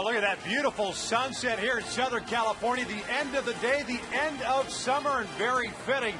Look at that beautiful sunset here in Southern California. The end of the day, the end of summer, and very fitting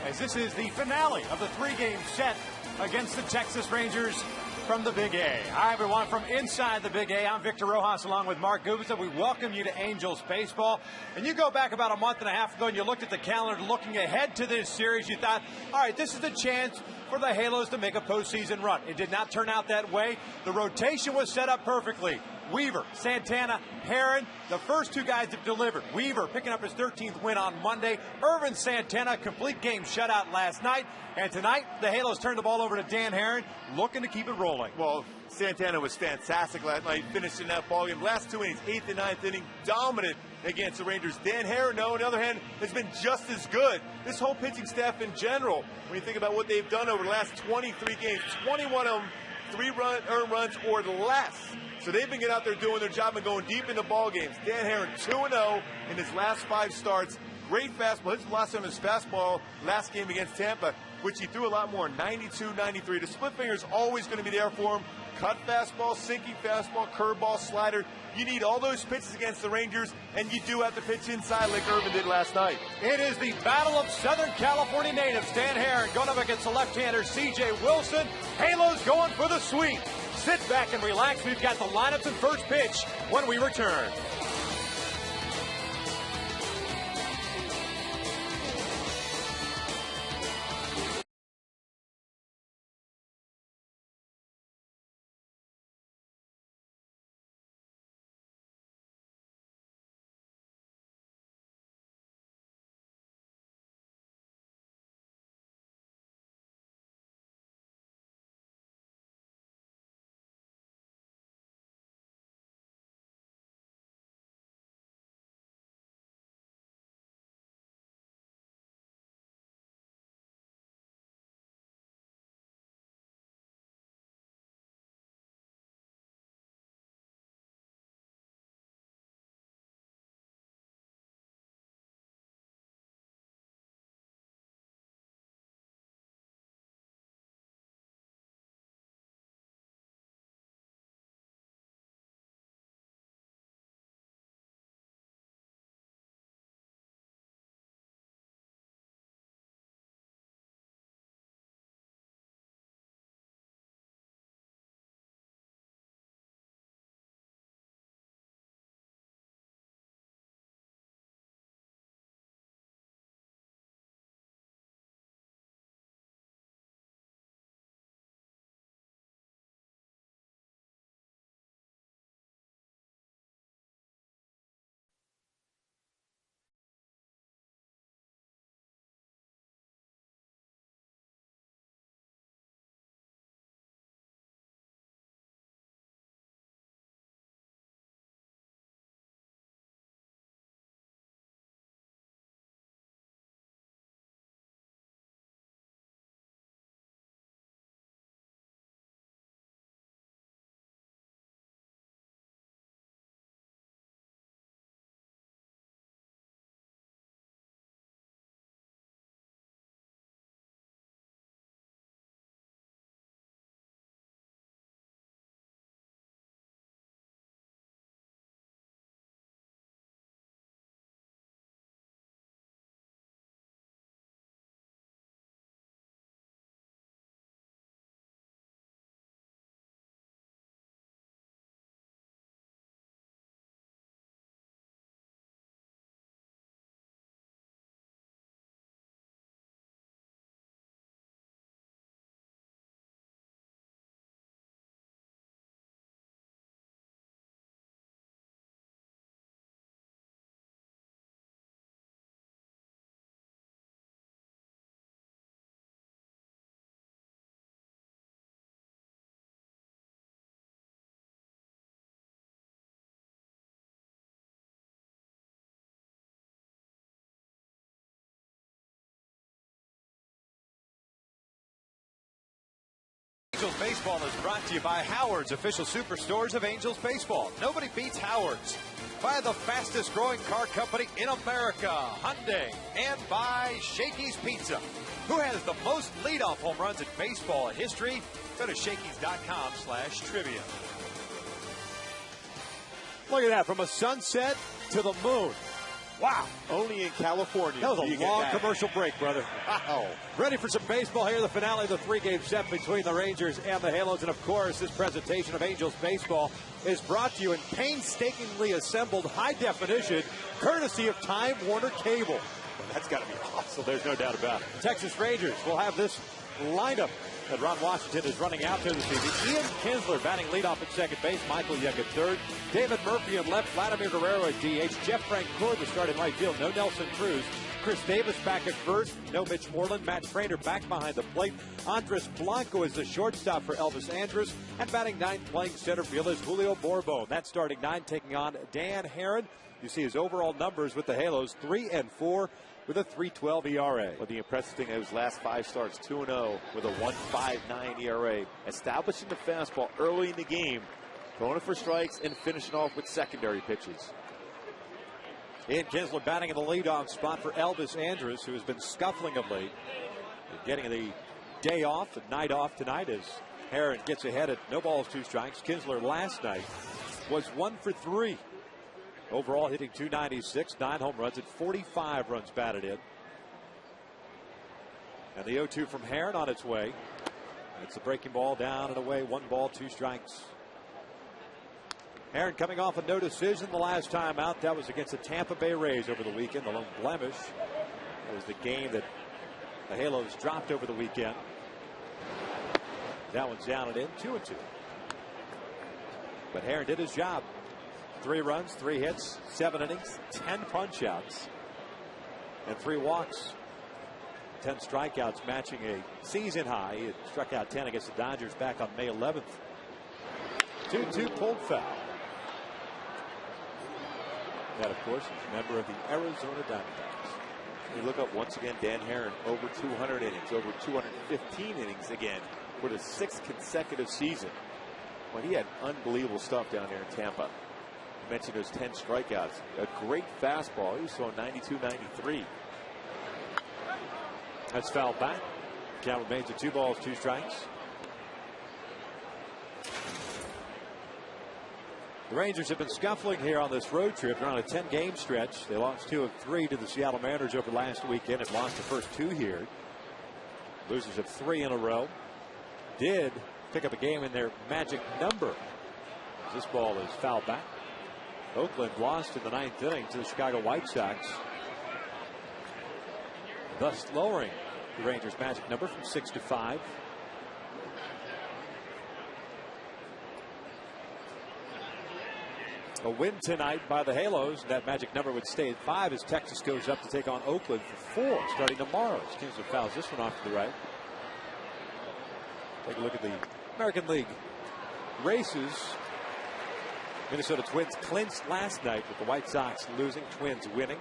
as this is the finale of the three-game set against the Texas Rangers from the Big A. Hi, everyone, from inside the Big A. I'm Victor Rojas along with Mark Gubicza. We welcome you to Angels Baseball. And you go back about a month and a half ago and you looked at the calendar looking ahead to this series. You thought, all right, this is the chance for the Halos to make a postseason run. It did not turn out that way. The rotation was set up perfectly. Weaver, Santana, Herron, the first two guys have delivered. Weaver picking up his 13th win on Monday. Irvin Santana, complete game shutout last night. And tonight, the Halos turned the ball over to Dan Herron, looking to keep it rolling. Well, Santana was fantastic last night, finished in that ballgame. Last two innings, 8th and 9th inning, dominant against the Rangers. Dan Herron, on the other hand, has been just as good. This whole pitching staff in general, when you think about what they've done over the last 23 games, 21 of them, 3 earned runs or less. So they've been getting out there doing their job and going deep into ball games. Dan Herron 2-0 in his last 5 starts. Great fastball. His last on his fastball last game against Tampa, which he threw a lot more, 92, 93. The split finger is always going to be there for him. Cut fastball, sinking fastball, curveball, slider. You need all those pitches against the Rangers, and you do have to pitch inside like Irvin did last night. It is the battle of Southern California natives. Dan Herron going up against the left-hander C.J. Wilson. Halos going for the sweep. Sit back and relax. We've got the lineups and first pitch when we return. Angels Baseball is brought to you by Howard's, official superstores of Angels Baseball. Nobody beats Howard's. By the fastest growing car company in America, Hyundai. And by Shakey's Pizza. Who has the most leadoff home runs in baseball history? Go to Shakey's.com/trivia. Look at that, from a sunset to the moon. Wow. Only in California. That was a long commercial break, brother. Wow. Ready for some baseball here, the finale of the three-game set between the Rangers and the Halos. And, of course, this presentation of Angels Baseball is brought to you in painstakingly assembled high definition, courtesy of Time Warner Cable. Well, that's got to be awesome. There's no doubt about it. Texas Rangers will have this lineup that Ron Washington is running out there this evening. Ian Kinsler batting leadoff at second base. Michael Young at third. David Murphy in left. Vladimir Guerrero at DH. Jeff Francoeur to start in right field. No Nelson Cruz. Chris Davis back at first. No Mitch Moreland. Matt Frater back behind the plate. Andres Blanco is the shortstop for Elvis Andrus. And batting ninth, playing center field, is Julio Borbon. That starting nine taking on Dan Herron. You see his overall numbers with the Halos, 3-4. With a 3.12 ERA. Well, the impressive thing is his last 5 starts, 2-0 with a 1.59 ERA. Establishing the fastball early in the game, throwing it for strikes and finishing off with secondary pitches. Ian Kinsler batting in the leadoff spot for Elvis Andrus, who has been scuffling of late. Getting the day off, the night off tonight as Herron gets ahead at no balls, 2 strikes. Kinsler last night was 1 for 3. Overall hitting .296, 9 home runs and 45 runs batted in. And the 0-2 from Herron on its way. It's the breaking ball down and away. 1 ball, 2 strikes. Herron coming off a no decision the last time out. That was against the Tampa Bay Rays over the weekend. The lone blemish. It was the game that the Halos dropped over the weekend. That one's down and in, 2-2. But Herron did his job. 3 runs, 3 hits, 7 innings, 10 punch-outs, and 3 walks. 10 strikeouts, matching a season high. He had struck out 10 against the Dodgers back on May 11th. 2-2 pulled foul. That, of course, is a member of the Arizona Diamondbacks. You look up once again, Dan Herron over 200 innings, over 215 innings again for the 6th consecutive season. Well, he had unbelievable stuff down there in Tampa. You mentioned those 10 strikeouts. A great fastball. He was throwing 92, 93. That's fouled back. Count remains at 2 balls, 2 strikes. The Rangers have been scuffling here on this road trip. They're on a 10-game stretch. They lost 2 of 3 to the Seattle Mariners over last weekend and lost the first 2 here. Losers of 3 in a row. Did pick up a game in their magic number. This ball is fouled back. Oakland lost in the 9th inning to the Chicago White Sox, thus lowering the Rangers' magic number from 6 to 5. A win tonight by the Halos. That magic number would stay at 5 as Texas goes up to take on Oakland for 4 starting tomorrow. Kinsler fouls this one off to the right. Take a look at the American League races. Minnesota Twins clinched last night with the White Sox losing, Twins winning.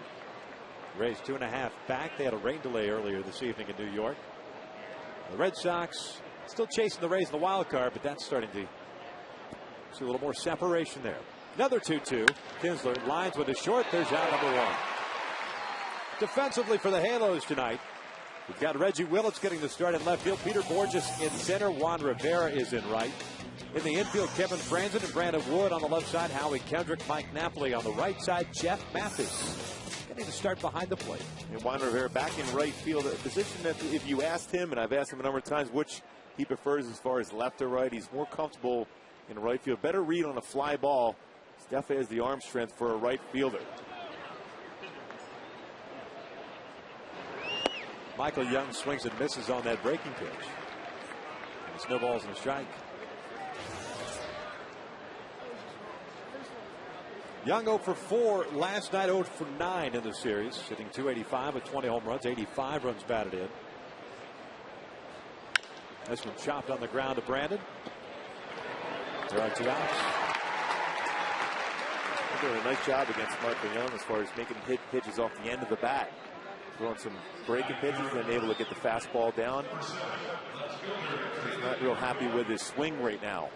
Rays 2.5 back. They had a rain delay earlier this evening in New York. The Red Sox still chasing the Rays in the wild card, but that's starting to see a little more separation there. Another 2-2. Kinsler lines with a short. There's out number 1. Defensively for the Halos tonight, we've got Reggie Willits getting the start in left field. Peter Borges in center. Juan Rivera is in right. In the infield, Kevin Franzen and Brandon Wood on the left side. Howie Kendrick, Mike Napoli on the right side. Jeff Mathis getting to start behind the plate. And Juan Rivera back in right field, a position that if you asked him, and I've asked him a number of times, which he prefers as far as left or right, he's more comfortable in right field. Better read on a fly ball. He definitely has the arm strength for a right fielder. Michael Young swings and misses on that breaking pitch. And snowballs and a strike. Young 0 for 4 last night, 0 for 9 in the series, hitting .285 with 20 home runs, 85 runs batted in. This one chopped on the ground to Brandon. There are 2 outs. They're doing a nice job against Michael Young as far as making hit pitches off the end of the bat. throwing some breaking pitches and able to get the fastball down. He's not real happy with his swing right now.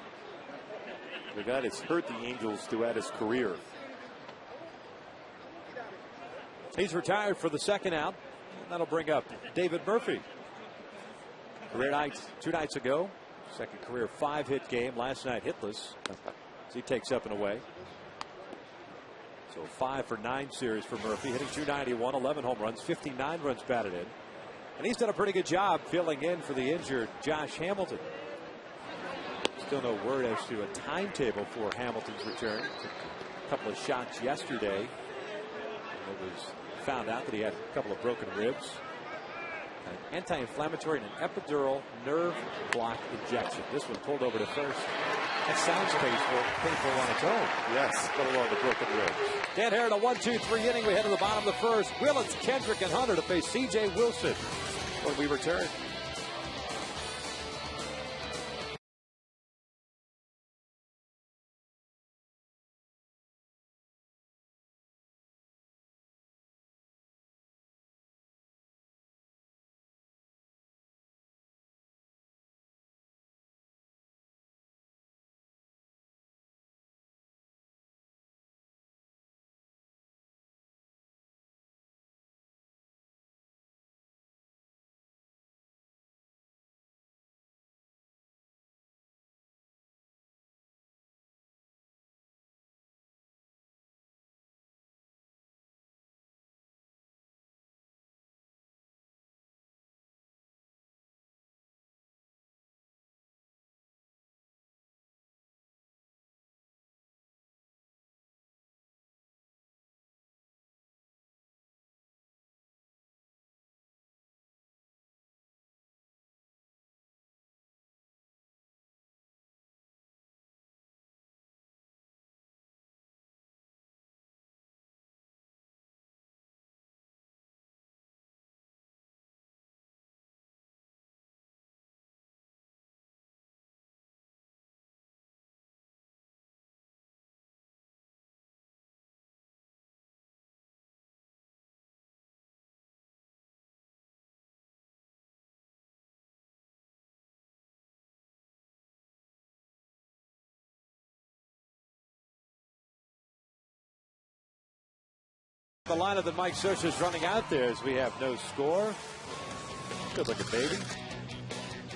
The guy that's hurt the Angels throughout his career. He's retired for the second out. That'll bring up David Murphy. Career night 2 nights ago. Second career 5-hit game. Last night hitless. As he takes up and away. So 5 for 9 series for Murphy. Hitting .291, 11 home runs, 59 runs batted in. And he's done a pretty good job filling in for the injured Josh Hamilton. Still no word as to a timetable for Hamilton's return. Took a couple of shots yesterday. It was found out that he had a couple of broken ribs. An anti-inflammatory and an epidural nerve block injection. This one pulled over to first. That sounds painful on its own. Yes, but along the broken ribs. Dan Hare in a 1-2-3 inning. We head to the bottom of the first. Willits, Kendrick, and Hunter to face C.J. Wilson when we return. The lineup that Mike Scioscia is running out there as we have no score. Good looking baby.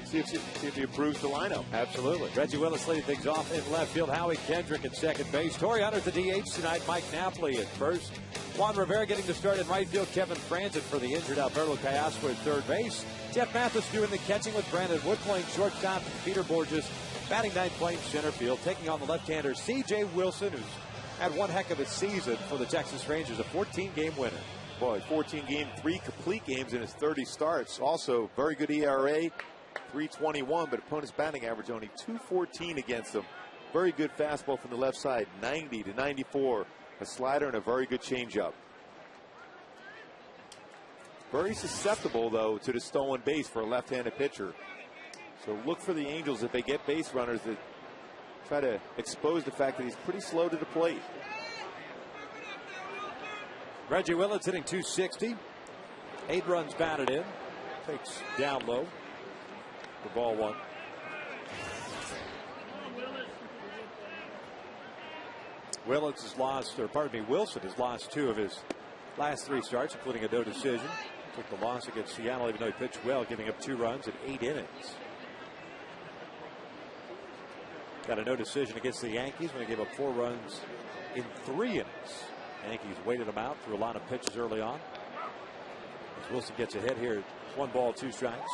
See if he improves the lineup. Absolutely. Reggie Willis leading things off in left field. Howie Kendrick at second base. Torrey Hunter at the DH tonight. Mike Napoli at first. Juan Rivera getting to start in right field. Kevin Franzen for the injured Alberto Callasco at third base. Jeff Mathis doing the catching with Brandon Wood playing shortstop. Peter Borges batting ninth playing center field. Taking on the left-hander C.J. Wilson, who's had one heck of a season for the Texas Rangers, a 14-game winner. Boy, 14 game, 3 complete games in his 30 starts. Also, very good ERA, 3.21, but opponent's batting average only 2.14 against him. Very good fastball from the left side, 90 to 94. A slider and a very good changeup. Very susceptible, though, to the stolen base for a left-handed pitcher. So look for the Angels if they get base runners that try to expose the fact that he's pretty slow to the plate. Reggie Willis hitting .260. 8 runs batted in. Takes down low for ball one. Willis has lost, or pardon me, Wilson has lost 2 of his last 3 starts, including a no decision. Took the loss against Seattle, even though he pitched well, giving up 2 runs in 8 innings. Got a no decision against the Yankees when he gave up 4 runs in 3 innings. Yankees waited him out through a lot of pitches early on. As Wilson gets a hit here, 1 ball, 2 strikes.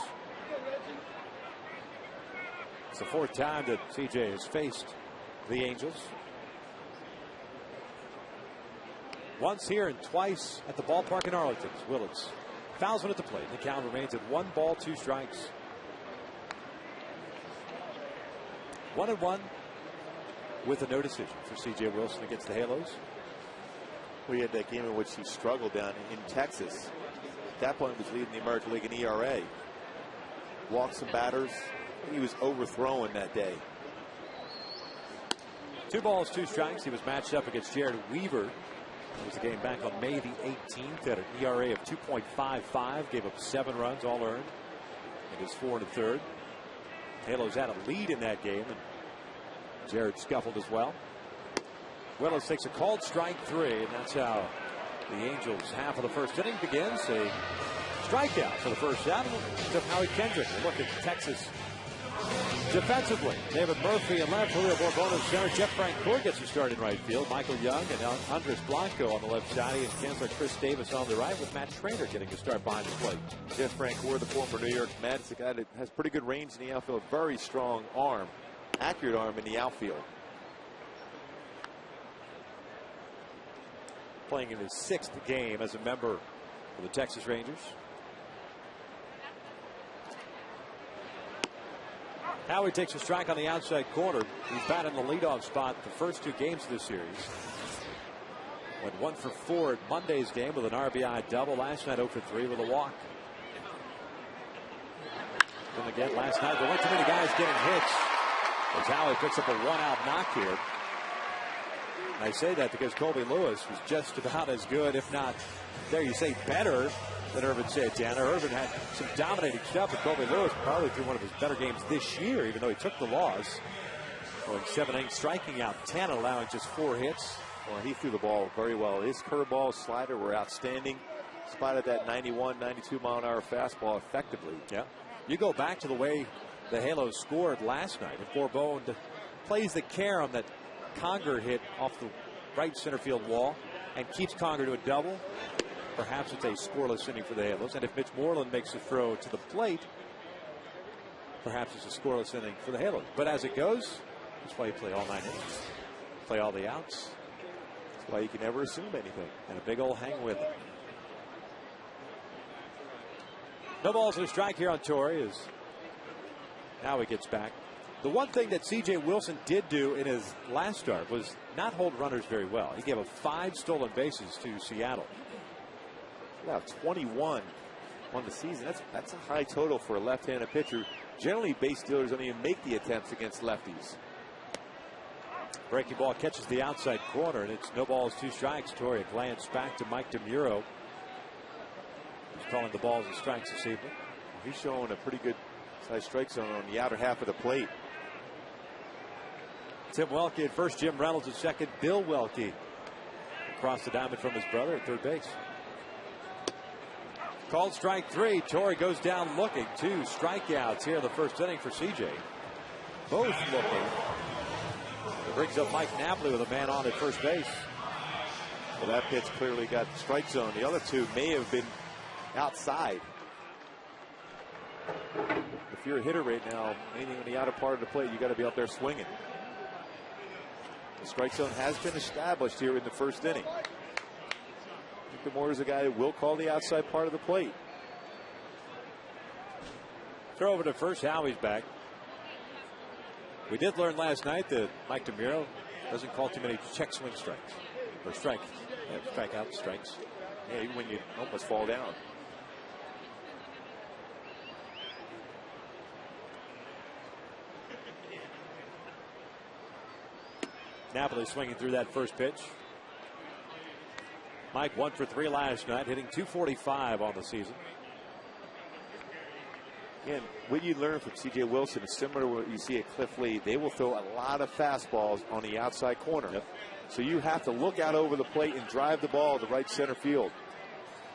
It's the 4th time that CJ has faced the Angels. Once here and twice at the ballpark in Arlington. Willis fouls one at the plate. The count remains at 1 ball, 2 strikes. 1-1 with a no decision for C.J. Wilson against the Halos. We had that game in which he struggled down in Texas. At that point, he was leading the American League in ERA. Walked some batters. He was overthrown that day. 2 balls, 2 strikes. He was matched up against Jared Weaver It was the game back on May the 18th. Had an ERA of 2.55. Gave up 7 runs, all earned. It is 4 1/3. Halos had a lead in that game, and Jared scuffled as well. Willis takes a called strike 3, and that's how the Angels' half of the first inning begins. A strikeout for the first out to Howie Kendrick. Look at Texas defensively. David Murphy in left, Julio Borbon in center. Jeff Francoeur gets a start in right field. Michael Young and Andres Blanco on the left side. And Kansler Chris Davis on the right, with Matt Schrader getting a start behind the plate. Jeff Francoeur, the former New York Mets, a guy that has pretty good range in the outfield. Very strong arm, accurate arm in the outfield. Playing in his 6th game as a member of the Texas Rangers. Howie takes a strike on the outside corner. He's batted in the leadoff spot the first 2 games of the series. Went 1 for 4 at Monday's game with an RBI double. Last night 0 for 3 with a walk. And again last night there weren't too many guys getting hits, as Howie picks up a 1-out knock here. And I say that because Colby Lewis was just about as good, if not, there you say, better than Irvin Santana. Irvin had some dominating stuff, but Colby Lewis probably threw one of his better games this year, even though he took the loss. Going 7 innings, striking out 10, allowing just 4 hits. Well, he threw the ball very well. His curveball, slider were outstanding. Spotted that 91, 92 mile an hour fastball effectively. Yeah. You go back to the way the Halos scored last night. If Borbon plays the carom that Conger hit off the right center field wall and keeps Conger to a double, perhaps it's a scoreless inning for the Halos. And if Mitch Moreland makes a throw to the plate, perhaps it's a scoreless inning for the Halos. But as it goes, that's why you play all 9 innings. Play all the outs. That's why you can never assume anything. And a big old hang with it. No balls and a strike here on Torrey as now he gets back. The one thing that C.J. Wilson did do in his last start was not hold runners very well. He gave up 5 stolen bases to Seattle. Yeah, 21 on the season. That's a high total for a left-handed pitcher. Generally, base stealers don't even make the attempts against lefties. Breaking ball catches the outside corner, and it's no balls, 2 strikes. Torrey, a glance back to Mike DeMuro. He's calling the balls and strikes this evening. He's showing a pretty good size strike zone on the outer half of the plate. Tim Welke at first, Jim Reynolds at second, Bill Welke across the diamond from his brother at third base. Called strike 3. Torrey goes down looking. 2 strikeouts here in the first inning for CJ. Both looking. It brings up Mike Napoli with a man on at first base. Well, that pitch clearly got the strike zone. The other 2 may have been outside. If you're a hitter right now, anything in the outer part of the plate, you got to be out there swinging. The strike zone has been established here in the first inning. Victor Moore is a guy who will call the outside part of the plate. Throw over to first. Howie's back. We did learn last night that Mike DeMuro doesn't call too many check swing strikes or strikeout strikes. Yeah, even when you almost fall down. Napoli swinging through that first pitch. Mike 1 for 3 last night, hitting .245 on the season. And what you learn from C.J. Wilson is similar to what you see at Cliff Lee. They will throw a lot of fastballs on the outside corner. Yep. So you have to look out over the plate and drive the ball to right center field.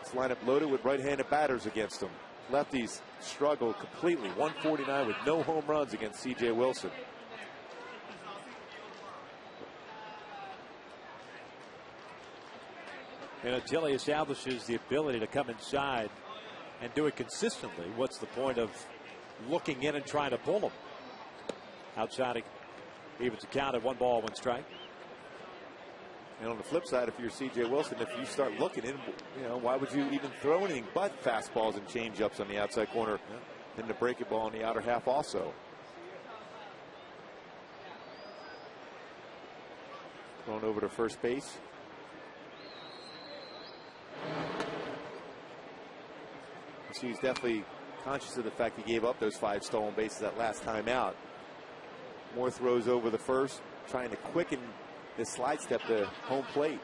This lineup loaded with right-handed batters against them. Lefties struggle completely. 149 with no home runs against C.J. Wilson. And until he establishes the ability to come inside and do it consistently, what's the point of looking in and trying to pull him? Outside, he evens the count at 1 ball, 1 strike. And on the flip side, if you're C.J. Wilson, if you start looking in, why would you even throw anything but fastballs and changeups on the outside corner and the breaking ball on the outer half also? Going over to first base. He's definitely conscious of the fact he gave up those 5 stolen bases that last time out. More throws over the first, trying to quicken this slide step to home plate.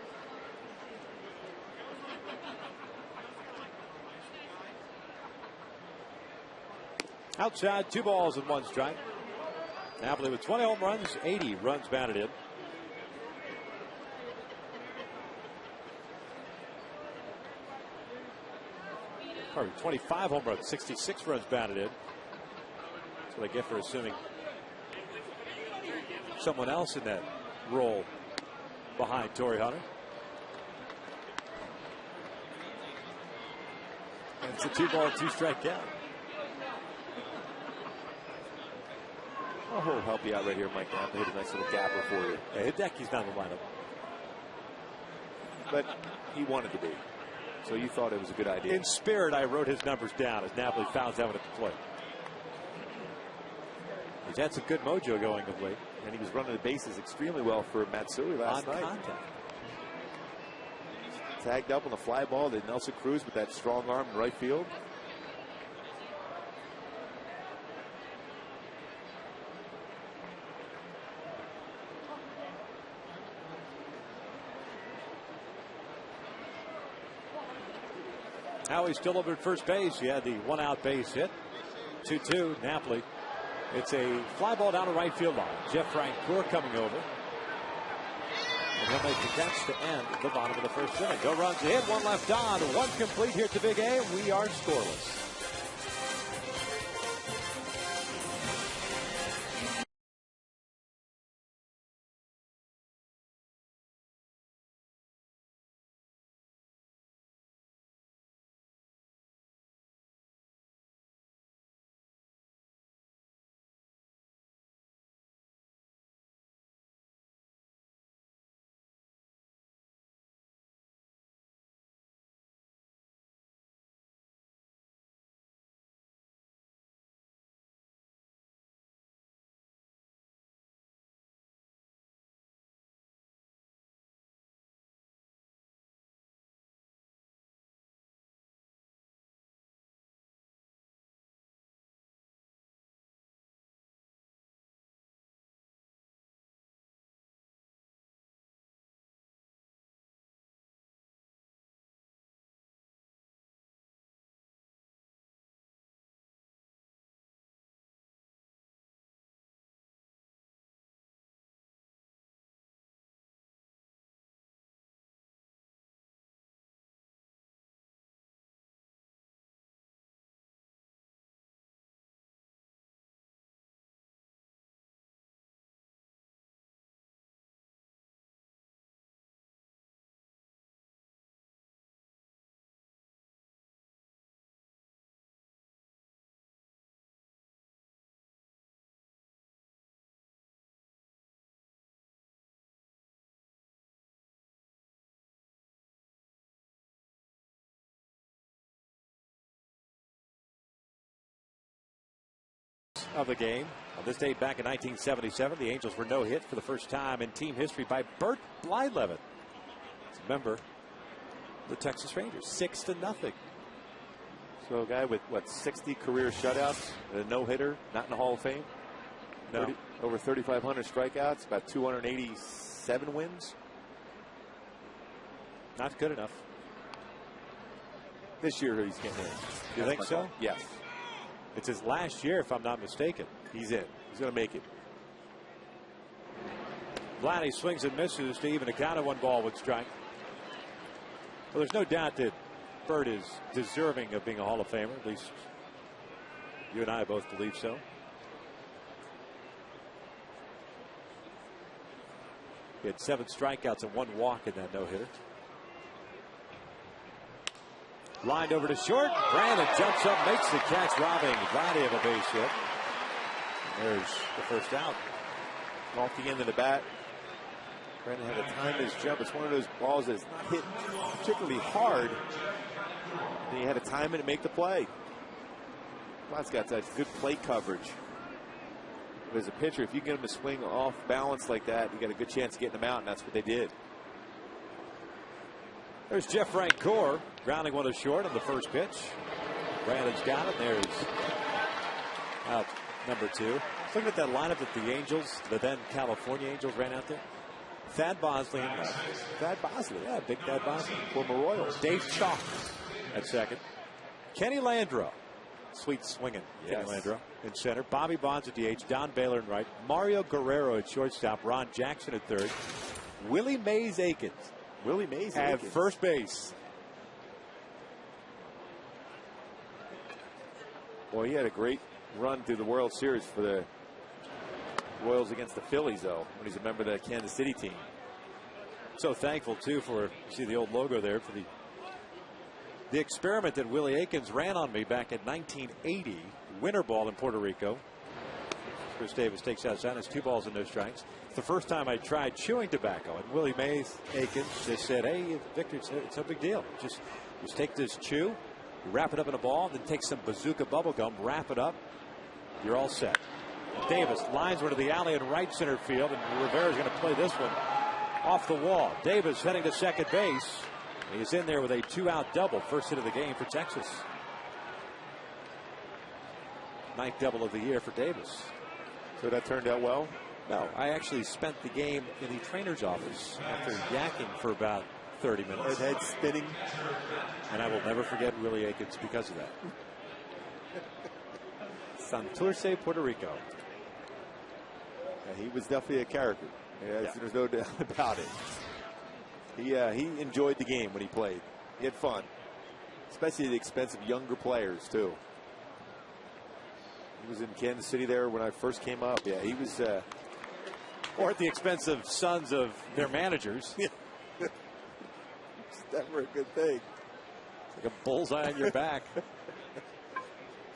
Outside, 2 balls and 1 strike. Napoli with 20 home runs, 80 runs batted in. Sorry, 25 home runs, 66 runs batted in. That's what I get for assuming someone else in that role behind Torrey Hunter. And it's a 2-ball, 2-strike count. Oh, he'll help you out right here, Mike. Now hit a nice little gapper for you. Yeah, Hideki's not in the lineup. But he wanted to be. So you thought it was a good idea. In spirit, I wrote his numbers down as Napoli fouls that one at the plate. He's had some good mojo going of late. And he was running the bases extremely well for Matsui last night. Contact. Tagged up on the fly ball to Nelson Cruz with that strong arm in right field. Howie's still over at first base. He had the 1-out base hit. 2-2 Napoli. It's a fly ball down the right field line. Jeff Francoeur coming over. And he'll make the catch to end the bottom of the first inning. No runs ahead, 1 left on, 1 complete here at the Big A. We are scoreless. Of the game. On this date back in 1977, the Angels were no hit for the first time in team history by Bert Blyleven. He's a member of the Texas Rangers. 6-0. So a guy with, what, 60 career shutouts, a no-hitter, not in the Hall of Fame? No. Over 3,500 strikeouts, about 287 wins. Not good enough. This year he's getting in. You think so? Yes. It's his last year, if I'm not mistaken. He's in. He's going to make it. Vladdy swings and misses to even a count of 1 ball with strike. Well, there's no doubt that Bert is deserving of being a Hall of Famer. At least you and I both believe so. He had 7 strikeouts and 1 walk in that no-hitter. Lined over to short. Brandon jumps up, makes the catch, robbing Vladdy of a base hit. There's the first out. Off the end of the bat. Brandon had to time his jump. It's one of those balls that's not hit particularly hard. And he had to time it and make the play. Vlad's got that good plate coverage. But as a pitcher, if you get him to swing off balance like that, you got a good chance of getting him out, and that's what they did. There's Jeff Francoeur grounding one to short on the first pitch. Brandon's got it. There's out number 2. Looking at that lineup that the Angels, the then California Angels, ran out there. Thad Bosley. Thad Bosley. Yeah, big Thad Bosley. Former Royals. Dave Chalk at second. Kenny Landreau. Sweet swinging. Yes. Kenny Landreau in center. Bobby Bonds at DH. Don Baylor in right. Mario Guerrero at shortstop. Ron Jackson at third. Willie Mays Aikens. Willie Mays at first base. Well, he had a great run through the World Series for the Royals against the Phillies, though, when he's a member of the Kansas City team. So thankful, too, for, you see the old logo there, for the experiment that Willie Aikens ran on me back in 1980. Winter ball in Puerto Rico. Chris Davis takes out Santos, 2 balls and no strikes. It's the first time I tried chewing tobacco, and Willie Mays Aikens just said, hey, Victor, it's no big deal. Just take this chew, you wrap it up in a ball, then take some bazooka bubble gum, wrap it up, you're all set. Davis lines one to the alley in right center field, and Rivera's going to play this one off the wall. Davis heading to second base. He's in there with a 2-out double. First hit of the game for Texas. 9th double of the year for Davis. So that turned out well? No, I actually spent the game in the trainer's office after yakking for about 30 minutes. Head spinning. And I will never forget Willie Aikens because of that. Santurce, Puerto Rico. Yeah, he was definitely a character. Yeah. There's no doubt about it. He enjoyed the game when he played. He had fun, especially at the expense of younger players too. He was in Kansas City there when I first came up. Yeah, he was. Or at the expense of sons of their managers. It's never a good thing. Like a bullseye on your back.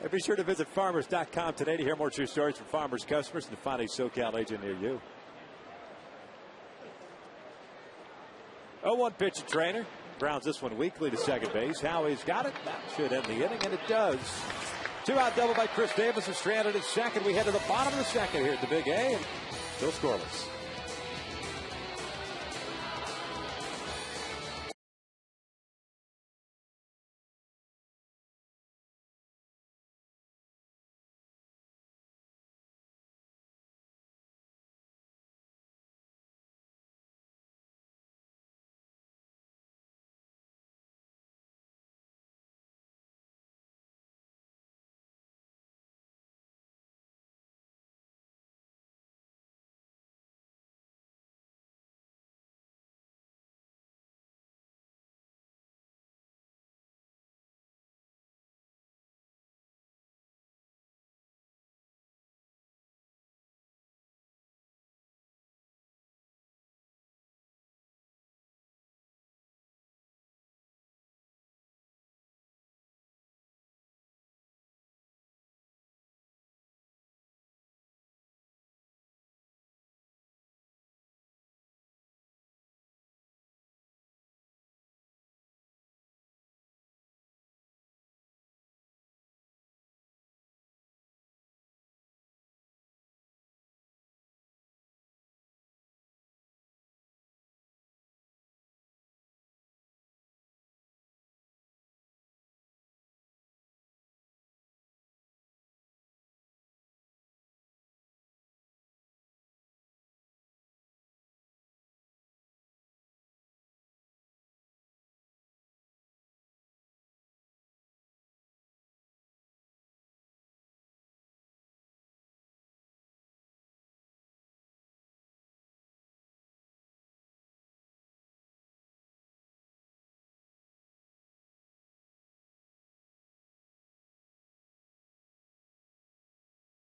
And be sure to visit farmers.com today to hear more true stories from Farmers customers and to find a SoCal agent near you. 0-1 pitch to Trainer. Grounds this one weakly to second base. Howie's got it. That should end the inning, and it does. 2-out double by Chris Davis is stranded at second. We head to the bottom of the second here at the Big A, and still scoreless.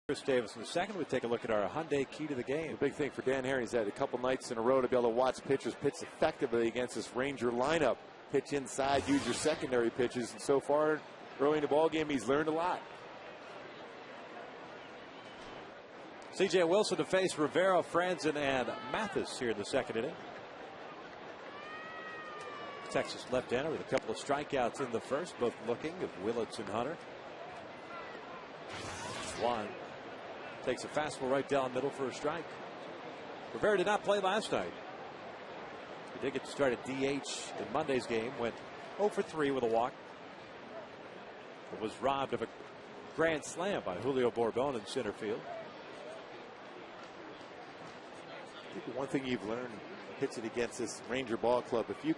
Chris Davis in the second. We take a look at our Hyundai key to the game. The big thing for Dan Harry is that a couple nights in a row to be able to watch pitchers pitch effectively against this Ranger lineup. Pitch inside, use your secondary pitches, and so far early in the ball game, he's learned a lot. C.J. Wilson to face Rivera, Franzen, and Mathis here in the second inning. Texas left-hander with a couple of strikeouts in the first, both looking of Willits and Hunter. One takes a fastball right down middle for a strike. Rivera did not play last night. He did get to start at DH in Monday's game. Went 0 for 3 with a walk. It was robbed of a grand slam by Julio Borbon in center field. I think the one thing you've learned pitching against this Ranger ball club, if you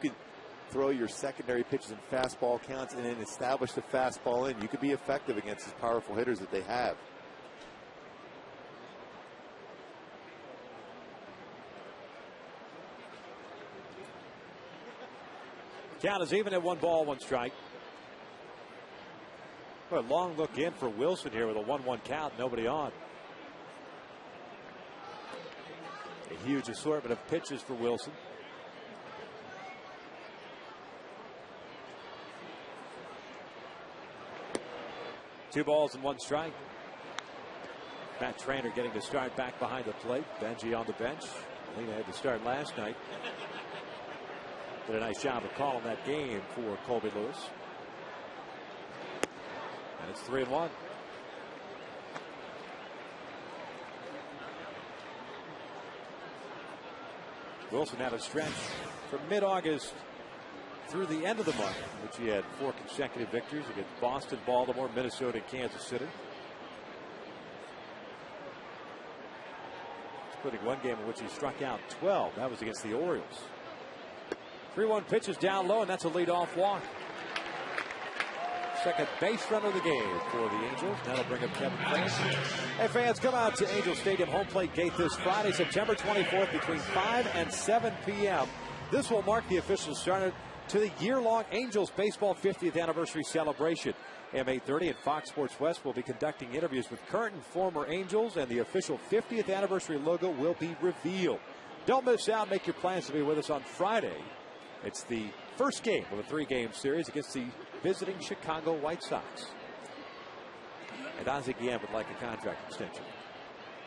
throw your secondary pitches and fastball counts and then establish the fastball in, you could be effective against these powerful hitters that they have. Count is even at 1 ball, 1 strike. Well, a long look in for Wilson here with a 1-1 count, nobody on. A huge assortment of pitches for Wilson. Two balls and 1 strike. Matt Trainer getting to start back behind the plate. Benji on the bench. Lena had to start last night. Did a nice job of calling that game for Colby Lewis. And it's 3-1. Wilson had a stretch from mid-August through the end of the month, in which he had 4 consecutive victories against Boston, Baltimore, Minnesota, and Kansas City. Including one game in which he struck out 12. That was against the Orioles. 3-1 pitches down low, and that's a leadoff walk. Second base run of the game for the Angels. That'll bring up Kevin France. Hey, fans, come out to Angel Stadium home plate gate this Friday, September 24th, between 5 and 7 p.m. This will mark the official start to the year-long Angels Baseball 50th anniversary celebration. M830 and Fox Sports West will be conducting interviews with current and former Angels, and the official 50th anniversary logo will be revealed. Don't miss out. Make your plans to be with us on Friday. It's the first game of a 3-game series against the visiting Chicago White Sox. And Ozzie Guillen would like a contract extension.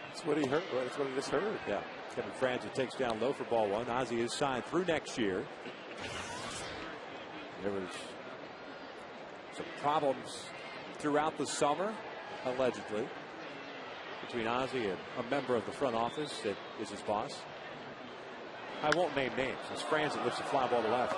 That's what he heard. That's what I just heard. Yeah. Kevin Franz takes down low for ball 1. Ozzie is signed through next year. There was some problems throughout the summer, allegedly, between Ozzie and a member of the front office that is his boss. I won't name names. It's Franz that lifts the fly ball to left.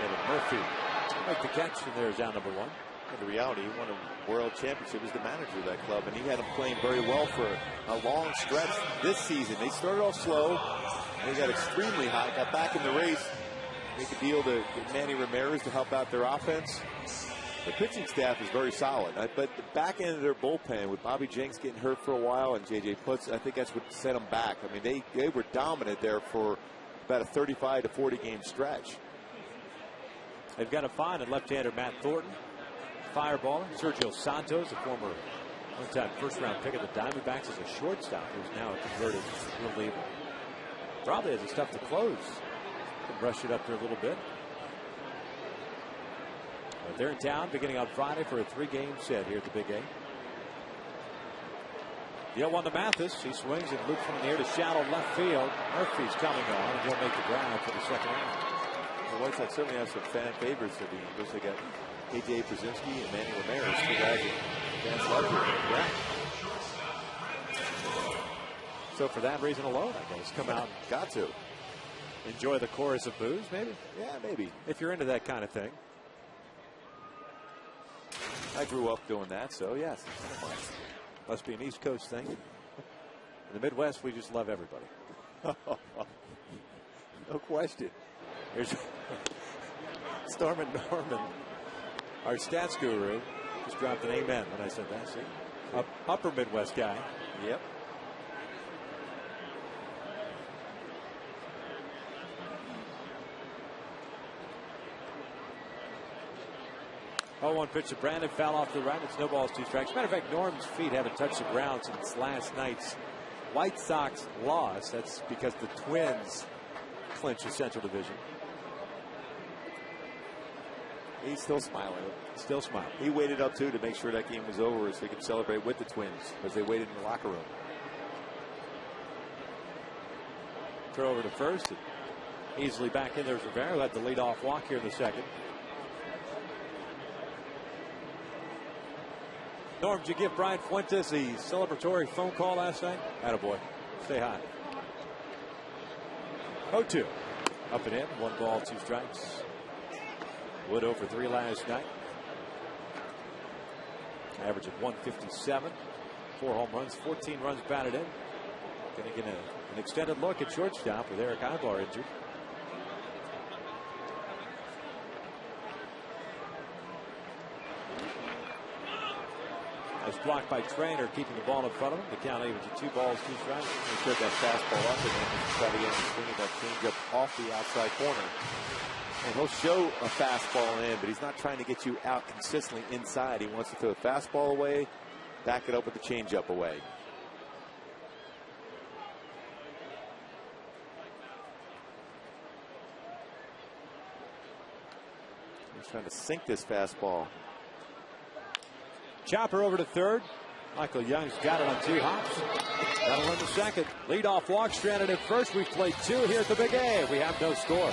And Murphy will make the catch, and there's down number 1. And the reality, he won a world championship as the manager of that club, and he had him playing very well for a long stretch this season. They started off slow, and they got extremely hot, got back in the race, make a deal to get Manny Ramirez to help out their offense. The pitching staff is very solid, but the back end of their bullpen with Bobby Jenks getting hurt for a while and J.J. Putz, I think that's what set them back. I mean, they were dominant there for about a 35 to 40 game stretch. They've got a fine at left-hander Matt Thornton, fireballer Sergio Santos, a former one-time first-round pick of the Diamondbacks, as a shortstop who's now a converted reliever. Probably has the stuff to close. Can rush it up there a little bit. But they're in town beginning on Friday for a 3-game set here at the Big A. The 0-1 to Mathis. He swings and loops from the air to shallow left field. Murphy's coming on, and he'll make the ground for the second out. The White Sox certainly have some fan favorites for the Angels. They got A.J. Brzezinski and Manny Ramirez, 2 guys that fans love here. Yeah. So for that reason alone, I guess, come out. Got to. Enjoy the chorus of boos, maybe? Yeah, maybe. If you're into that kind of thing. I grew up doing that, so yes. Must be an East Coast thing. In the Midwest, we just love everybody. No question. Here's Stormin Norman, our stats guru, just dropped an amen when I said that. See? Upper Midwest guy. Yep. Oh, 1 pitch to Brandon, foul off to the right. It's no balls, 2 strikes. Matter of fact, Norm's feet haven't touched the ground since last night's White Sox loss. That's because the Twins clinched the Central Division. He's still smiling. Still smiling. He waited up, too, to make sure that game was over so he could celebrate with the Twins as they waited in the locker room. Throw over to first. And easily back in. There's Rivera, who had the leadoff walk here in the second. Norm, did you give Brian Fuentes the celebratory phone call last night? Attaboy. Stay high. 0-2. Up and in. 1 ball, 2 strikes. Wood over 3 last night. Average of 157. 4 home runs, 14 runs batted in. Going to get an extended look at shortstop with Eric Ibar injured. Nice block by Trainer, keeping the ball in front of him. The count even to 2 balls, 2 strikes. He put that fastball up and then try to get him swinging that changeup off the outside corner. And he'll show a fastball in, but he's not trying to get you out consistently inside. He wants to throw the fastball away, back it up with the changeup away. He's trying to sink this fastball. Chopper over to third. Michael Young's got it on 2 hops. That'll run the second. Leadoff walk stranded at first. We've played 2 here at the Big A. We have no score.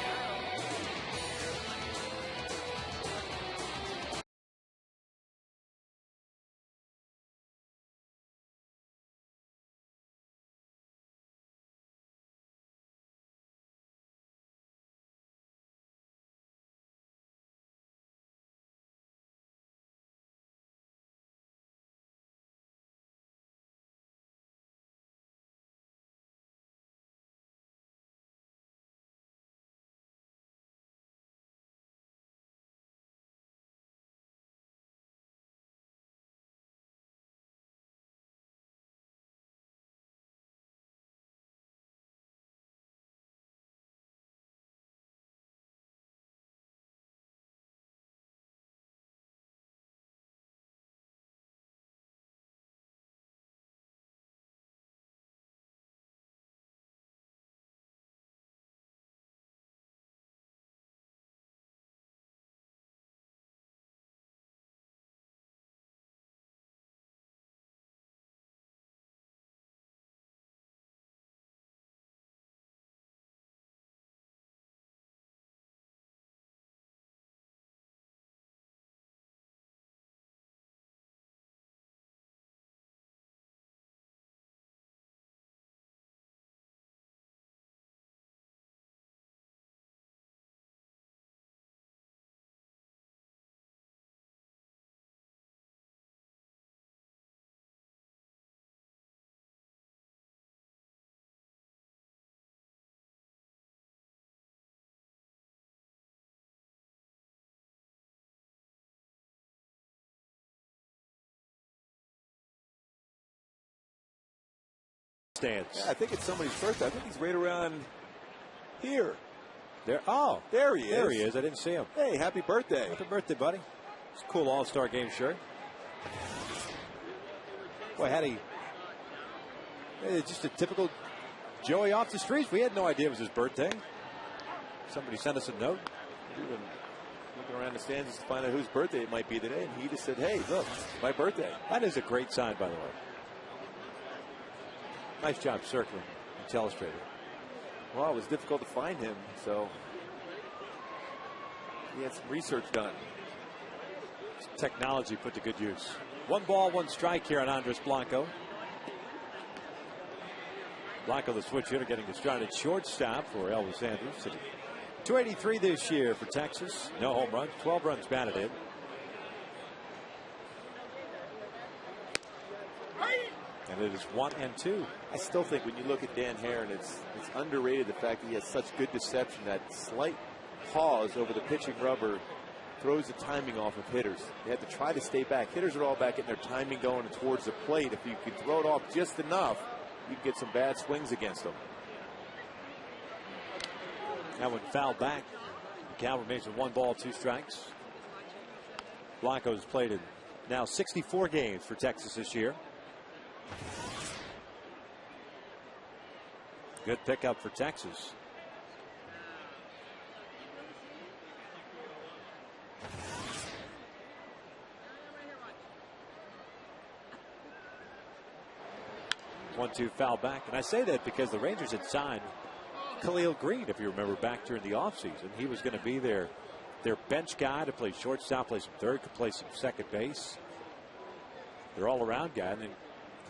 Stands. Yeah, I think it's somebody's birthday. I think he's right around here. There. Oh, there he is. There he is. I didn't see him. Hey, happy birthday. Happy birthday, buddy. It's a cool All-Star Game shirt. Boy, had he just a typical Joey off the streets. We had no idea it was his birthday. Somebody sent us a note. We've been looking around the stands to find out whose birthday it might be today, and he just said, hey, look, it's my birthday. That is a great sign, by the way. Nice job circling and telestrating. Well, it was difficult to find him, so he had some research done. Technology put to good use. 1 ball, 1 strike here on Andres Blanco. Blanco, the switch hitter, getting the stride at shortstop for Elvis Andrus. 283 this year for Texas. No home runs, 12 runs batted in. And it is 1-2. I still think when you look at Dan Herron, it's underrated the fact that he has such good deception. That slight pause over the pitching rubber throws the timing off of hitters. They have to try to stay back. Hitters are all back getting their timing going towards the plate. If you can throw it off just enough, you can get some bad swings against them. That one fouled back. The count remains with 1 ball, 2 strikes. Blanco's played in now 64 games for Texas this year. Good pickup for Texas. One-two foul back. And I say that because the Rangers had signed Khalil Green, if you remember, back during the offseason. He was going to be their bench guy to play shortstop, play some third, could play some second base. Their all-around guy. And then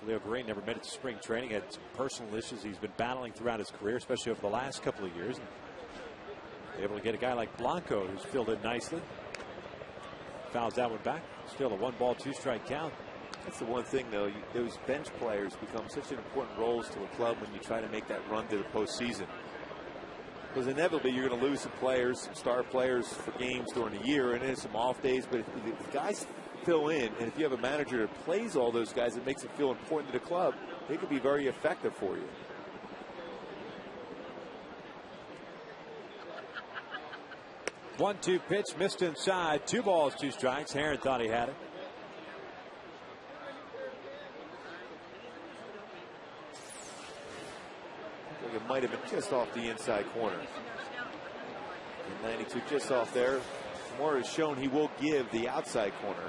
Khalil Green never made it to spring training, had some personal issues he's been battling throughout his career, especially over the last couple of years. And able to get a guy like Blanco, who's filled in nicely. Fouls that one back. Still a 1 ball, 2 strike count. That's the one thing, though. Those bench players become such an important roles to a club when you try to make that run to the postseason. Because inevitably you're going to lose some players, some star players for games during the year, and then some off days. But if guys fill in, and if you have a manager that plays all those guys, it makes it feel important to the club. They could be very effective for you. One-two pitch missed inside. 2 balls, 2 strikes. Herron thought he had it. It might have been just off the inside corner. And 92 just off there. Moore has shown he will give the outside corner.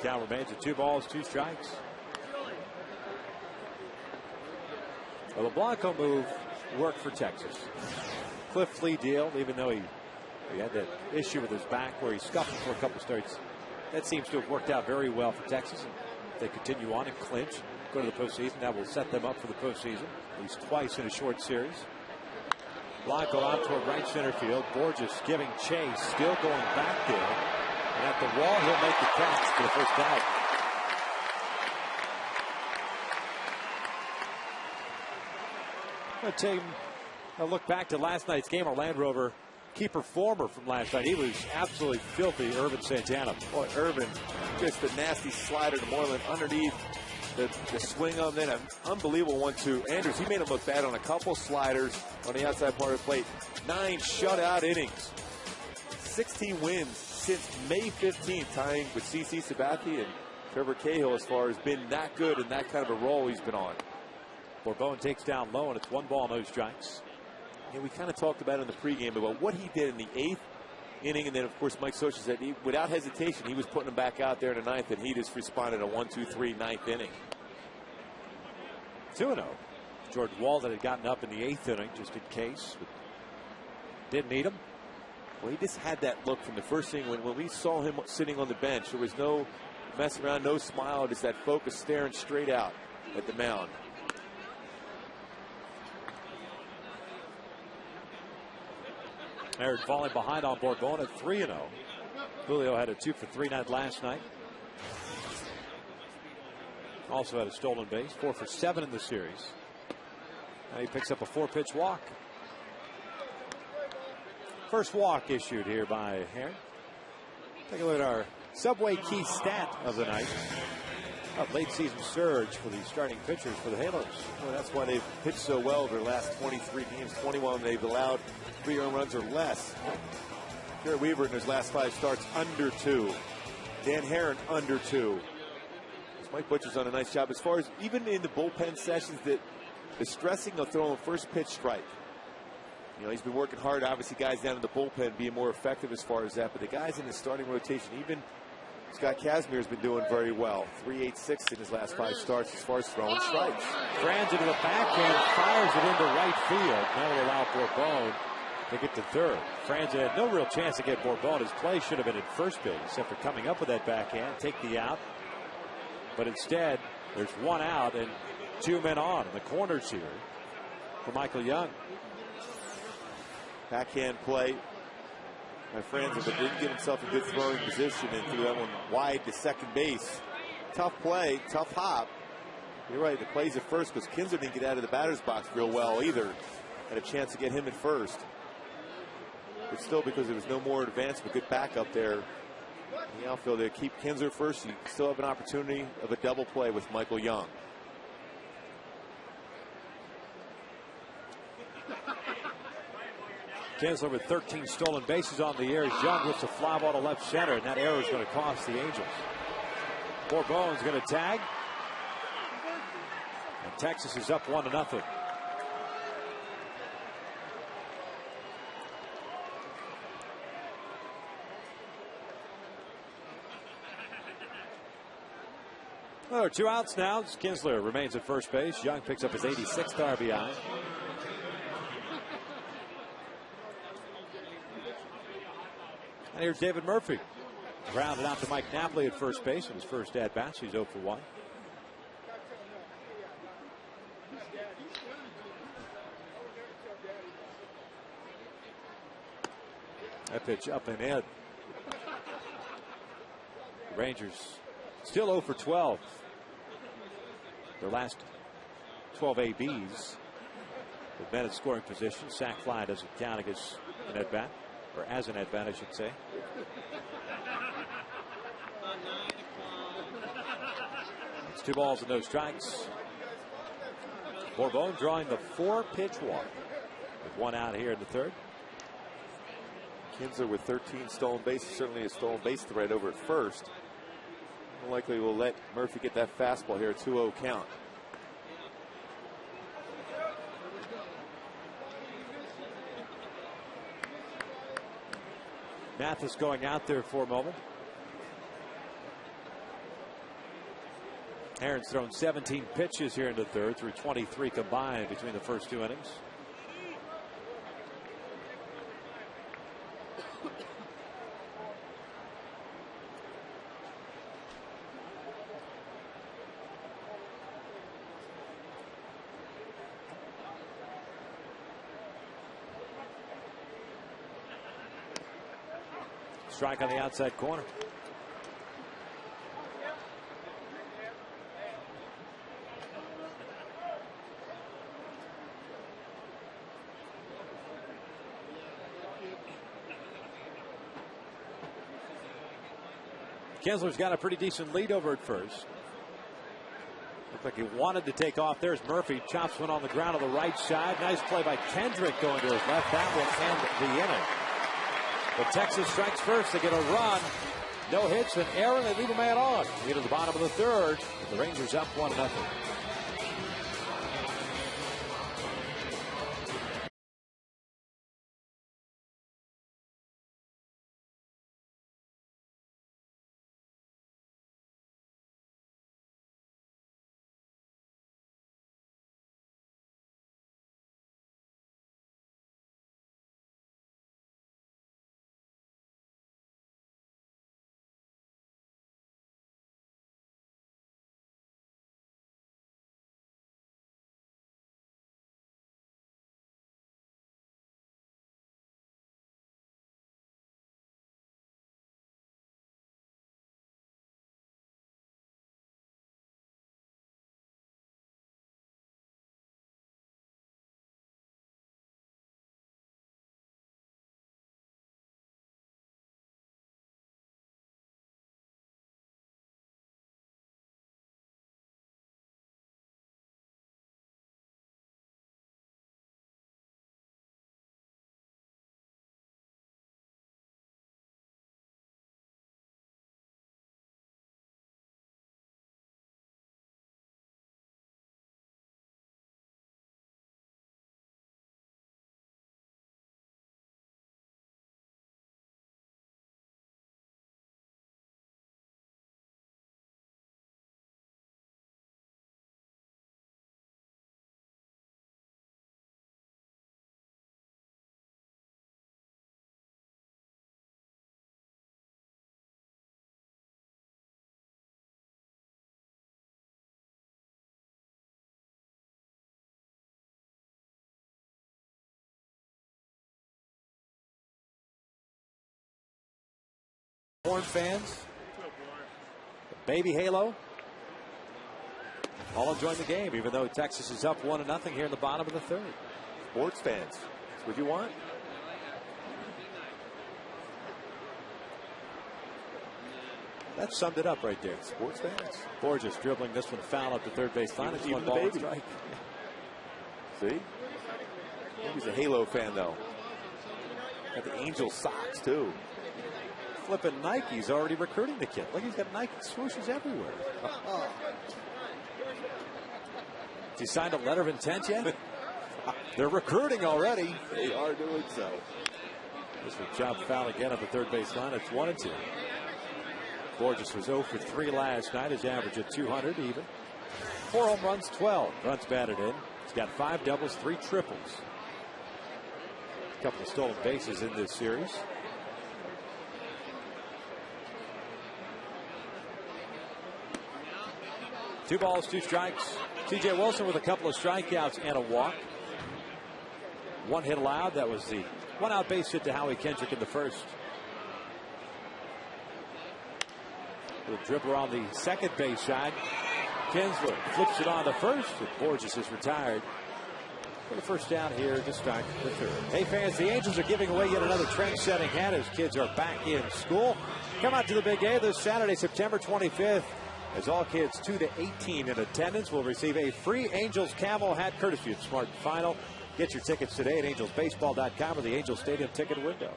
Count remains at 2 balls, 2 strikes. Well, the Blanco move worked for Texas. Cliff Lee deal, even though he had that issue with his back where he scuffled for a couple starts. That seems to have worked out very well for Texas. If they continue on and clinch, go to the postseason, that will set them up for the postseason, at least twice in a short series. Blanco out toward right center field. Borges giving chase, still going back there. And at the wall, he'll make the catch for the first out. I'm going to take a look back to last night's game. Our Land Rover key performer from last night. He was absolutely filthy, Irvin Santana. Boy, Irvin, just a nasty slider to Moreland underneath the swing of it. An unbelievable one, too. Andrews, he made him look bad on a couple sliders on the outside part of the plate. 9 shutout innings. 16 wins since May 15th, tying with C.C. Sabathia and Trevor Cahill as far as been that good and that kind of a role he's been on. Bourbon takes down low, and it's 1 ball, no strikes. Yeah, we kind of talked about in the pregame about what he did in the 8th inning, and then of course Mike Socha said without hesitation he was putting him back out there in the 9th, and he just responded a 1-2-3 9th inning. 2-0. George Walden had gotten up in the 8th inning just in case, but didn't need him. Well, he just had that look from the first inning when we saw him sitting on the bench. There was no messing around, no smile, just that focus staring straight out at the mound. Aaron falling behind on Bourbon at 3-0. Julio had a 2-for-3 night last night. Also had a stolen base, 4 for 7 in the series. Now he picks up a 4-pitch walk. First walk issued here by Herron. Take a look at our Subway key stat of the night. A late season surge for the starting pitchers for the Halos. Well, that's why they've pitched so well their last 23 games. 21 they've allowed 3 earned runs or less. Garrett Weaver in his last 5 starts under 2. Dan Herron under 2. Mike Butcher's done a nice job as far as even in the bullpen sessions, that the stressing of throwing first pitch strike. You know, he's been working hard. Obviously, guys down in the bullpen being more effective as far as that. But the guys in the starting rotation, even Scott Kazmier's been doing very well. 3.86 in his last 5 starts as far as throwing strikes. Franz into the backhand, fires it into right field. Now will allow Bourbon to get to third. Franz had no real chance to get Bourbon. His play should have been at first base after coming up with that backhand, take the out. But instead, there's 1 out and 2 men on in the corners here for Michael Young. Backhand play. My friends, but didn't get himself a good throwing position and threw that one wide to second base. Tough play, tough hop. You're right, the play's at first because Kinsler didn't get out of the batter's box real well either. Had a chance to get him at first. But still, because there was no more advancement, good backup there in the outfield. They keep Kinsler first. You still have an opportunity of a double play with Michael Young. Kinsler with 13 stolen bases on the year. Young hits a fly ball to left center, and that error is going to cost the Angels. Bourbon's going to tag. And Texas is up 1-0. There are 2 outs now. Kinsler remains at first base. Young picks up his 86th RBI. And here's David Murphy. Grounded out to Mike Napoli at first base in his first at-bat. He's 0 for 1. That pitch up and in. The Rangers still 0 for 12. Their last 12 ABs. With men in scoring position. Sac fly doesn't count against an at-bat. or as an at-bat, I should say. It's 2 balls and no strikes. Bourbon drawing the 4-pitch walk with 1 out here in the 3rd. Kinsler with 13 stolen bases, certainly a stolen base threat over at first. Likely will let Murphy get that fastball here, 2-0 count. Mathis going out there for a moment. Aaron's thrown 17 pitches here in the 3rd through 23 combined between the first 2 innings. Strike on the outside corner. Kinsler's got a pretty decent lead over at first. Looked like he wanted to take off. There's Murphy. Chops one on the ground on the right side. Nice play by Kendrick going to his left. That will end the inning. But Texas strikes first. They get a run. No hits, and Aaron, they leave a man on. We to the bottom of the 3rd. With the Rangers up 1-0. Horn fans, the baby halo, all enjoying the game, even though Texas is up 1-0 here in the bottom of the 3rd. Sports fans, that's what you want. That summed it up right there. Sports fans. Borges dribbling this one foul up the 3rd base line. It's 1 ball and strike. See? He's a Halo fan, though. Got the Angel socks, too. Flipping Nike's already recruiting the kid. Look, he's got Nike swooshes everywhere. Has he signed a letter of intent yet? They're recruiting already. They are doing so. This was a job foul again at the 3rd base line. It's 1-2. Borges was 0 for 3 last night. His average at 200 even. 4 home runs, 12 runs batted in. He's got 5 doubles, 3 triples. A couple of stolen bases in this series. Two balls, 2 strikes. TJ Wilson with a couple of strikeouts and a walk. 1 hit allowed. That was the 1-out base hit to Howie Kendrick in the 1st. The dribbler on the 2nd base side. Kinsler flips it on the 1st. And Borges is retired. For the first down here to start the third. Hey fans, the Angels are giving away yet another trend-setting hat as kids are back in school. Come out to the Big A this Saturday, September 25th, as all kids 2 to 18 in attendance will receive a free Angels Camel hat courtesy of Smart & Final. Get your tickets today at angelsbaseball.com or the Angels Stadium ticket window.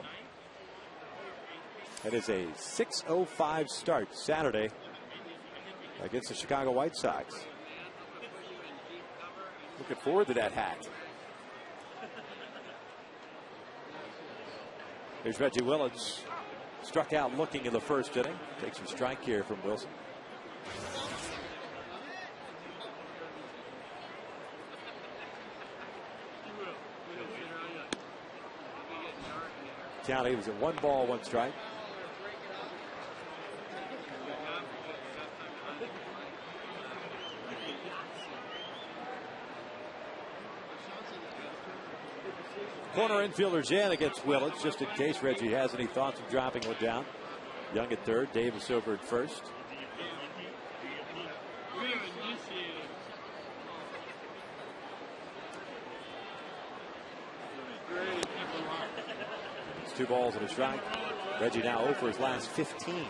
It is a 6:05 start Saturday against the Chicago White Sox. Looking forward to that hat. Here's Reggie Willens. Struck out looking in the first inning. Takes a strike here from Wilson. County was at 1 ball, 1 strike. Corner infielders in against Willets, just in case Reggie has any thoughts of dropping one down. Young at third, Davis over at first. It's 2 balls and a strike. Reggie now 0 for his last 15.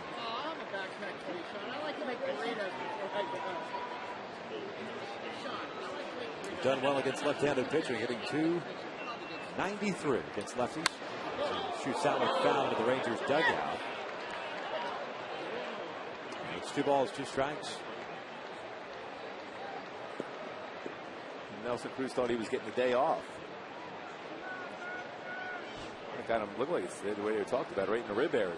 Done well against left-handed pitching, hitting .293 against lefties. Shoots out with foul to the Rangers dugout. It's 2 balls, 2 strikes. Nelson Cruz thought he was getting the day off. It kind of looked like it's the way they talked about it, right in the rib area.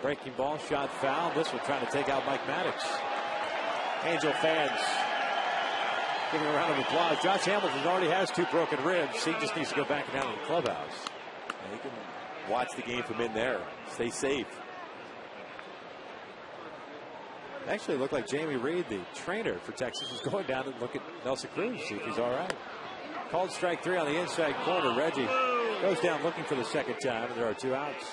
Breaking ball, shot foul. This one trying to take out Mike Maddox. Angel fans giving a round of applause. Josh Hamilton already has 2 broken ribs. He just needs to go back down to the clubhouse. And he can watch the game from in there. Stay safe. Actually, it looked like Jamie Reed, the trainer for Texas, was going down and look at Nelson Cruz, see if he's all right. Called strike 3 on the inside corner. Reggie goes down looking for the second time, and there are 2 outs.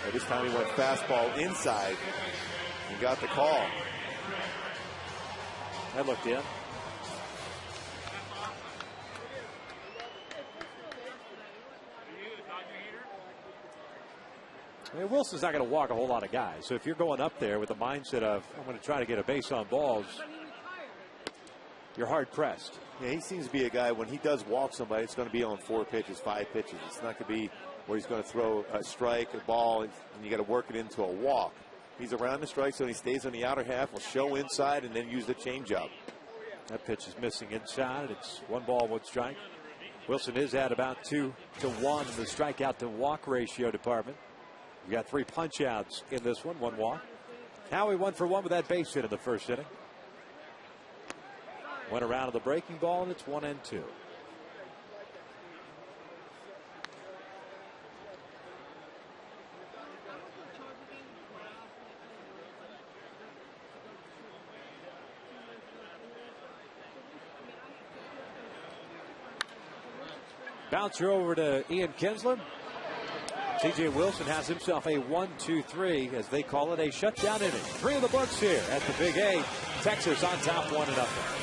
But this time he went fastball inside and got the call. That looked in. I mean, Wilson's not going to walk a whole lot of guys. So if you're going up there with the mindset of, I'm going to try to get a base on balls, you're hard pressed. Yeah, he seems to be a guy, when he does walk somebody, it's going to be on 4 pitches, 5 pitches. It's not going to be where he's going to throw a strike, a ball, and you got to work it into a walk. He's around the strike zone. He stays on the outer half, will show inside, and then use the changeup. That pitch is missing inside. It's 1 ball, 1 strike. Wilson is at about 2 to 1 in the strikeout to walk ratio department. We got 3 punch outs in this one, 1 walk. Howie 1 for 1 with that base hit in the first inning. Went around to the breaking ball, and it's 1-2. Bouncer over to Ian Kinsler. TJ Wilson has himself a 1-2-3, as they call it, a shutdown inning. 3 in the books here at the Big A. Texas on top 1-0.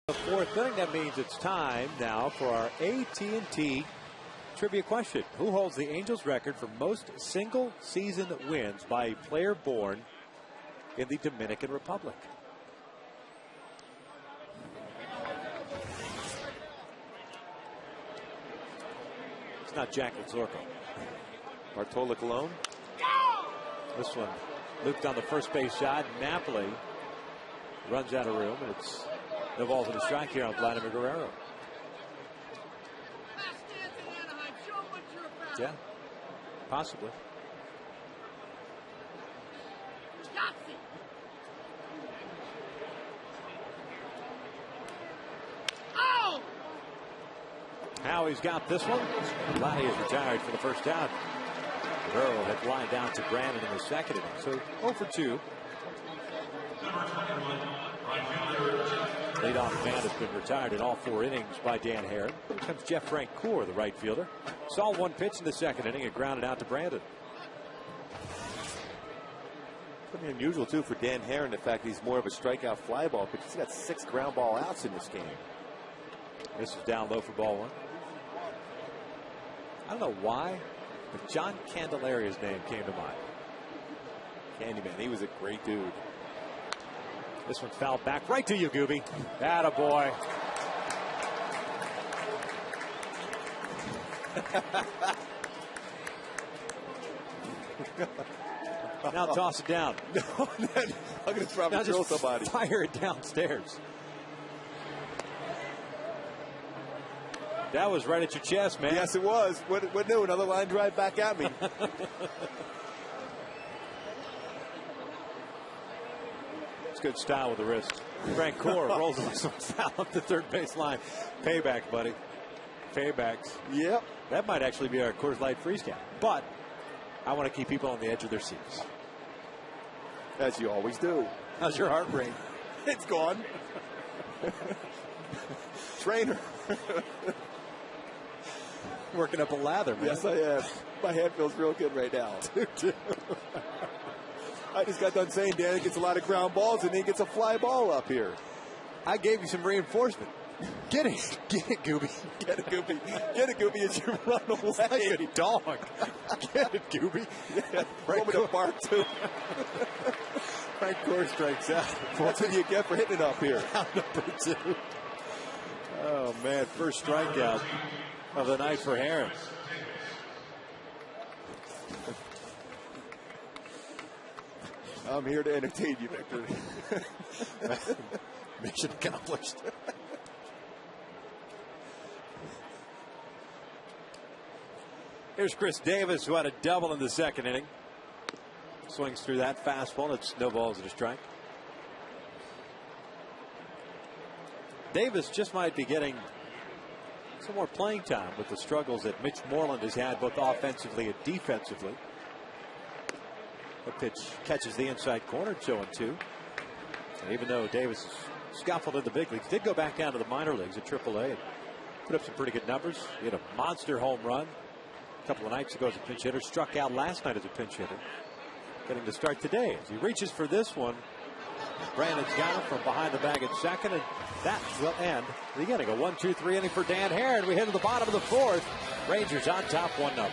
The fourth inning, that means it's time now for our AT&T trivia question. Who holds the Angels record for most single-season wins by a player born in the Dominican Republic? It's not Jack Zorco. Bartola Colon. This one looped on the first base shot. Napoli runs out of room, and it's no balls in a strike here on Vladimir Guerrero. Yeah, possibly. Howie's got this one. Vladdy is retired for the first out. Guerrero had lined down to Brandon in the second inning. So 0 for 2. Leadoff man has been retired in all 4 innings by Dan Herron. Here comes Jeff Francoeur, the right fielder. Saw one pitch in the second inning and grounded out to Brandon. Something unusual, too, for Dan Herron. The fact he's more of a strikeout fly ball, but he's got 6 ground ball outs in this game. This is down low for ball 1. I don't know why, but John Candelaria's name came to mind. Candyman, he was a great dude. This one's fouled back right to you, Gooby. Attaboy. Now toss it down. I'm going to probably drill somebody. Fire it downstairs. That was right at your chest, man. Yes, it was. What new? Another line drive back at me. It's good style with the wrist. Francoeur rolls this one foul up the third base line. Payback, buddy. Paybacks. Yep. That might actually be our Coors Light freeze cap. But I want to keep people on the edge of their seats. As you always do. How's your heart rate? It's gone. Trainer. Working up a lather, man. Yes, I am. My hand feels real good right now. I just got done saying Dan gets a lot of ground balls and then he gets a fly ball up here. I gave you some reinforcement. Get it. Get it, Gooby. Get it, Gooby. Get it, Gooby, as you run away. It's like a dog. Get it, Gooby. Yeah, want me to bark, too. Francoeur strikes out. That's what you get for hitting it up here. Number 2. Oh, man. First strikeout of the night for Herron. I'm here to entertain you, Victor. Mission accomplished. Here's Chris Davis, who had a double in the second inning. Swings through that fastball. It's no balls and a strike. Davis just might be getting some more playing time with the struggles that Mitch Moreland has had both offensively and defensively. The pitch catches the inside corner, 2-2. And even though Davis scuffled in the big leagues, did go back down to the minor leagues at AAA and put up some pretty good numbers. He had a monster home run a couple of nights ago as a pinch hitter. Struck out last night as a pinch hitter. Getting to start today as he reaches for this one. Brandon's got it from behind the bag at second, and that will end the inning. A 1-2-3 inning for Dan Herron. We head to the bottom of the 4th. Rangers on top 1-0.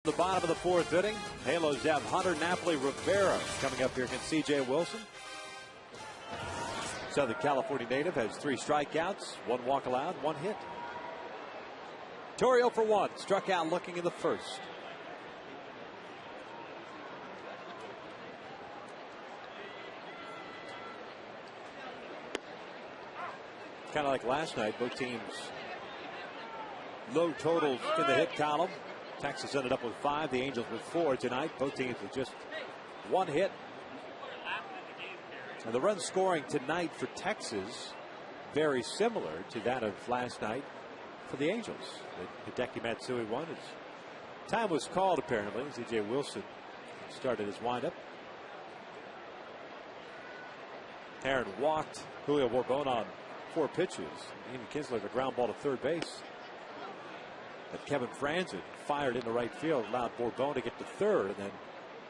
the bottom of the fourth inning. Halos have Hunter Napoli Rivera coming up here against C.J. Wilson. Southern California native has 3 strikeouts, 1 walk allowed, 1 hit. Torrio for 1, struck out looking in the first. Kind of like last night, both teams low totals in the hit column. Texas ended up with 5, the Angels with 4 tonight. Both teams with just 1 hit. And the run scoring tonight for Texas very similar to that of last night for the Angels. Hideki Matsui won. His time was called apparently. C.J. Wilson started his windup. Aaron walked Julio Borbon on 4 pitches. Ian Kinsler, the ground ball to third base. But Kevin Franzen fired into right field, allowed Borbon to get to third, and then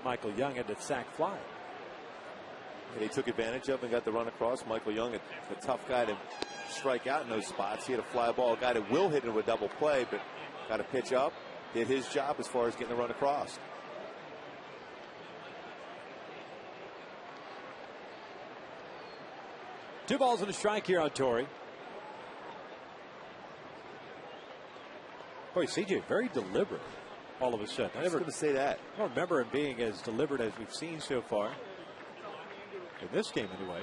Michael Young had to sac fly. And he took advantage of and got the run across. Michael Young, a tough guy to strike out in those spots. He had a fly ball, a guy that will hit into a double play, but got to pitch up. Did his job as far as getting the run across. Two balls and a strike here on Torrey. Boy, CJ very deliberate all of a sudden. I was going to say that. I don't remember him being as deliberate as we've seen so far. In this game, anyway.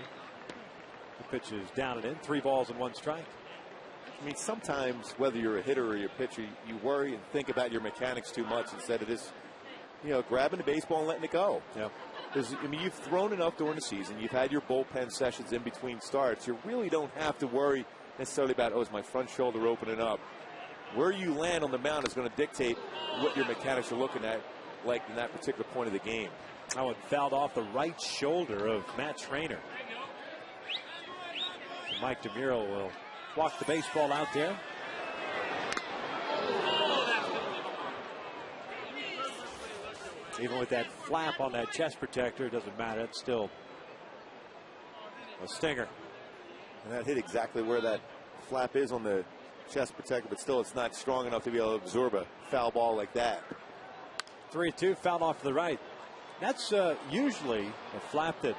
The pitch is down and in. 3 balls and 1 strike. I mean, sometimes, whether you're a hitter or you're a pitcher, you worry and think about your mechanics too much instead of just, grabbing the baseball and letting it go. Yeah. I mean, you've thrown enough during the season. You've had your bullpen sessions in between starts. You really don't have to worry necessarily about, is my front shoulder opening up? Where you land on the mound is going to dictate what your mechanics are looking at, like in that particular point of the game. That one fouled off the right shoulder of Matt Trainer. Mike DeMuro will walk the baseball out there. Even with that flap on that chest protector, it doesn't matter. It's still a stinger. And that hit exactly where that flap is on the chest protector, but still it's not strong enough to be able to absorb a foul ball like that. 3-2, fouled off to the right. That's usually a flap that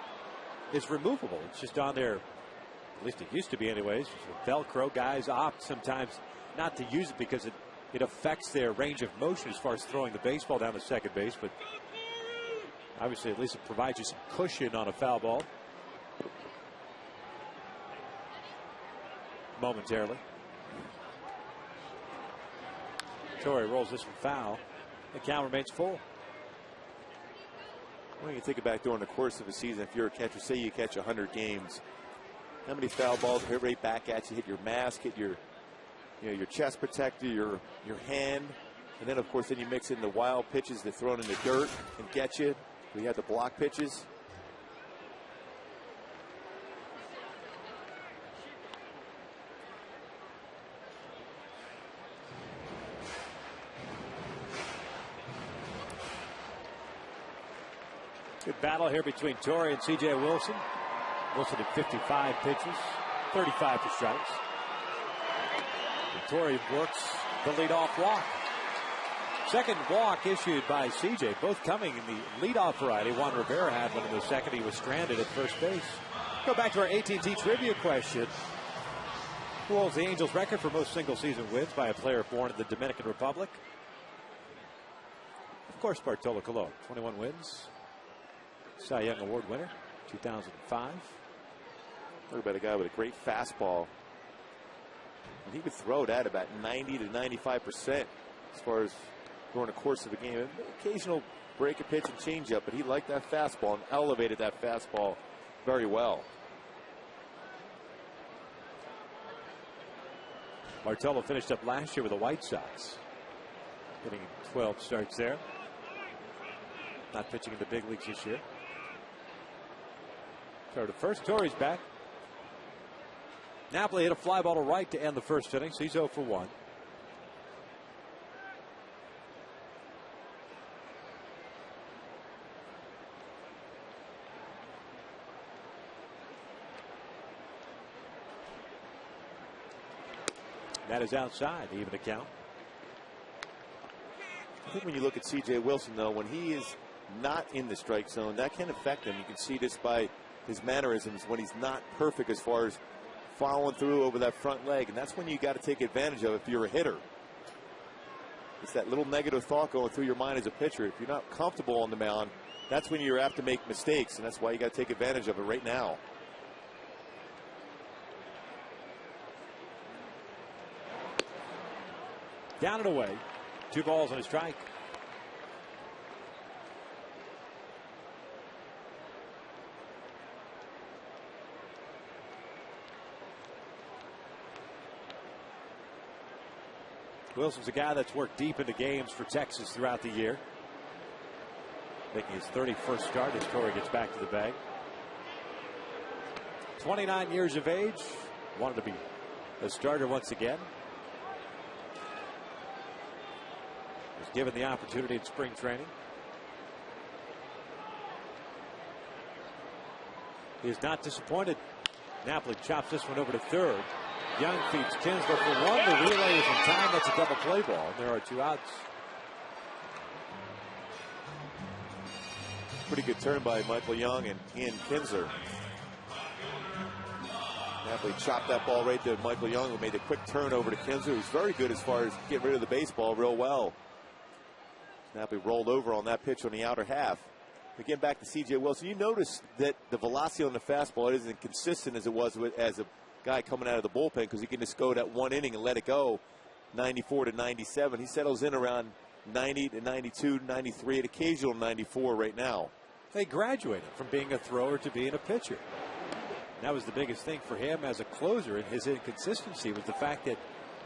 is removable. It's just on there, at least it used to be anyways. Velcro. Guys opt sometimes not to use it because it affects their range of motion as far as throwing the baseball down to second base. But obviously at least it provides you some cushion on a foul ball. Momentarily. Torrey rolls this one foul. The count remains full. When you think about during the course of a season, if you're a catcher, say you catch 100 games, how many foul balls hit right back at you, hit your mask, hit your chest protector, your hand, and then of course then you mix in the wild pitches that thrown in the dirt and get you. We have the block pitches. Good battle here between Torrey and C.J. Wilson. Wilson at 55 pitches, 35 for strikes. And Torrey works the leadoff walk. Second walk issued by C.J., both coming in the leadoff variety. Juan Rivera had one in the second. He was stranded at first base. Go back to our AT&T trivia question. Who holds the Angels record for most single-season wins by a player born in the Dominican Republic? Of course, Bartolo Colon, 21 wins. Cy Young Award winner, 2005. Talk about a guy with a great fastball. And he could throw that about 90 to 95% as far as during the course of the game. Occasional break a pitch and change up, but he liked that fastball and elevated that fastball very well. Bartolo finished up last year with the White Sox, getting 12 starts there. Not pitching in the big leagues this year. So the first, Torrey's back. Napoli hit a fly ball to right to end the first inning, so he's 0 for 1. That is outside, even a count. think when you look at C.J. Wilson, though, when he is not in the strike zone, that can affect him. You can see this by his mannerisms when he's not perfect as far as following through over that front leg, and that's when you got to take advantage of if you're a hitter. It's that little negative thought going through your mind as a pitcher. If you're not comfortable on the mound, that's when you're apt to make mistakes, and that's why you got to take advantage of it right now. Down and away. 2 balls and a strike. Wilson's a guy that's worked deep into games for Texas throughout the year. Making his 31st start as Torrey gets back to the bag. 29 years of age. Wanted to be a starter once again. Was given the opportunity in spring training. He is not disappointed. Napoli chops this one over to third. Young feeds Kinsler for one. The relay is in time. That's a double play ball. There are 2 outs. Pretty good turn by Michael Young and Ian Kinsler. Napoli chopped that ball right to Michael Young, who made a quick turn over to Kinsler, who's very good as far as getting rid of the baseball real well. Napoli rolled over on that pitch on the outer half. Again, back to C.J. Wilson. You notice that the velocity on the fastball isn't consistent as it was as a guy coming out of the bullpen, because he can just go that one inning and let it go 94 to 97. He settles in around 90 to 92, 93, and occasional 94 right now. They graduated from being a thrower to being a pitcher. And that was the biggest thing for him as a closer, and his inconsistency was the fact that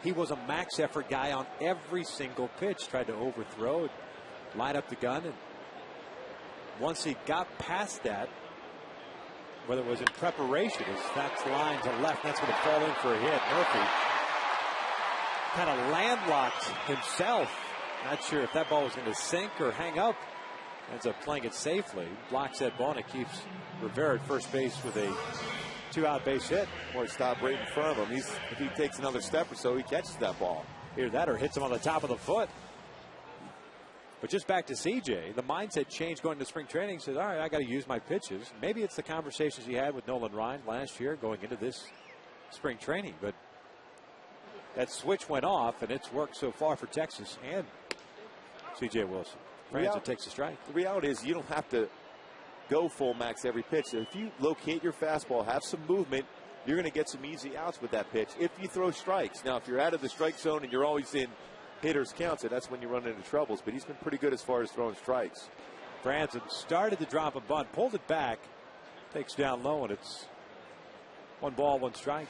he was a max effort guy on every single pitch, tried to overthrow, line up the gun, and once he got past that, whether it was in preparation, that's line to left, that's going to fall in for a hit. Murphy kind of landlocked himself. Not sure if that ball was going to sink or hang up. Ends up playing it safely. Blocks that ball, and it keeps Rivera at first base with a 2-out base hit. Or stop right in front of him. If he takes another step or so, he catches that ball. Either that or hits him on the top of the foot. But just back to CJ, the mindset changed going to spring training. He says, all right, I got to use my pitches. Maybe it's the conversations he had with Nolan Ryan last year going into this spring training. But that switch went off, and it's worked so far for Texas and CJ Wilson. Francis takes a strike. The reality is you don't have to go full max every pitch. So if you locate your fastball, have some movement, you're going to get some easy outs with that pitch if you throw strikes. Now, if you're out of the strike zone and you're always in hitters counts, that's when you run into troubles. But he's been pretty good as far as throwing strikes. Franzen started to drop a bunt, pulled it back, takes down low, and it's 1 ball, 1 strike.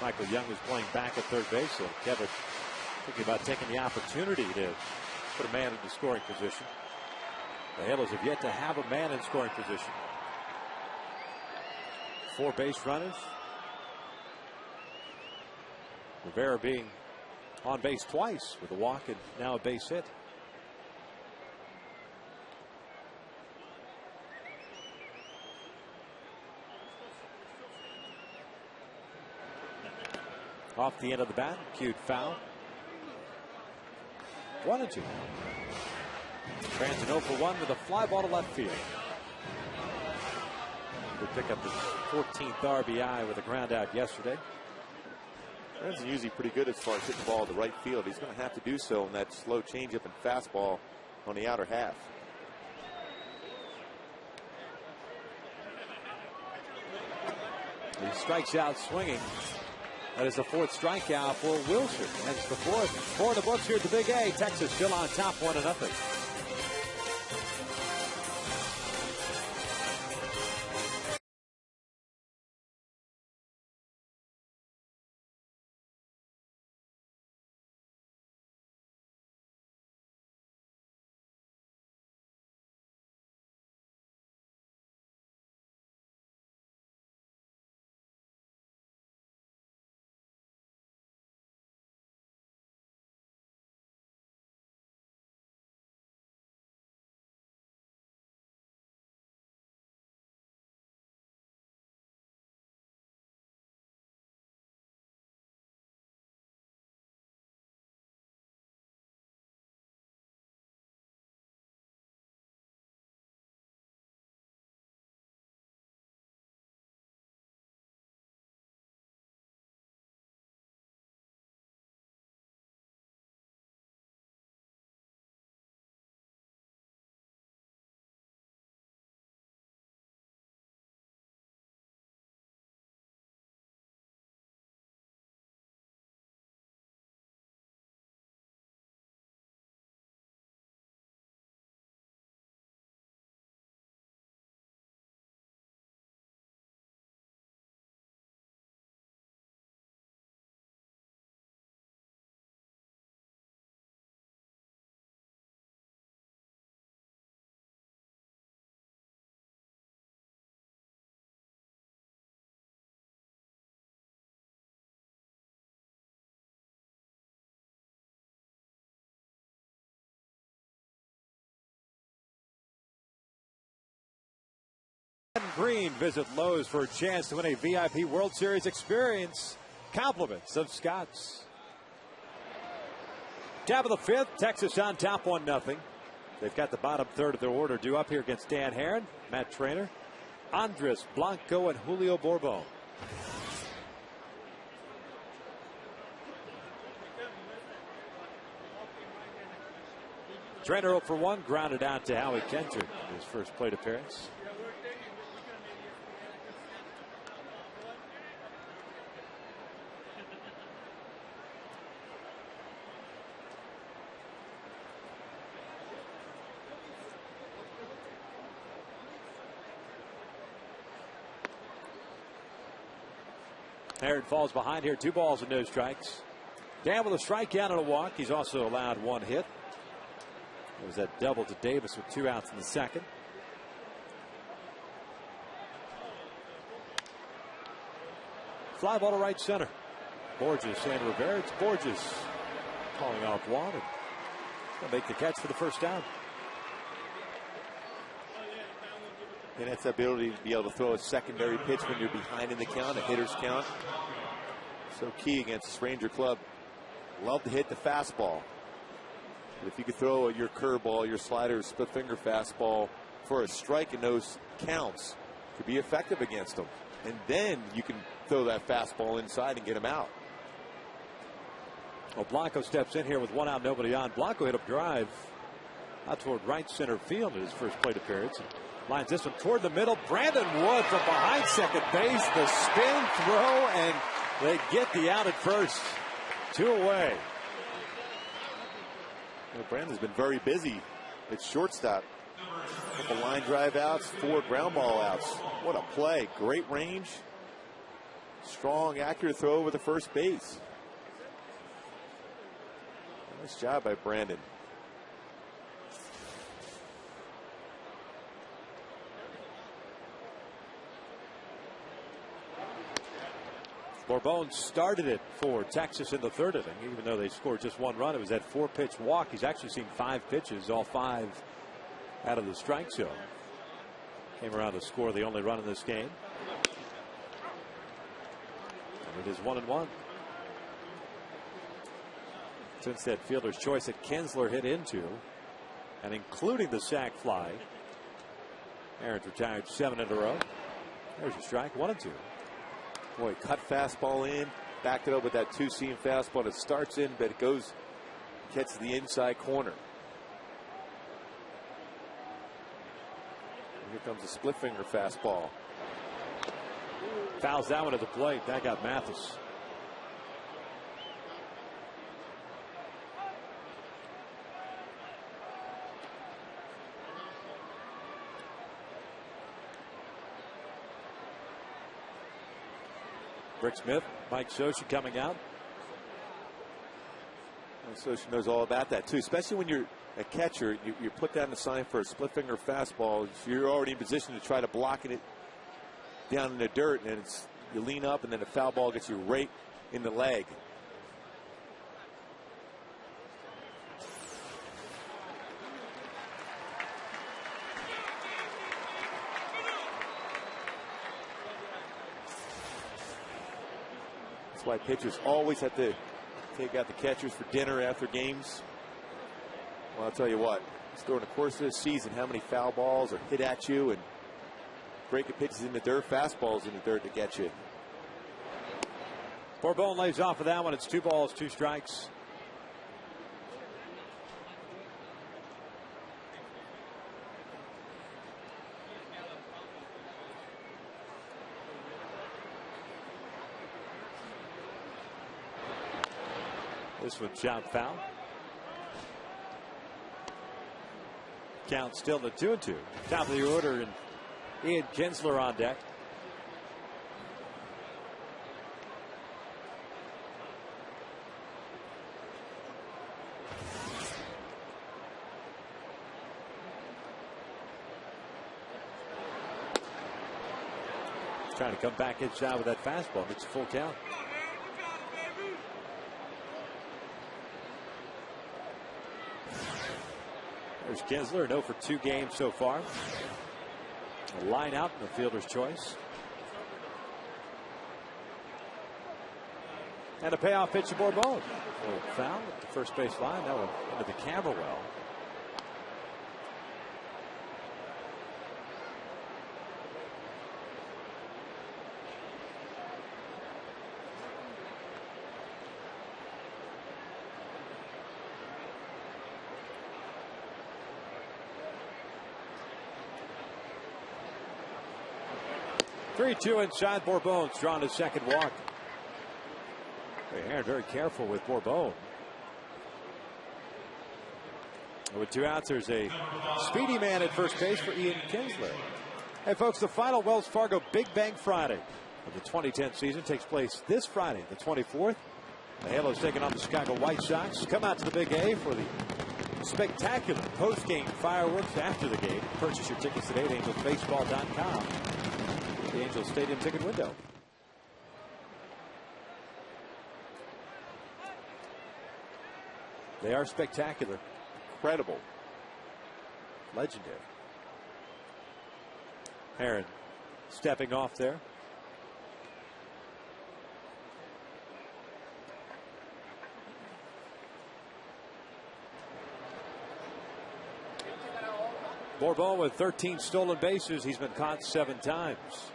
Michael Young is playing back at third base, so Kevin thinking about taking the opportunity to put a man into scoring position. The Halos have yet to have a man in scoring position. 4 base runners. Rivera being on base twice with a walk and now a base hit. Off the end of the bat, cued foul. 1-2. Franzen 0 for 1 with a fly ball to left field. He picked up his 14th RBI with a ground out yesterday. Franzen usually pretty good as far as hitting the ball to right field. He's going to have to do so in that slow changeup and fastball on the outer half. He strikes out swinging. That is the 4th strikeout for Wilson. That's the 4th. 4 in the books here at the Big A. Texas still on top 1-0. Green, visit Lowe's for a chance to win a VIP World Series experience. Compliments of Scott's. Top of the fifth, Texas on top 1-0. They've got the bottom third of their order due up here against Dan Herron, Matt Trainer, Andres Blanco, and Julio Bourbon. Trainer 0 for 1, grounded out to Howie Kenter in his first plate appearance. Herron falls behind here. 2 balls and no strikes. Dan with a strikeout and a walk. He's also allowed 1 hit. It was that double to Davis with 2 outs in the second. Fly ball to right center. Borges and Rivera. It's Borges calling off one. And gonna make the catch for the first down. And that's the ability to be able to throw a secondary pitch when you're behind in the count, a hitter's count. So key against this Ranger club. Love to hit the fastball. But if you could throw your curveball, your slider, split finger fastball for a strike in those counts, to be effective against them. And then you can throw that fastball inside and get him out. Well, Blanco steps in here with 1 out, nobody on. Blanco hit a drive out toward right center field in his first plate appearance. Lines this one toward the middle. Brandon Wood from behind second base. The spin throw, and they get the out at first. 2 away. Well, Brandon's been very busy at shortstop. Couple line drive outs, 4 ground ball outs. What a play. Great range. Strong, accurate throw over the first base. Nice job by Brandon. Bourbon started it for Texas in the 3rd inning. Even though they scored just 1 run, it was that 4-pitch walk. He's actually seen 5 pitches, all 5 out of the strike zone. Came around to score the only run in this game. And it is 1-1. Since that fielder's choice that Kinsler hit into, and including the sac fly, Aaron's retired 7 in a row. There's a strike, 1-2. Boy, cut fastball in, backed it up with that 2-seam fastball. It starts in, but it goes, catches the inside corner. And here comes a split finger fastball. Fouls that one at the plate. That got Mathis. Rick Smith, Mike Scioscia coming out. Scioscia knows all about that too, especially when you're a catcher. You put down the sign for a split finger fastball. You're already in position to try to block it down in the dirt, and you lean up, and then the foul ball gets you right in the leg. That's why pitchers always have to take out the catchers for dinner after games. Well, I'll tell you what, during the course of this season, how many foul balls are hit at you and breaking pitches in the dirt, fastballs in the dirt to get you. Bourbon lays off of that one. It's 2 balls, 2 strikes. This one shot foul. Count still at 2-2. Top of the order, and Ian Kinsler on deck. Trying to come back inside with that fastball. It's a full count. There's Kinsler, 0 for 2 games so far. A line out in the fielder's choice. And a payoff pitch to Bourbon. A little foul at the first base line. That went into the camera well. Three-two inside. Bourbon's drawn his second walk. Aaron very careful with Bourbon. With 2 outs, there's a speedy man at first base for Ian Kinsler. Hey, folks, the final Wells Fargo Big Bang Friday of the 2010 season takes place this Friday, the 24th. The Halos taking on the Chicago White Sox. Come out to the Big A for the spectacular post-game fireworks after the game. Purchase your tickets today at angelsbaseball.com. The Angels Stadium ticket window. They are spectacular. Incredible. Legendary. Aaron stepping off there. Bourbon with 13 stolen bases. He's been caught 7 times.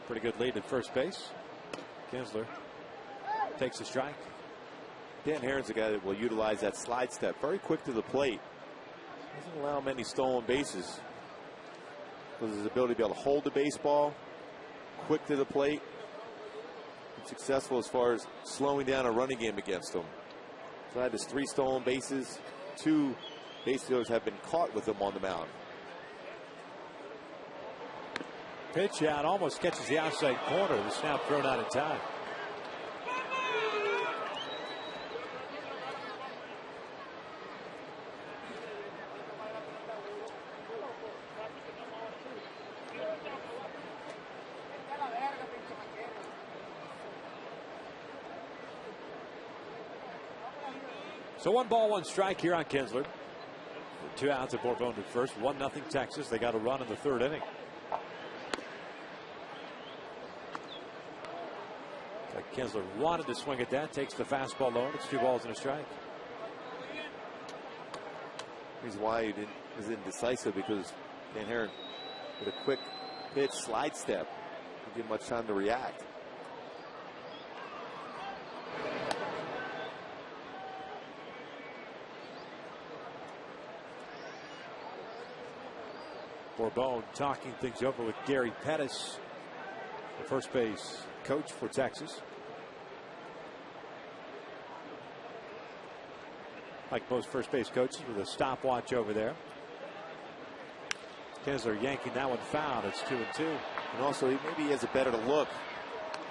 Pretty good lead at first base. Kinsler takes a strike. Dan Herron's a guy that will utilize that slide step. Very quick to the plate. Doesn't allow many stolen bases. With his ability to be able to hold the baseball, quick to the plate, and successful as far as slowing down a running game against him. So that is 3 stolen bases. 2 base stealers have been caught with him on the mound. Pitch out, almost catches the outside corner. The snap thrown out in time. So 1 ball, 1 strike here on Kinsler. 2 outs at Bourbon at first. 1-0 Texas. They got a run in the 3rd inning. Kinsler wanted to swing at that. Takes the fastball low. It's 2 balls and a strike. Reason why he was indecisive, because Dan Herron with a quick pitch slide step didn't give much time to react. Bourbon talking things over with Gary Pettis, the first base coach for Texas. Like most first base coaches, with a stopwatch over there. Kinsler yanking that one foul. It's 2-2. And also, maybe he has a better look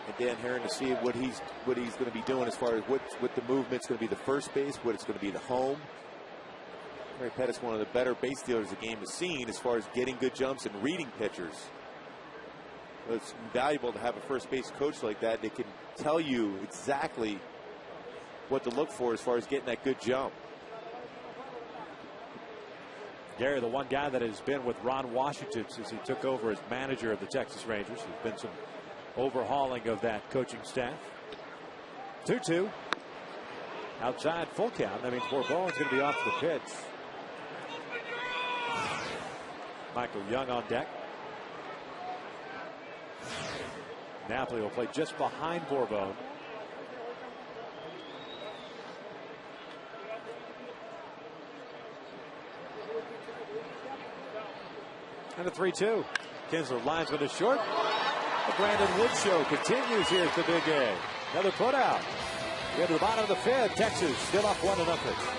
at Dan Herron to see what he's going to be doing as far as what the movement's going to be the first base, what it's going to be the home. Gary Pettis, one of the better base stealers the game has seen as far as getting good jumps and reading pitchers. So it's valuable to have a first base coach like that. They can tell you exactly what to look for as far as getting that good jump. Gary, the one guy that has been with Ron Washington since he took over as manager of the Texas Rangers. There's been some overhauling of that coaching staff. 2-2. Outside, full count. That means Bourbon's going to be off the pitch. Michael Young on deck. Napoli will play just behind Bourbon. And a 3-2. Kinsler lines with a short. The Brandon Wood show continues here at the Big A. Another put out. Get to the bottom of the 5th. Texas still up 1-0.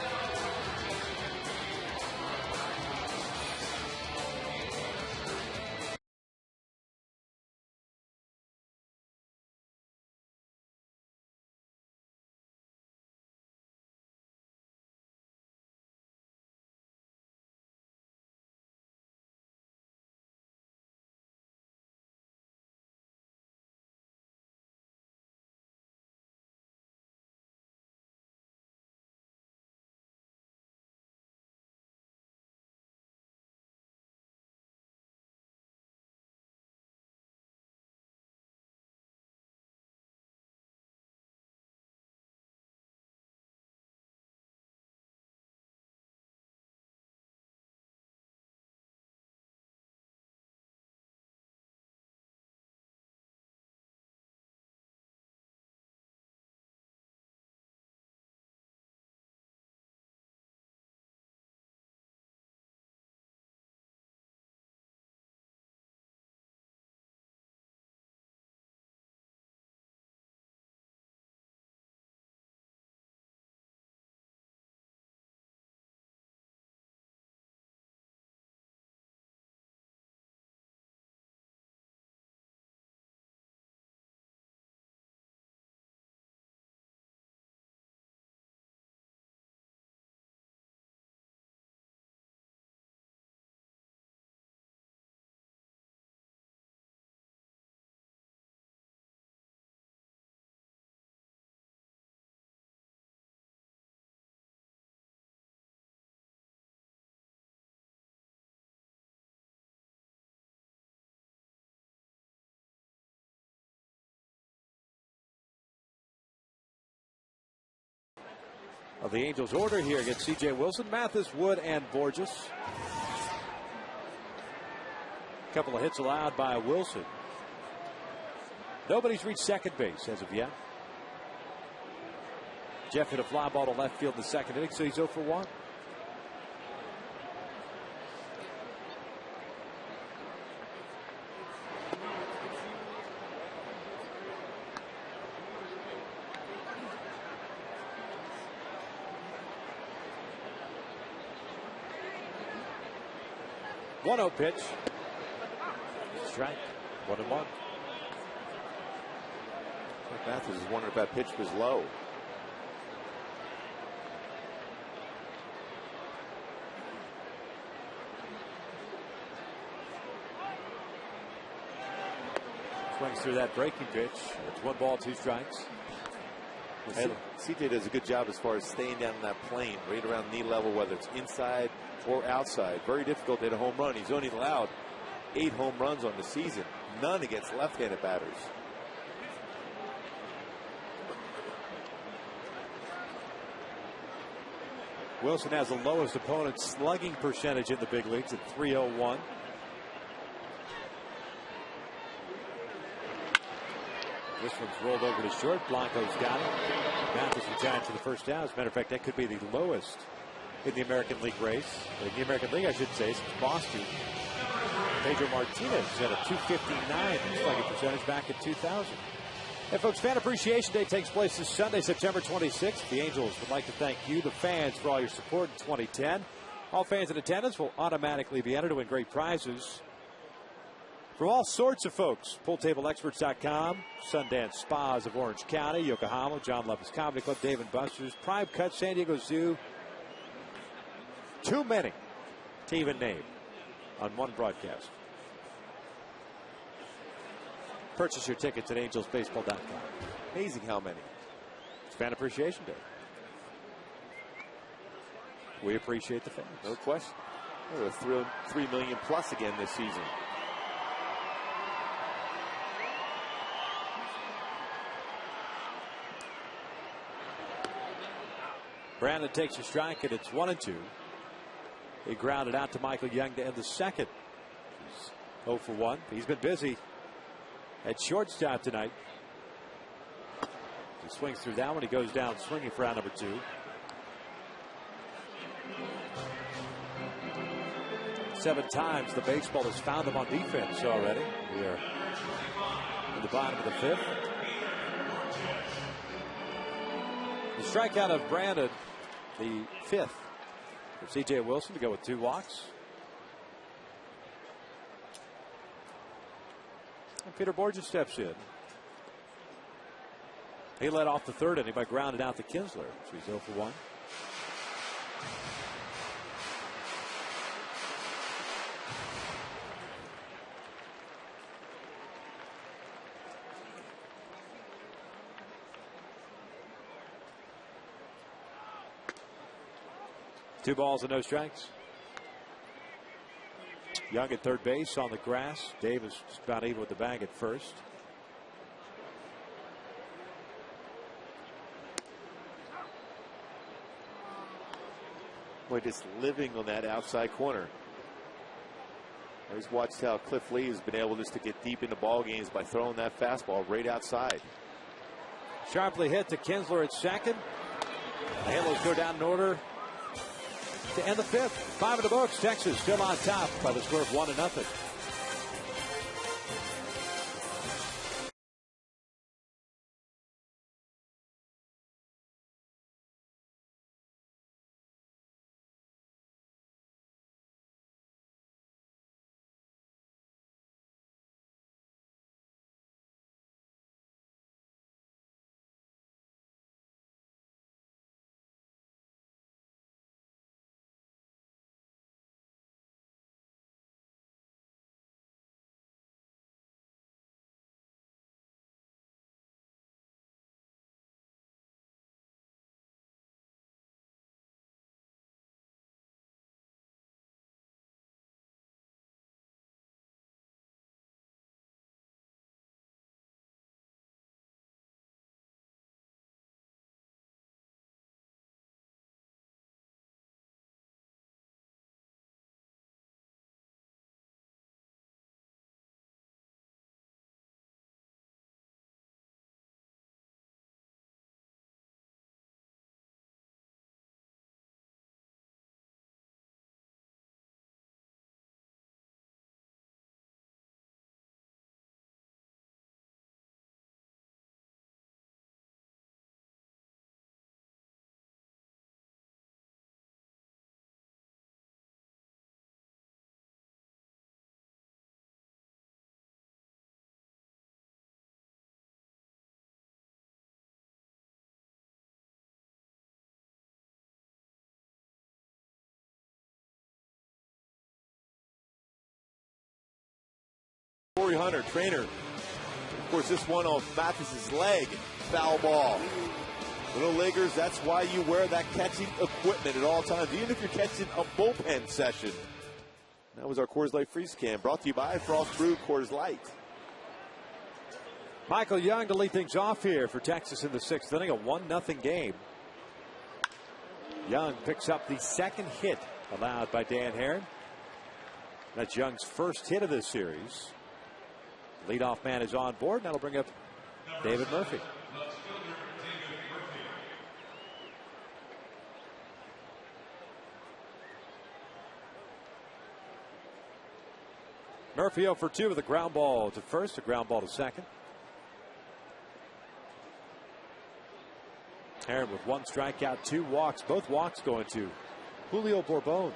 of the Angels order here against C.J. Wilson, Mathis, Wood, and Borges. A couple of hits allowed by Wilson. Nobody's reached second base as of yet. Jeff hit a fly ball to left field in the second inning, so he's 0 for 1. One 0 pitch. Strike. 1-1. Mathis is wondering if that pitch was low. Swings through that breaking pitch. It's 1 ball, 2 strikes. Well, CJ does a good job as far as staying down in that plane, right around knee level, whether it's inside or outside. Very difficult to hit a home run. He's only allowed 8 home runs on the season, none against left-handed batters. Wilson has the lowest opponent slugging percentage in the big leagues at .301. This one's rolled over to short. Blanco's got it. Mathis retired for the first down. As a matter of fact, that could be the lowest in the American League race. In the American League, I should say, since Boston. Pedro Martinez had a .259 slugging percentage back in 2000. Hey, folks, Fan Appreciation Day takes place this Sunday, September 26th. The Angels would like to thank you, the fans, for all your support in 2010. All fans in attendance will automatically be entered to win great prizes from all sorts of folks. PoolTableExperts.com, Sundance Spas of Orange County, Yokohama, John Lovitz Comedy Club, Dave & Buster's, Prime Cut, San Diego Zoo. Too many to even name on one broadcast. Purchase your tickets at angelsbaseball.com. Amazing how many. It's Fan Appreciation Day. We appreciate the fans. No question. We're 3 million plus again this season. Brandon takes a strike, and it's 1-2. He grounded out to Michael Young to end the second. He's 0 for 1. He's been busy at shortstop tonight. He swings through that one. He goes down swinging for out number 2. Seven times the baseball has found him on defense already. We are in the bottom of the 5th. The strikeout of Brandon, the 5th for C.J. Wilson, to go with 2 walks. And Peter Borges steps in. He led off the 3rd inning by grounding out to Kinsler. So he's 0 for 1. Two balls and no strikes. Young at third base on the grass. Davis just about even with the bag at first. Boy, just living on that outside corner. I just watched how Cliff Lee has been able just to get deep into ball games by throwing that fastball right outside. Sharply hit to Kinsler at second. The Halos go down in order to end the 5th. 5 in the books. Texas still on top by the score of 1-0. Hunter, trainer. Of course, this one on Mathis's leg, foul ball. Little leaguers, that's why you wear that catching equipment at all times, even if you're catching a bullpen session. That was our Coors Light Freeze Can, brought to you by Frost Brew Coors Light. Michael Young to lead things off here for Texas in the 6th inning, a 1-0 game. Young picks up the second hit allowed by Dan Haren. That's Young's first hit of this series. Leadoff man is on board, and that'll bring up David Murphy. Murphy 0 for 2 with a ground ball to first, a ground ball to second. Haren with 1 strikeout, 2 walks, both walks going to Julio Bourbon.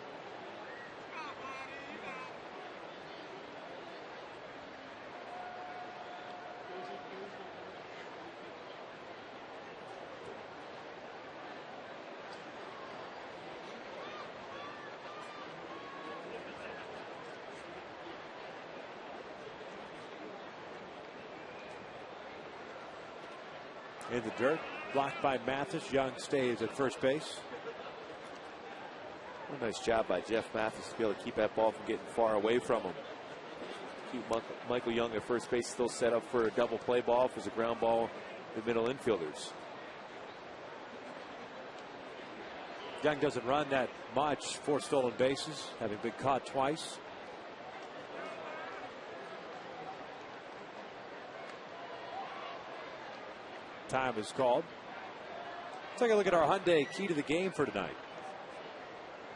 In the dirt, blocked by Mathis. Young stays at first base. What a nice job by Jeff Mathis to be able to keep that ball from getting far away from him. Keep Michael Young at first base, still set up for a double play ball if there's a ground ball to the middle infielders. Young doesn't run that much. 4 stolen bases, having been caught twice. Time is called. Let's take a look at our Hyundai key to the game for tonight.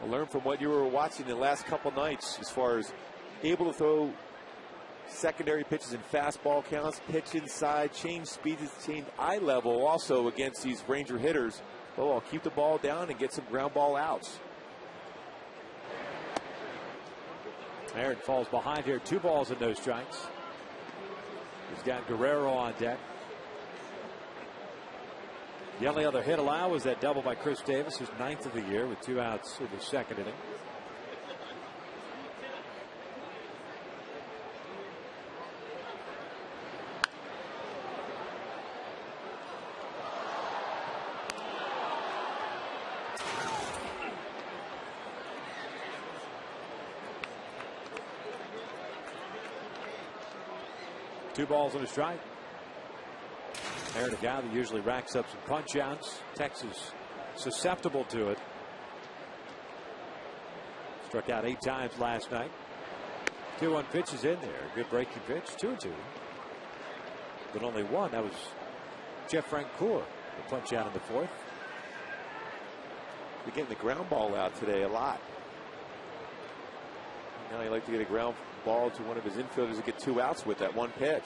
Well, learn from what you were watching the last couple nights as far as able to throw secondary pitches in fastball counts, pitch inside, change speeds, change eye level also against these Ranger hitters. Oh, I'll keep the ball down and get some ground ball outs. Haren falls behind here. 2 balls and no strikes. He's got Guerrero on deck. The only other hit allowed was that double by Chris Davis, his 9th of the year, with 2 outs in the 2nd inning. Two balls and a strike. Haren, a guy that usually racks up some punch outs. Texas susceptible to it. Struck out 8 times last night. 2-1 pitches in there. Good breaking pitch. 2-2. But only 1. That was Jeff Francoeur. The punch out in the 4th. They're getting the ground ball out today a lot. Now he'd like to get a ground ball to one of his infielders to get 2 outs with that 1 pitch.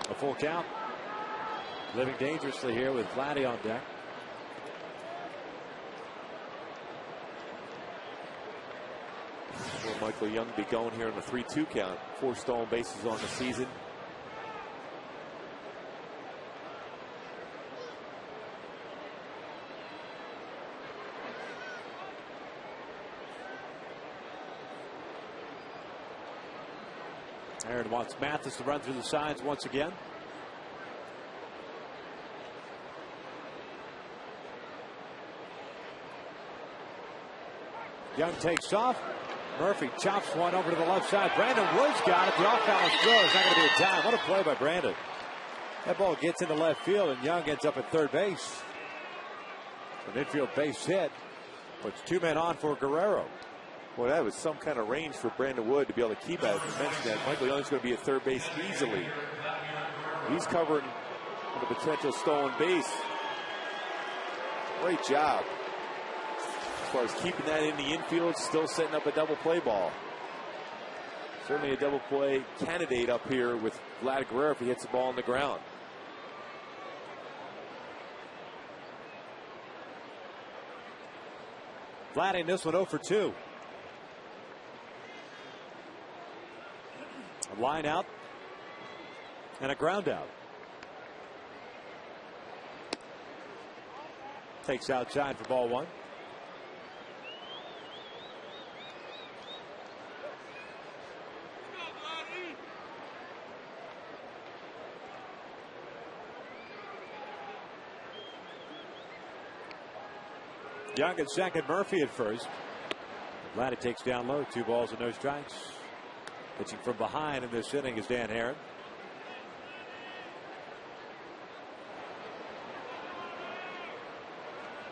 A full count. Living dangerously here with Vladdy on deck. Will Michael Young be going here on a 3-2 count? 4 stolen bases on the season. Haren wants Mathis to run through the sides once again. Young takes off. Murphy chops one over to the left side. Brandon Woods got it. The off-balance throw is not going to be a time. What a play by Brandon. That ball gets into left field, and Young ends up at third base. An infield base hit. Puts 2 men on for Guerrero. Boy, that was some kind of range for Brandon Wood to be able to keep at. You mentioned that Michael Young's going to be at third base easily. He's covering the potential stolen base. Great job. As far as keeping that in the infield, still setting up a double play ball. Certainly a double play candidate up here with Vlad Guerrero if he hits the ball on the ground. Vlad in this one 0 for 2. A line out and a ground out. Takes outside for ball 1. Young at second, Murphy at first. Vladdy takes down low, 2 balls and no strikes. Pitching from behind in this inning is Dan Haren.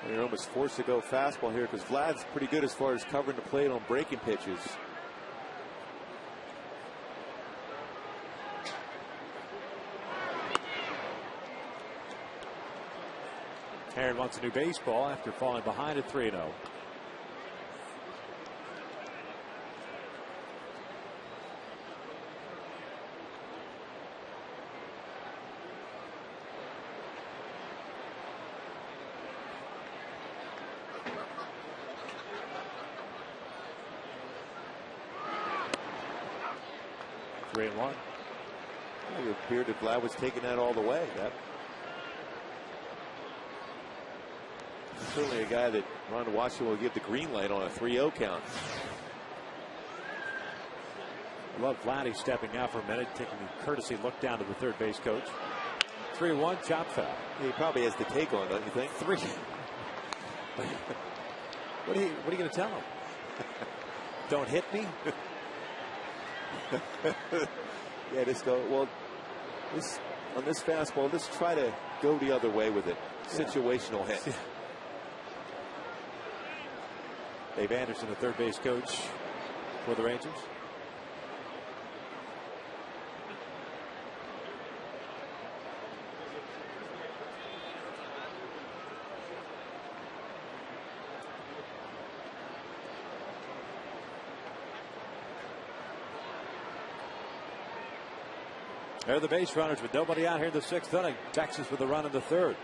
You're almost forced to go fastball here because Vlad's pretty good as far as covering the plate on breaking pitches. Haren wants a new baseball after falling behind at 3-0. It appeared that Vlad was taking that all the way. That certainly a guy that Ron Washington will give the green light on a 3-0 count. I love Vladdy stepping out for a minute, taking the courtesy look down to the third base coach. 3-1, chop foul. He probably has the take on, don't you think? 3. What are you going to tell him? Don't hit me. Yeah, just go. Well, on this fastball, let's try to go the other way with it. Situational hit. Dave Anderson, the third base coach for the Rangers. They're the base runners with nobody out here in the 6th inning. Texas with a run in the 3rd.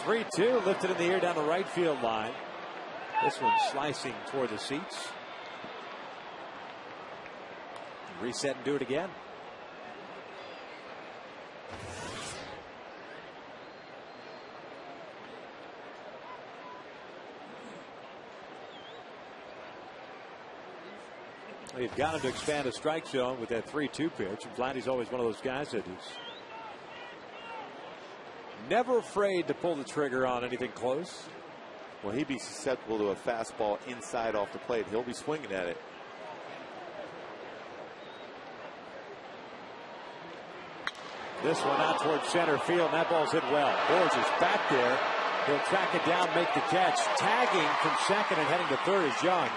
(3-2) lifted in the air down the right field line. This one slicing toward the seats. Reset and do it again. They've got him to expand a strike zone with that 3-2 pitch. And Vladdy's always one of those guys that is never afraid to pull the trigger on anything close. Well, he'd be susceptible to a fastball inside off the plate. He'll be swinging at it. This one out towards center field, and that ball's hit well. Borges back there. He'll track it down, make the catch. Tagging from second and heading to third is Young.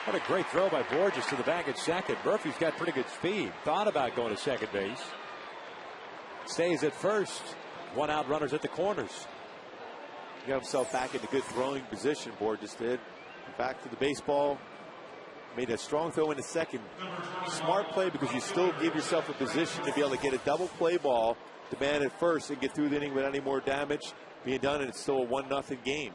What a great throw by Borges to the bag at second. Murphy's got pretty good speed. Thought about going to second base. Stays at first. 1 out, runners at the corners. He got himself back into good throwing position. Borges did. Back to the baseball. Made a strong throw into second. Smart play because you still give yourself a position to be able to get a double play ball to man at first and get through the inning without any more damage being done, and it's still a 1-0 game.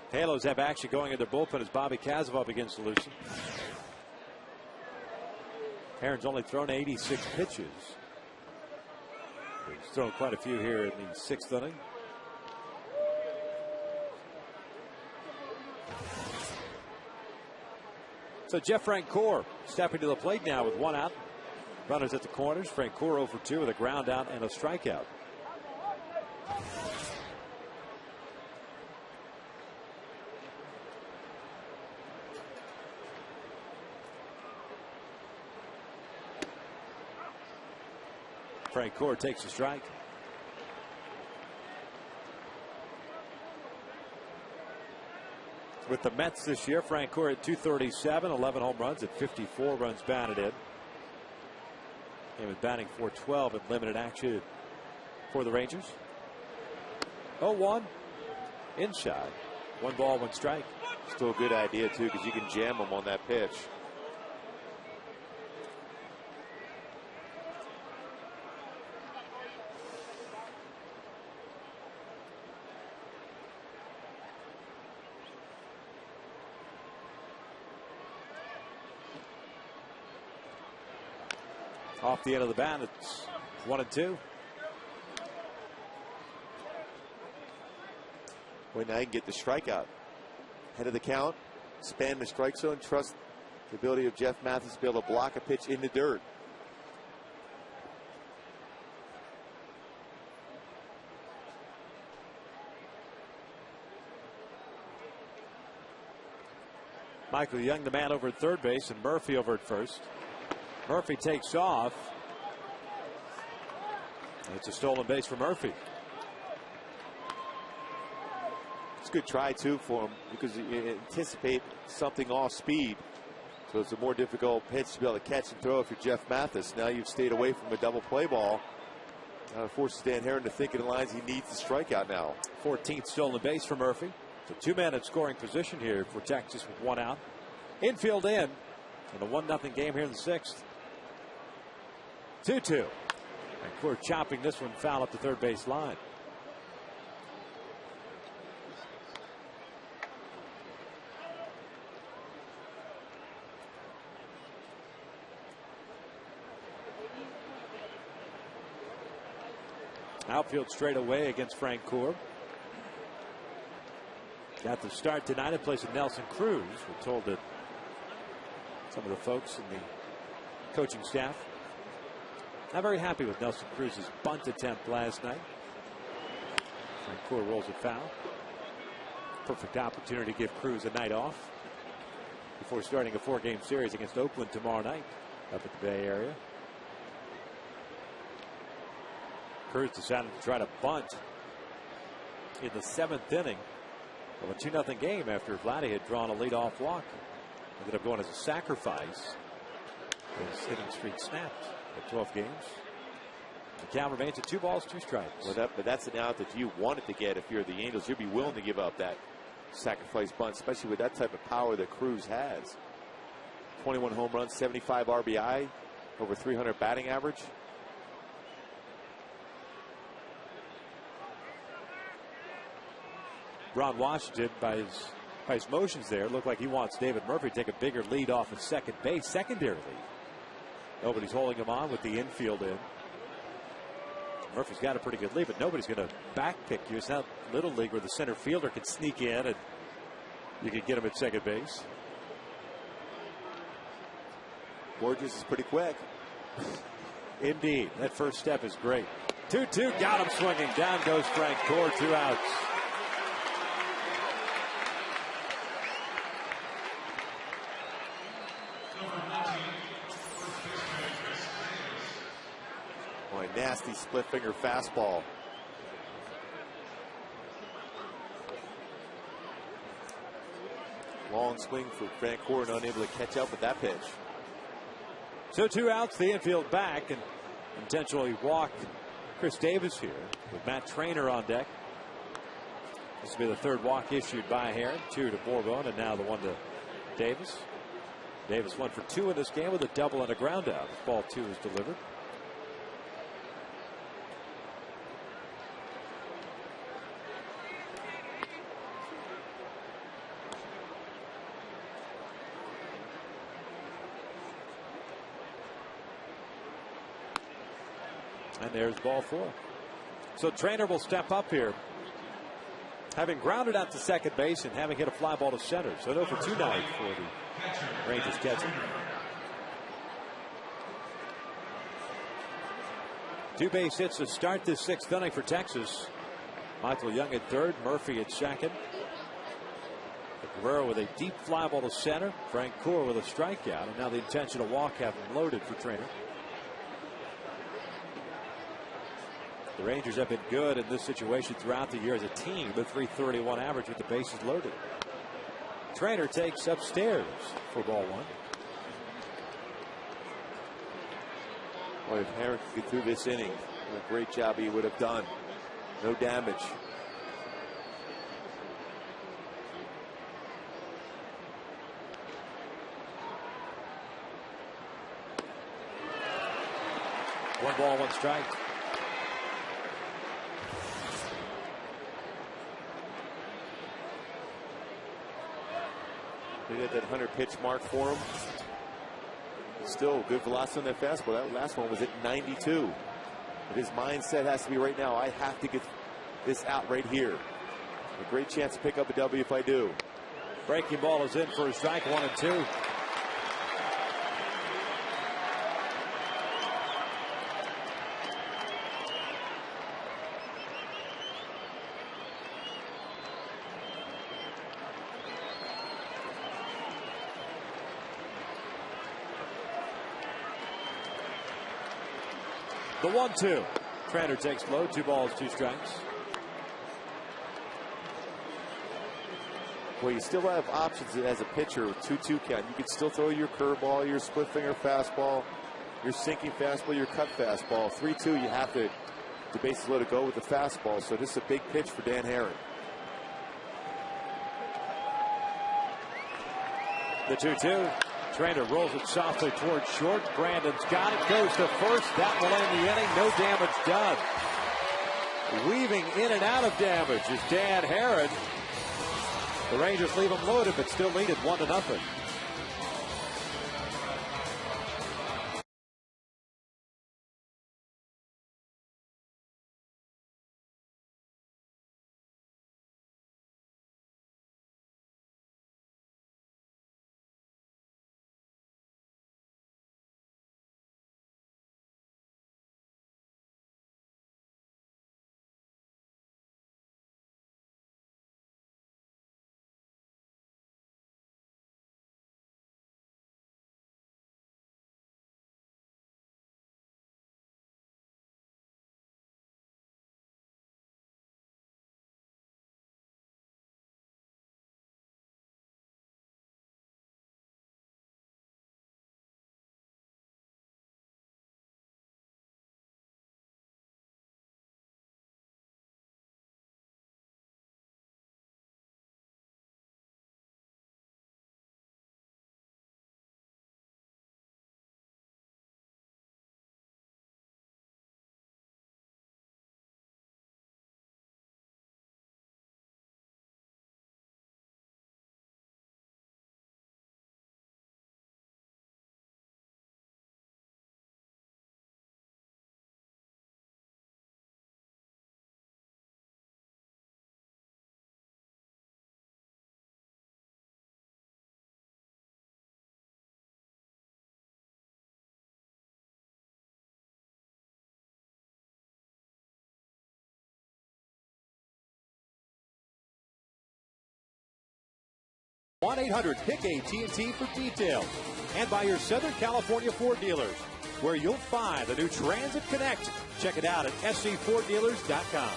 Halos have action going in their bullpen as Bobby Kazov up against Lucien. Haren's only thrown 86 pitches. He's thrown quite a few here in the 6th inning. So Jeff Francoeur stepping to the plate now with 1 out. Runners at the corners. Francoeur 0 for 2 with a ground out and a strikeout. Francoeur takes a strike. With the Mets this year, Francoeur at 237, 11 home runs at 54 runs batted in. And with batting .412 in limited action for the Rangers. 0-1 inside. 1 ball, 1 strike. Still a good idea too, because you can jam him on that pitch. Off the end of the bat, it's 1-2. Well, now you can get the strikeout. Head of the count. span the strike zone, trust the ability of Jeff Mathis to be able to block a pitch in the dirt. Michael Young, the man over at third base, and Murphy over at first. Murphy takes off. It's a stolen base for Murphy. It's a good try, too, for him because you anticipate something off speed. So it's a more difficult pitch to be able to catch and throw if you're Jeff Mathis. Now you've stayed away from a double play ball. Now it forces Dan Herron to think in the lines he needs to strike out now. 14th stolen base for Murphy. It's a two-man in scoring position here for Texas with one out. Infield in a 1-0 game here in the sixth. 2-2. And Court chopping this one foul up the third base line. Outfield straight away against Frank Coor. Got the start tonight in place of Nelson Cruz. We're told that some of the folks in the coaching staff not very happy with Nelson Cruz's bunt attempt last night. Frank Coor rolls it foul. Perfect opportunity to give Cruz a night off before starting a 4-game series against Oakland tomorrow night up at the Bay Area. Cruz decided to try to bunt in the 7th inning of a 2-0 game after Vladdy had drawn a leadoff walk. Ended up going as a sacrifice. His hitting streak snapped at 12 games. The count remains at 2 balls, 2 strikes. Well, but that's an out that you wanted to get if you're the Angels. You'd be willing to give up that sacrifice bunt, especially with that type of power that Cruz has. 21 home runs, 75 RBI, over 300 batting average. Ron Washington, by his motions there, looked like he wants David Murphy to take a bigger lead off of second base, secondarily. Nobody's holding him on with the infield in. Murphy's got a pretty good lead, but nobody's going to backpick you. It's not Little League where the center fielder could sneak in and you could get him at second base. Borges is pretty quick. Indeed. That first step is great. 2-2. Got him swinging. Down goes Frank Coor. 2 outs. Boy, nasty split finger fastball. Long swing for Frank Coor, unable to catch up with that pitch. So 2 outs, the infield back, and intentionally walked Chris Davis here with Matt Trainer on deck. This will be the 3rd walk issued by Herron. 2 to Bourbon, and now the 1 to Davis. Davis 1 for 2 in this game with a double and a ground out. Ball 2 is delivered. And there's ball 4. So Trainer will step up here, having grounded out to second base and having hit a fly ball to center. So 0 for 2 night for the Rangers catcher. 2 base hits to start this 6th inning for Texas. Michael Young at third, Murphy at second. Guerrero with a deep fly ball to center. Frank Coor with a strikeout, and now the intentional walk have him loaded for Trainer. The Rangers have been good in this situation throughout the year as a team, with .331 average with the bases loaded. Trainer takes upstairs for ball 1. Boy, if Herron could get through this inning, what a great job he would have done. No damage. One ball, 1 strike. They did that 100 pitch mark for him. Still good velocity on that fastball. That last one was at 92. But his mindset has to be right now, I have to get this out right here. A great chance to pick up a W if I do. Breaking ball is in for a strike, 1-2. The 1-2. Trainer takes low, 2 balls, 2 strikes. Well, you still have options as a pitcher with 2-2 count. You can still throw your curveball, your split finger fastball, your sinking fastball, your cut fastball. 3-2, you have to basically let it go with the fastball. So this is a big pitch for Dan Herron. The 2-2. Trainer rolls it softly towards short. Brandon's got it. Goes to first. That will end the inning. No damage done. Weaving in and out of damage is Dan Herron. The Rangers leave him loaded, but still lead it 1-0. (1-800-PICK-AT&T) for details. And by your Southern California Ford dealers, where you'll find the new Transit Connect. Check it out at scforddealers.com.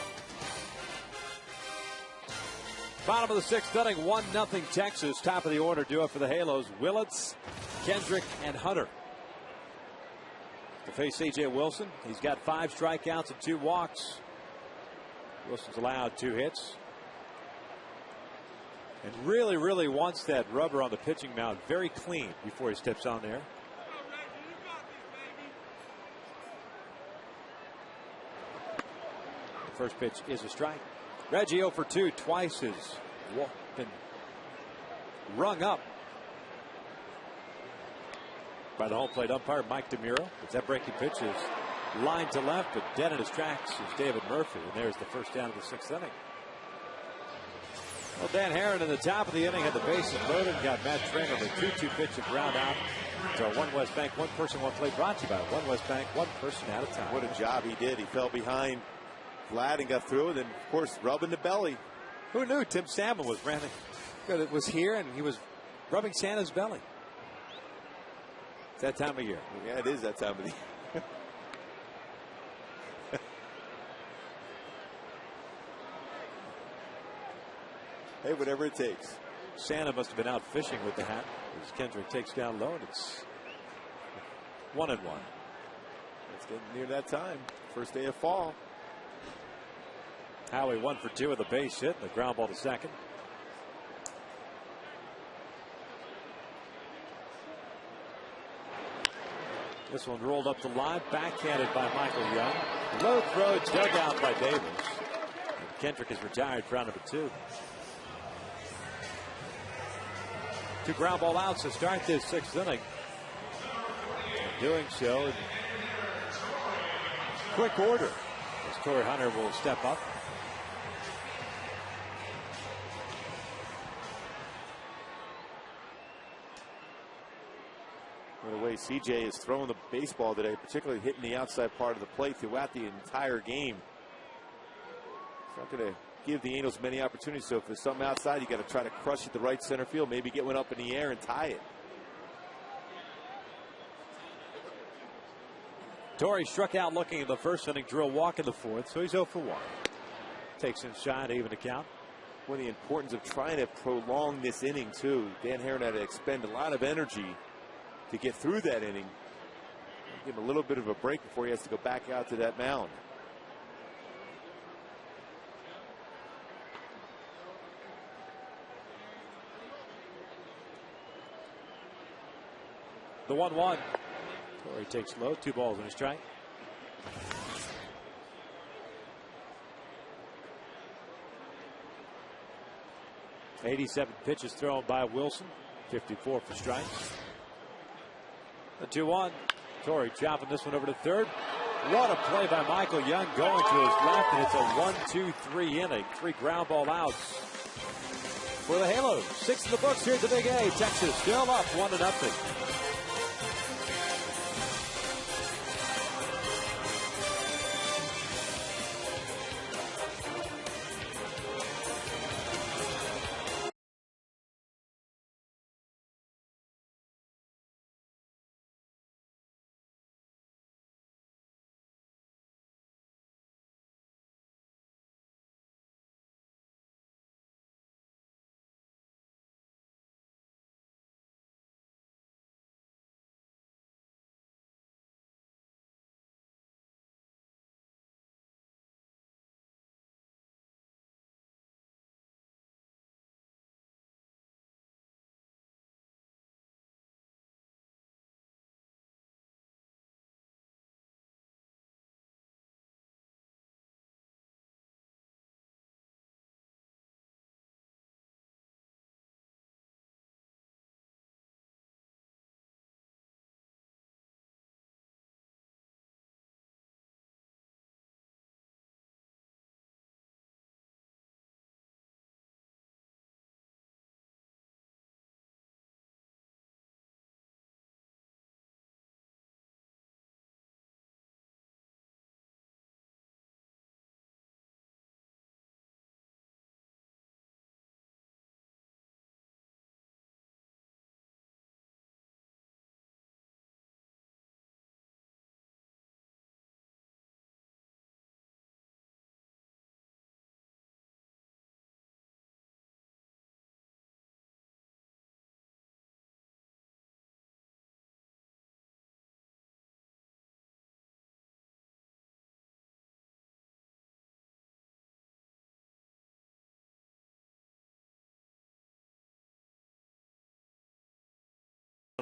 Bottom of the 6th inning, 1-0 Texas. Top of the order duo for the Halos, Willits, Kendrick, and Hunter. To face A.J. Wilson, he's got 5 strikeouts and 2 walks. Wilson's allowed 2 hits. And really wants that rubber on the pitching mound very clean before he steps on there. The first pitch is a strike. Reggie 0 for 2, twice has been rung up by the home plate umpire, Mike DeMuro. As that breaking pitch is lined to left, but dead in his tracks is David Murphy. And there's the first down of the 6th inning. Well, Dan Herron in the top of the inning had the bases loaded and got Matt Trainer with a 2-2 pitch to ground out. To our One West Bank, one person, one play, brought to you by One West Bank, one person at a time. What a job he did. He fell behind Vlad and got through, and then, of course, rubbing the belly. Who knew Tim Salmon was here and he was rubbing Santa's belly? It's that time of year. Yeah, it is that time of the year. Hey, whatever it takes. Santa must have been out fishing with the hat as Kendrick takes down low, and it's 1-1. It's getting near that time. First day of fall. Howie 1 for 2 with a base hit and the ground ball to second. This one rolled up the line, backhanded by Michael Young. Low throw dug out by Davis. And Kendrick is retired for round number 2. 2 ground ball outs to start this 6th inning. And doing so in quick order as Corey Hunter will step up. way CJ is throwing the baseball today, particularly hitting the outside part of the plate throughout the entire game. It's not going to give the Angels many opportunities. So if there's something outside, you got to try to crush it to right center field, maybe get one up in the air and tie it. Torrey struck out looking in the first inning, drew a walk in the fourth, so he's 0 for 1. Takes inside, even to count. Well, the importance of trying to prolong this inning, too. Dan Herron had to expend a lot of energy to get through that inning. Give him a little bit of a break before he has to go back out to that mound. The 1-1. Torrey takes low, 2 balls and a strike. '87 pitches thrown by Wilson, 54 for strikes. The 2-1. Torrey chopping this one over to third. What a play by Michael Young, going to his left, and it's a 1-2-3 inning. 3 ground ball outs for the Halos. 6 in the books here at the Big A. Texas still up 1-0.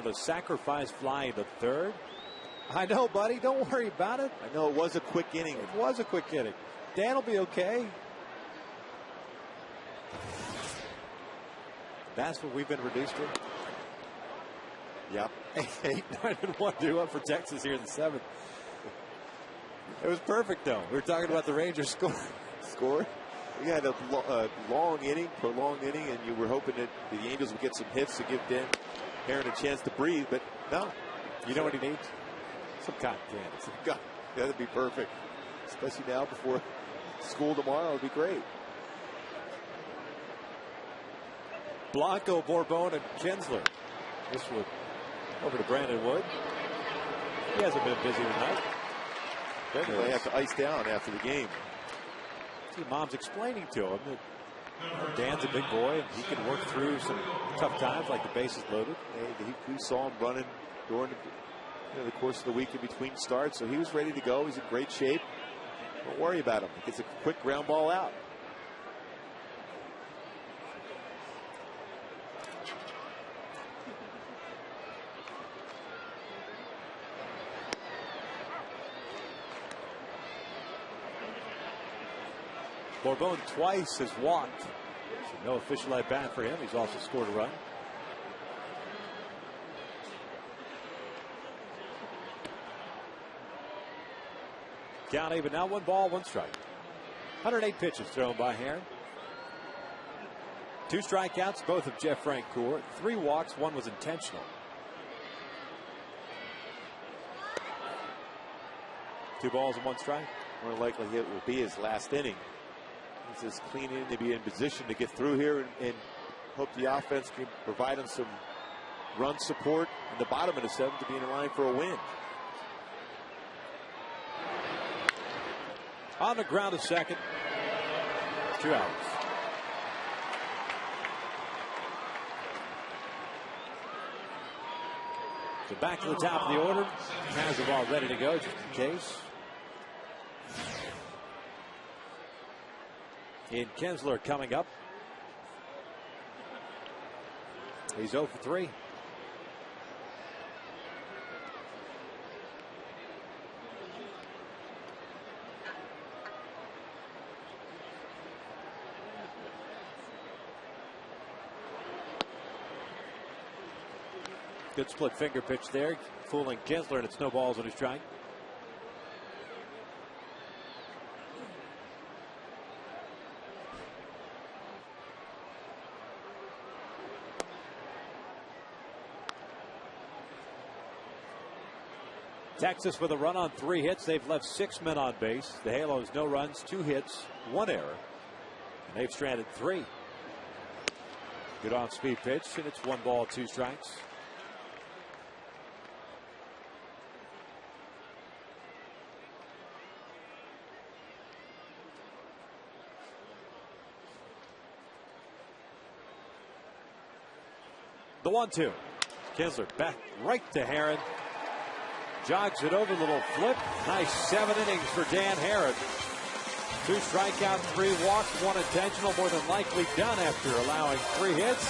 The sacrifice fly to third. I know, buddy. Don't worry about it. I know it was a quick inning. It was a quick inning. Dan will be okay. That's what we've been reduced to. Yep. 8-9-1 due up for Texas here in the 7th. It was perfect, though. We were talking about the Rangers score. We had a long inning, prolonged inning, and you were hoping that the Angels would get some hits to give Dan Herron a chance to breathe, but no. You know what he needs? Some cotton candy. That'd be perfect. Especially now before school tomorrow, it'd be great. Blanco, Bourbon, and Kinsler. This one over to Brandon Wood. He hasn't been busy tonight. They have to ice down after the game. See, Mom's explaining to him that Dan's a big boy and he can work through some tough times like the bases loaded. We saw him running during the course of the week in between starts, so he was ready to go. He's in great shape. Don't worry about him. He gets a quick ground ball out. Bourbon twice has walked. So no official at bat for him. He's also scored a run. Count even now, 1 ball, 1 strike. 108 pitches thrown by Herron. 2 strikeouts, both of Jeff Francoeur. 3 walks, 1 was intentional. 2 balls and 1 strike. More likely it will be his last inning. He's just cleaning to be in position to get through here and hope the offense can provide him some run support in the bottom of the 7th to be in line for a win. On the ground to second. 2 outs. So back to the top of the order. Kazabal ready to go just in case. In Kinsler coming up. He's 0 for 3. Good split finger pitch there, fooling Kinsler, and it's no balls on his strike. Texas with a run on 3 hits. They've left 6 men on base. The Halos, no runs, 2 hits, 1 error. And they've stranded 3. Good on speed pitch, and it's 1 ball, 2 strikes. The 1-2. Kinsler back right to Herron. Jogs it over, little flip. Nice 7 innings for Dan Herron. 2 strikeouts, 3 walks, 1 intentional, more than likely done after allowing 3 hits.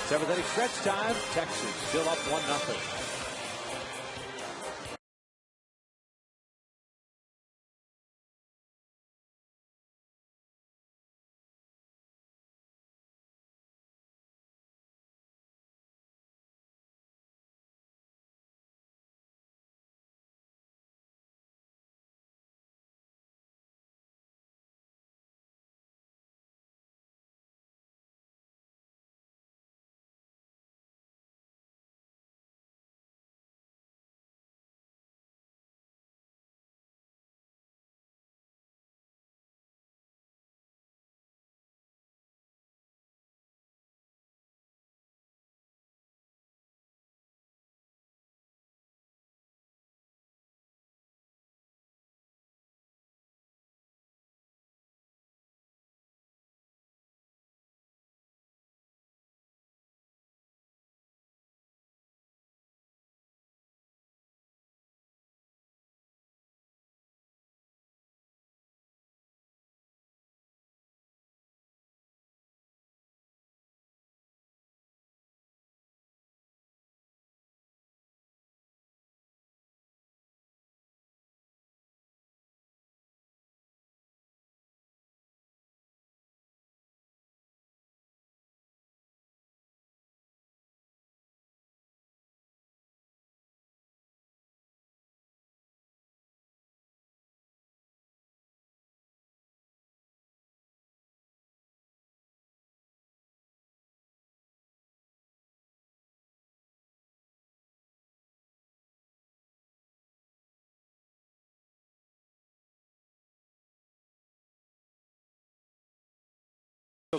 7th inning stretch time. Texas still up 1-0.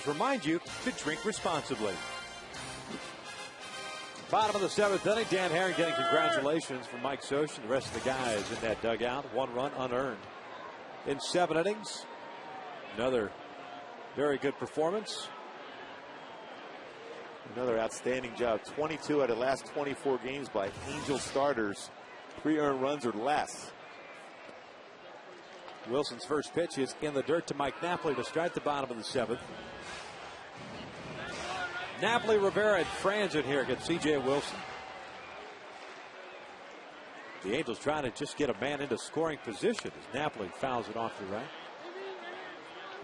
Remind you to drink responsibly. Bottom of the 7th inning, Dan Herron getting congratulations from Mike Soch and the rest of the guys in that dugout. 1 run unearned in 7 innings. Another very good performance. Another outstanding job. 22 out of the last 24 games by Angel starters. 3 earned runs or less. Wilson's first pitch is in the dirt to Mike Napoli to start the bottom of the 7th. Napoli, Rivera, and Franzen here against C.J. Wilson. The Angels trying to just get a man into scoring position as Napoli fouls it off to right.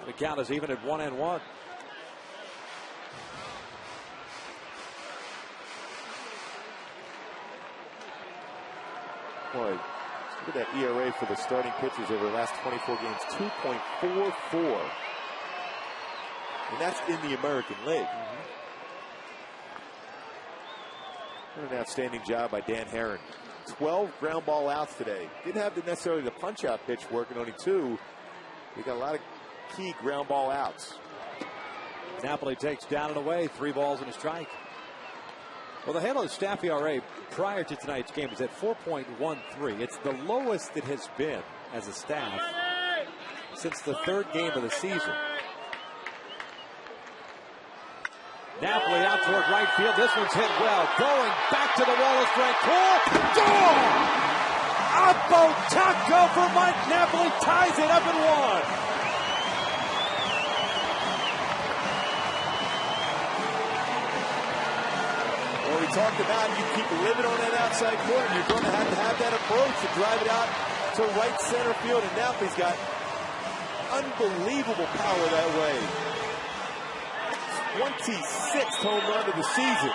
The count is even at 1-1. Boy, look at that ERA for the starting pitchers over the last 24 games, 2.44. And that's in the American League. What an outstanding job by Dan Herron. 12 ground ball outs today. Didn't have necessarily the punch-out pitch working, only 2. They got a lot of key ground ball outs. Napoli takes down and away, 3 balls and a strike. Well, the Halos staff ERA prior to tonight's game is at 4.13. It's the lowest it has been as a staff since the 3rd game of the season. Napoli out toward right field. This one's hit well. Going back to the wall is Frank Cole. Oppo Taco for Mike Napoli ties it up at 1. Well, we talked about you keep living on that outside corner. You're going to have that approach to drive it out to right center field. And Napoli's got unbelievable power that way. 26th home run of the season.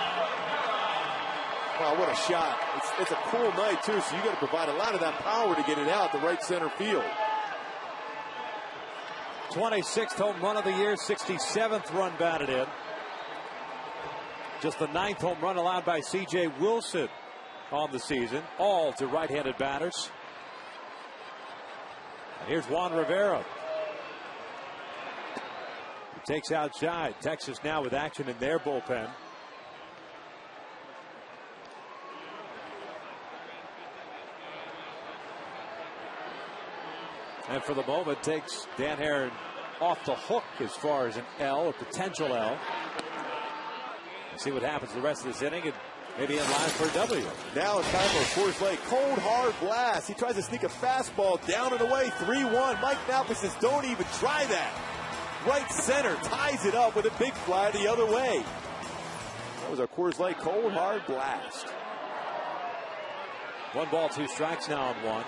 Wow, what a shot. It's a cool night, too, so you got to provide a lot of that power to get it out to right center field. 26th home run of the year, 67th run batted in. Just the 9th home run allowed by C.J. Wilson on the season, all to right-handed batters. And here's Juan Rivera. He takes outside. Texas now with action in their bullpen. And for the moment takes Dan Haren off the hook as far as an L, a potential L. See what happens the rest of this inning and maybe in line for a W. Now it's time for a Coors Light cold hard blast. He tries to sneak a fastball down and away, 3-1. Mike Napoli says don't even try that. Right center ties it up with a big fly the other way. That was our Coors Light cold hard blast. 1 ball, 2 strikes now on 1.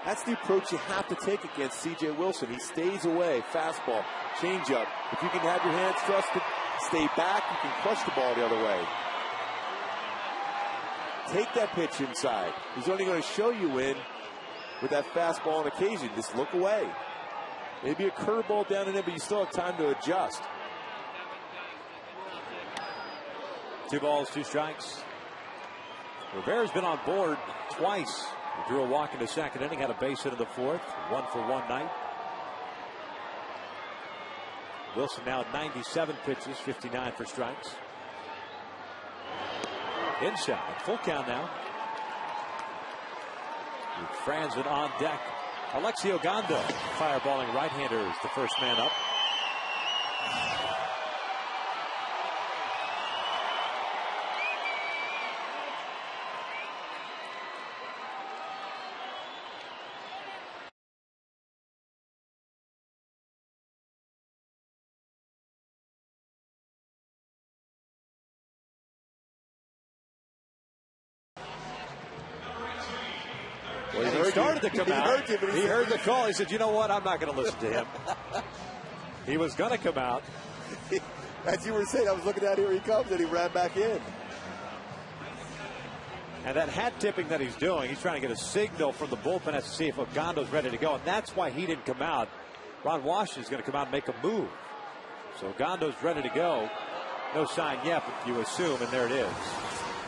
That's the approach you have to take against C.J. Wilson. He stays away, fastball, changeup. If you can have your hands trusted, stay back, you can crush the ball the other way. Take that pitch inside. He's only going to show you in with that fastball on occasion. Just look away. Maybe a curveball down in there, but you still have time to adjust. 2 balls, 2 strikes. Rivera's been on board twice. He drew a walk in the 2nd inning, had a base hit in the 4th. 1 for 1 night. Wilson now 97 pitches, 59 for strikes. Inside, full count now. With Franzen on deck. Alexio Gondo, fireballing right-hander, is the first man up. Well, he started to come out. He heard the call. He said, you know what? I'm not going to listen to him. He was going to come out. As you were saying, I was looking at here he comes, and he ran back in. And that hat tipping that he's doing, he's trying to get a signal from the bullpen to see if Ogando's ready to go. And that's why he didn't come out. Ron Washington's going to come out and make a move. So Ogando's ready to go. No sign yet, but you assume, and there it is,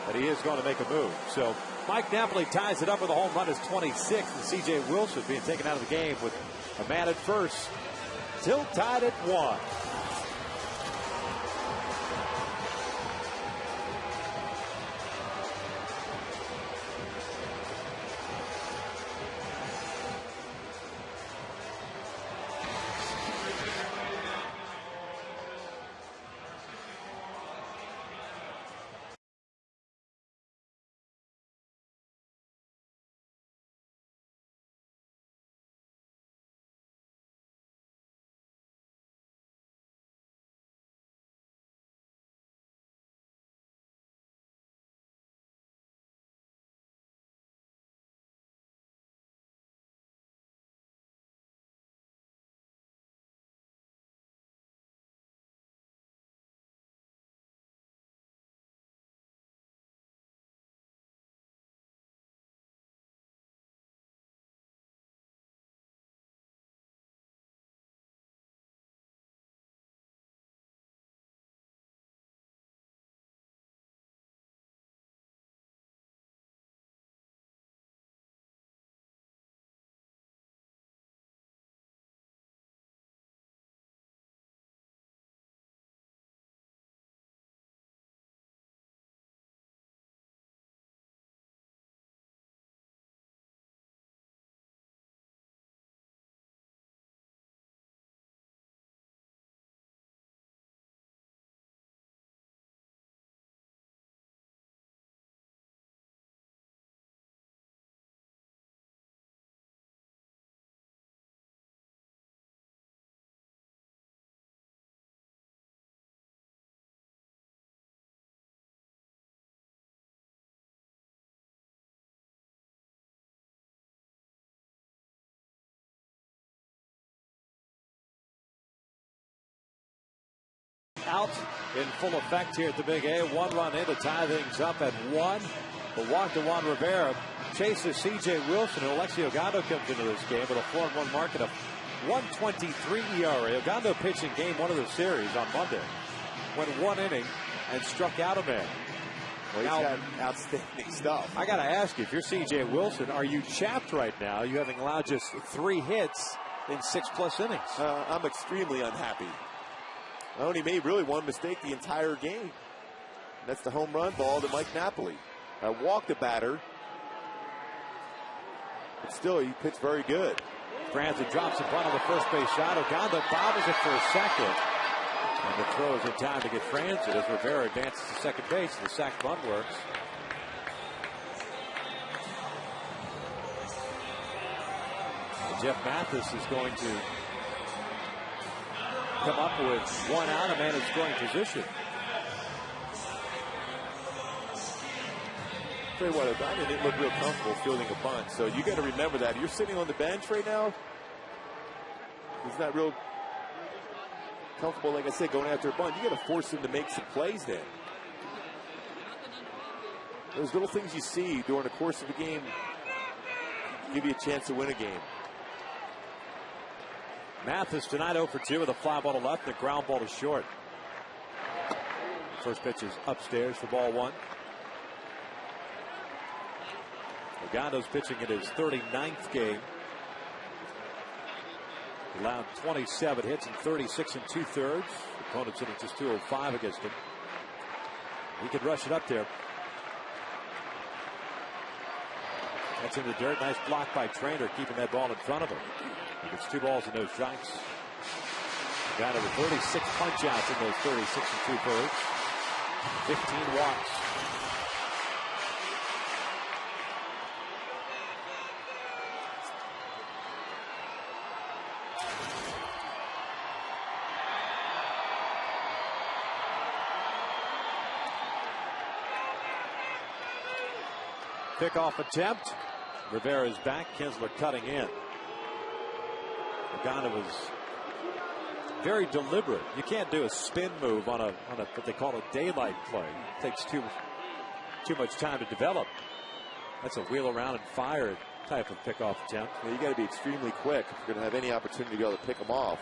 that he is going to make a move. So Mike Napoli ties it up with a home run, his 26th, and C.J. Wilson being taken out of the game with a man at first. Still tied at 1. out in full effect here at the Big A. 1 run in to tie things up at 1. The walk to Juan Rivera chases C.J. Wilson, and Alexi Ogando comes into this game with a 4-1 mark and a 1.23 ERA. Ogando pitched in game 1 of the series on Monday. Went 1 inning and struck out a man. Well, he's got outstanding stuff. I got to ask you, if you're C.J. Wilson, are you chapped right now? You having allowed just 3 hits in 6+ innings. I'm extremely unhappy. I only made really one mistake the entire game. That's the home run ball to Mike Napoli. I walked the batter, but still he pitched very good. Francis drops the bunt on the first base shot. Ogando bobbles it for a second. And the throw is in time to get Francis as Rivera advances to second base. The sac bunt works. And Jeff Mathis is going to come up with 1 out, a man in scoring position. Tell you what, Diamond didn't look real comfortable fielding a bunt, so you got to remember that. You're sitting on the bench right now. He's not real comfortable, like I said, going after a bunt. You got to force him to make some plays then. Those little things you see during the course of a game give you a chance to win a game. Mathis tonight 0 for 2 with a fly ball to left and a ground ball to short. First pitch is upstairs for ball 1. Ogando's pitching in his 39th game. Allowed 27 hits and 36 2/3. Opponents hitting just 205 against him. He could rush it up there. That's in the dirt. Nice block by Trainer, keeping that ball in front of him. He gets 2 balls and no strikes. Ogando with 36 punch outs in those 36 2/3. 15 walks. Pickoff attempt. Rivera's back. Kinsler cutting in. Ogando was very deliberate. You can't do a spin move on a what they call a daylight play. It takes too much time to develop. That's a wheel around and fire type of pickoff attempt. Yeah, you got to be extremely quick if you're going to have any opportunity to be able to pick them off.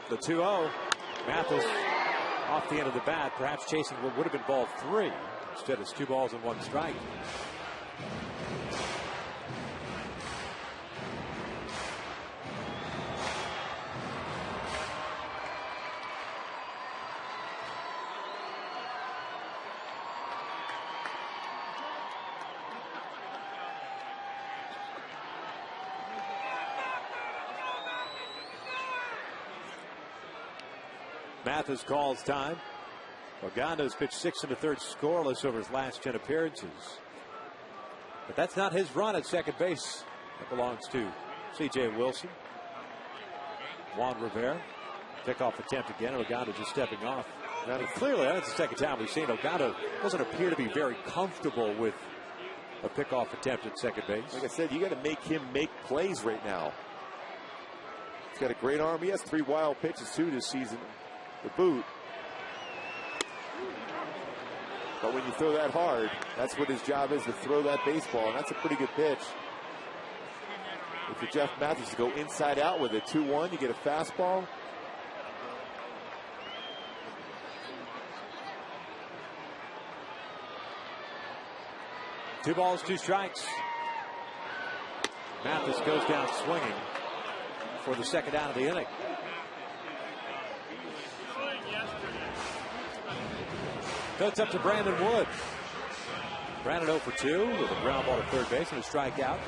The 2-0. Mathis off the end of the bat, perhaps chasing what would have been ball 3. Instead, it's 2 balls and 1 strike. Mathis calls time. Ogando's pitched 6 1/3 scoreless over his last 10 appearances. But that's not his run at second base. That belongs to C.J. Wilson. Juan Rivera. Pickoff attempt again. Ogando just stepping off. Now, clearly, that's the second time we've seen Ogando doesn't appear to be very comfortable with a pickoff attempt at second base. Like I said, you got to make him make plays right now. He's got a great arm. He has 3 wild pitches too this season. The boot. But when you throw that hard, that's what his job is, to throw that baseball, and that's a pretty good pitch. If you're Jeff Mathis, to go inside out with it. 2-1, you get a fastball. Two balls, 2 strikes. Mathis goes down swinging for the second out of the inning. So it's up to Brandon Wood. Brandon 0 for 2 with a ground ball to third base and a strikeout.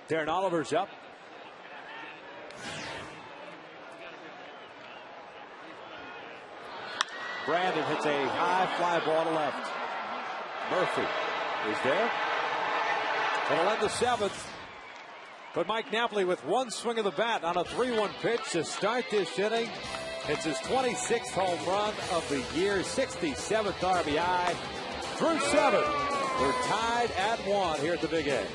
Darren Oliver's up. Brandon hits a high fly ball to left. Murphy is there. It'll end the 7th. But Mike Napoli with 1 swing of the bat on a 3-1 pitch to start this inning It's his 26th home run of the year, 67th RBI. Through 7. We're tied at 1 here at the Big A.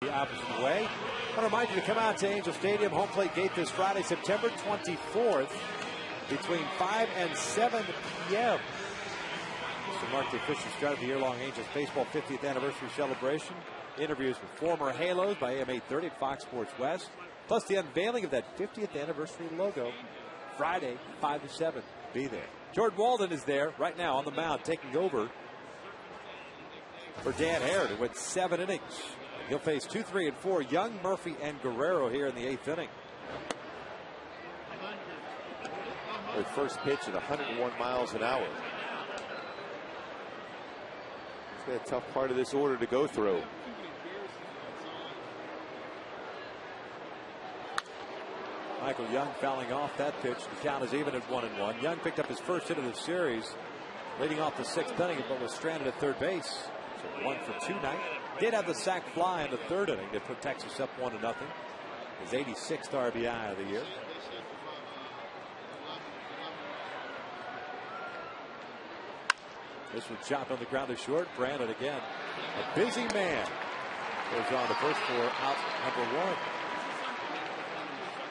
The opposite way. I want to remind you to come out to Angel Stadium, home plate gate this Friday, September 24th, between 5 and 7 p.m. To mark the official start of the year-long Angels baseball 50th anniversary celebration. Interviews with former Halos by AM 830 at Fox Sports West. Plus the unveiling of that 50th anniversary logo. Friday, 5 to 7. Be there. Jordan Walden is there right now on the mound, taking over for Dan Hare, who went 7 innings. He'll face 2, 3, and 4. Young, Murphy, and Guerrero here in the 8th inning. Their first pitch at 101 miles an hour. It's been a tough part of this order to go through. Michael Young fouling off that pitch. The count is even at 1-1. Young picked up his first hit of the series, leading off the 6th inning, but was stranded at third base. So 1 for 2 night. Did have the sac fly in the 3rd inning to put Texas up 1-0. His 86th RBI of the year. This one chopped on the ground to short. Brandon again. A busy man. Goes on the first 4 out number 1.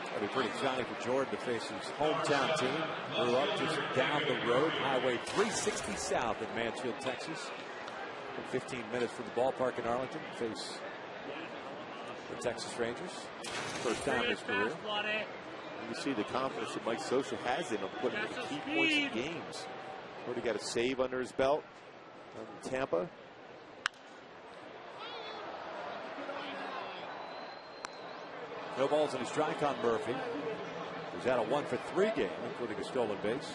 That'll be pretty exciting for Jordan to face his hometown team. Grew up just down the road, Highway 360 south in Mansfield, Texas. 15 minutes from the ballpark in Arlington to face the Texas Rangers. First time in his career. You can see the confidence that Mike Scioscia has in him putting in key points in games. Already got a save under his belt in Tampa. No balls in his strike on Murphy. He's had a 1 for 3 game, including a stolen base.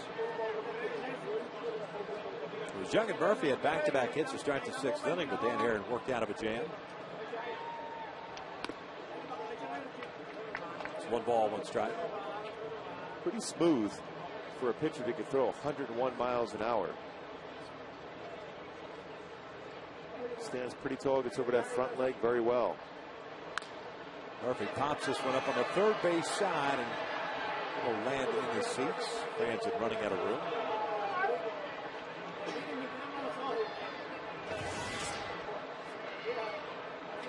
It was Young and Murphy had back-to-back hits to start the 6th inning, but Dan Hare worked out of a jam. It's 1 ball, 1 strike. Pretty smooth for a pitcher that could throw 101 miles an hour. Stands pretty tall, gets over that front leg very well. Murphy pops this one up on the 3rd base side and will land in the seats. Fans are running out of room.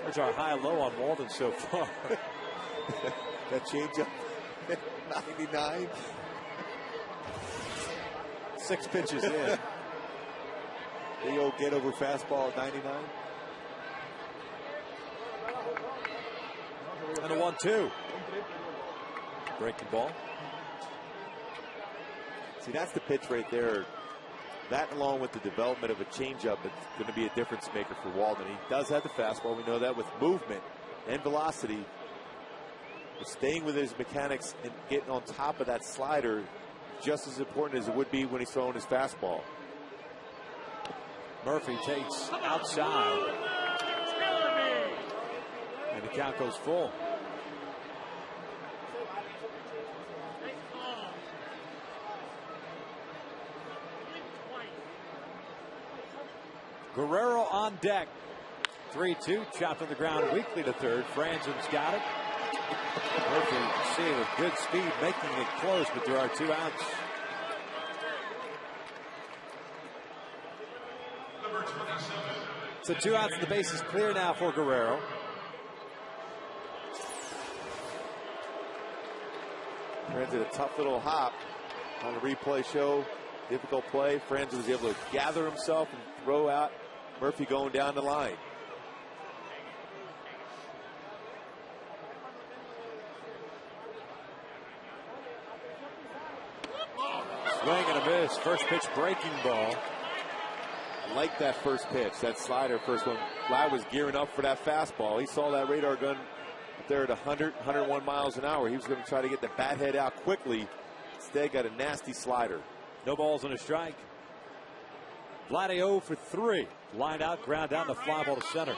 There's our high-low on Walden so far. That changeup at 99. 6 pitches in. The old get over fastball at 99. And a 1-2. Breaking ball. See, that's the pitch right there. That, along with the development of a changeup, it's going to be a difference maker for Walden. He does have the fastball. We know that with movement. and velocity. But staying with his mechanics and getting on top of that slider just as important as it would be when he's throwing his fastball. Murphy takes outside. And the count goes full. Guerrero on deck. 3-2, chopped on the ground weakly to third. Franzen's got it. Murphy seeing with good speed, making it close, but there are 2 outs. So 2 outs and the base is clear now for Guerrero. Franzen a tough little hop on the replay show. Difficult play. Franzen was able to gather himself and throw out. Murphy going down the line. Swing and a miss. First pitch breaking ball. I like that first pitch. That slider first one. Vlad was gearing up for that fastball. He saw that radar gun up there at 100, 101 miles an hour. He was going to try to get the bat head out quickly. Instead got a nasty slider. No balls and a strike. Vladdy 0 for 3. Line out, ground down, the fly ball to center.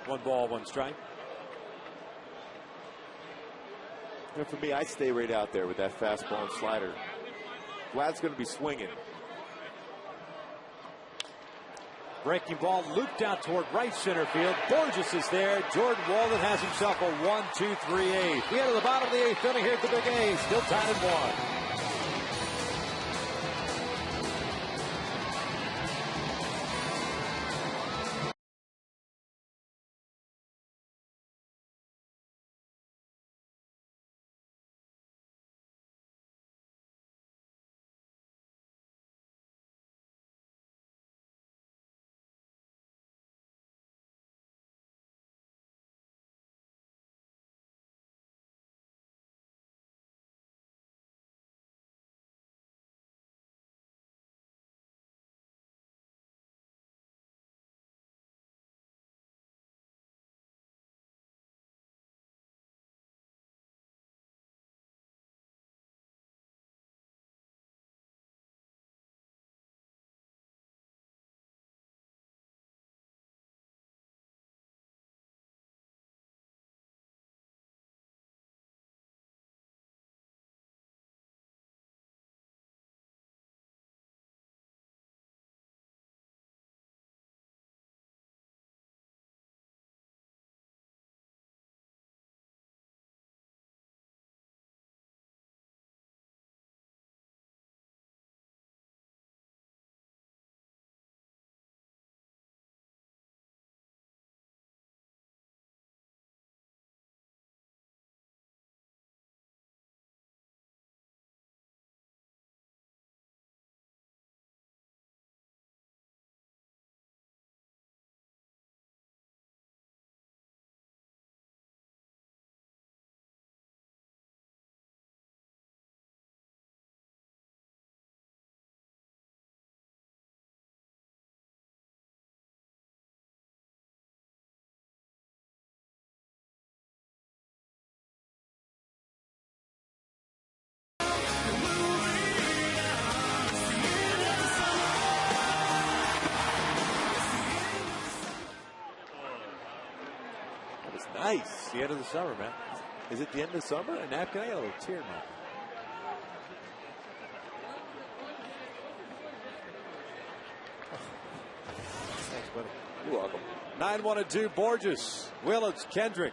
1 ball, 1 strike. And for me, I'd stay right out there with that fastball and slider. Vlad's going to be swinging. Breaking ball looped out toward right center field. Borges is there. Jordan Walden has himself a 1-2-3-8. We enter the bottom of the 8th inning here at the Big A. Still tied at 1. Nice. The end of the summer, man. Is it the end of summer? A napkin? I got a little tear now. Thanks, buddy. You're welcome. 9-1-2, Borges. Willits, Kendrick.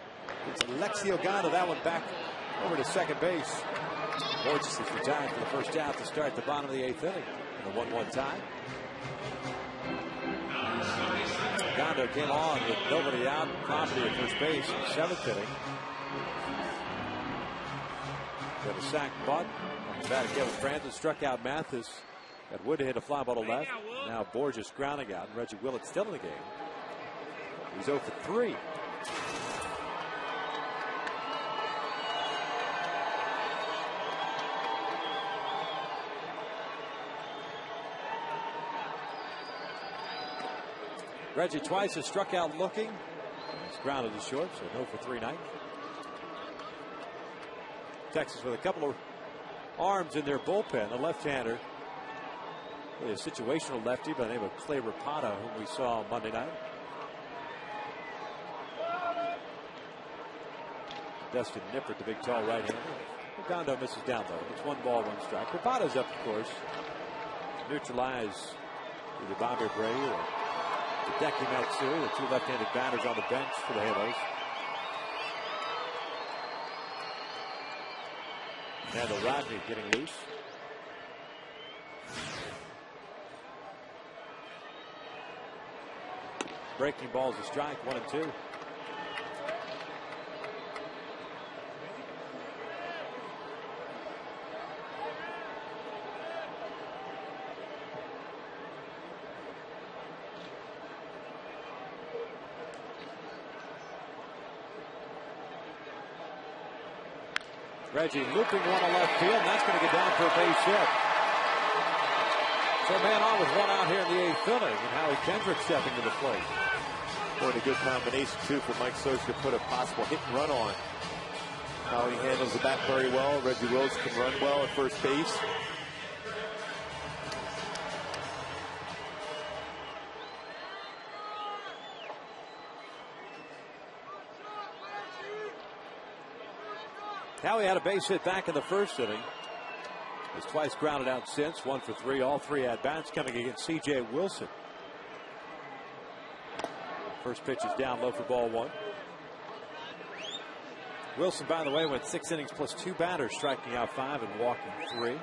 It's Alexio Gana, that one back over to second base. Borges is retired for the first out to start the bottom of the 8th inning. In a 1-1 tie. Gondo came on with nobody out, promptly at first base in the 7th inning. Got a sack bunt. On the bat of Kevin Franzen, struck out Mathis. Got Wood to hit a fly ball to left. Now Borges grounding out, and Reggie Willett still in the game. He's 0 for 3. Reggie twice has struck out looking. He's grounded to short, so 0 for 3 night. Texas with a couple of arms in their bullpen. A left-hander, really a situational lefty by the name of Clay Rapata, whom we saw Monday night. Dustin Nippert, the big tall right-hander. Redondo misses down low. It's 1 ball, 1 strike. Rapata's up, of course. Neutralize either Bobby Bray or Hideki Matsui, the 2 left-handed batters on the bench for the Halos. And Rodney getting loose. Breaking balls a strike, 1 and 2. Reggie looping one to left field, and that's going to get down for a base hit. So man on with 1 out here in the 8th inning, and Howie Kendrick stepping to the plate. Boy, a good combination too for Mike Socha to put a possible hit and run on. Howie handles the bat very well. Reggie Wills can run well at first base. Howie had a base hit back in the 1st inning. He's twice grounded out since, 1 for 3. All 3 at-bats coming against C.J. Wilson. First pitch is down low for ball 1. Wilson, by the way, went 6 innings plus 2 batters, striking out 5 and walking 3,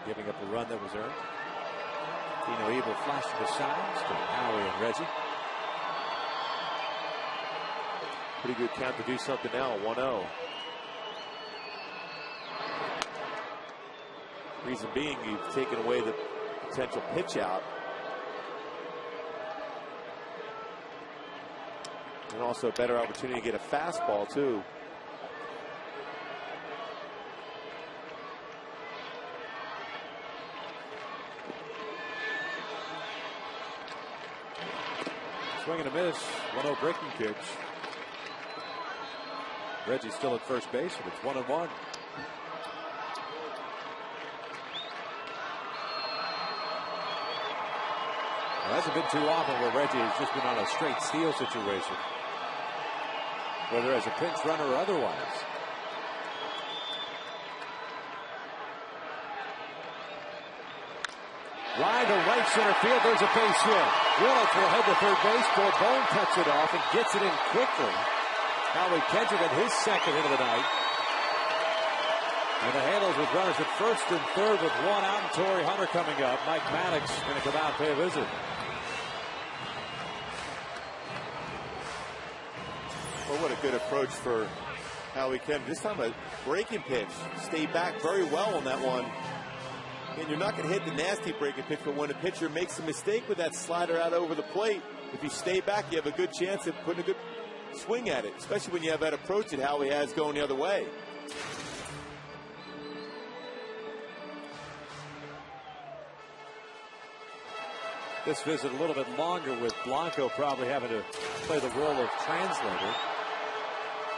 giving up a run that was earned. Dino Ebel flashing the signs to Howie and Reggie. Pretty good count to do something now, 1-0. Reason being, you've taken away the potential pitch out. And also a better opportunity to get a fastball, too. Swing and a miss. 1-0 breaking pitch. Reggie still at first base, and it's 1-1. It hasn't been too often where Reggie has just been on a straight steal situation, whether as a pinch runner or otherwise. Line to right center field. There's a base hit. Willits will head to third base. Bullpen cuts it off and gets it in quickly. Howie Kendrick at his 2nd hit of the night. And the Halos with runners at 1st and 3rd with 1 out, and Torrey Hunter coming up. Mike Maddox going to come out and pay a visit. Well, what a good approach for Howie Kendrick. This time a breaking pitch. Stayed back very well on that one. And you're not going to hit the nasty breaking pitch, but when a pitcher makes a mistake with that slider out over the plate, if you stay back, you have a good chance of putting a good swing at it, especially when you have that approach that Howie has going the other way. This visit a little bit longer with Blanco probably having to play the role of translator.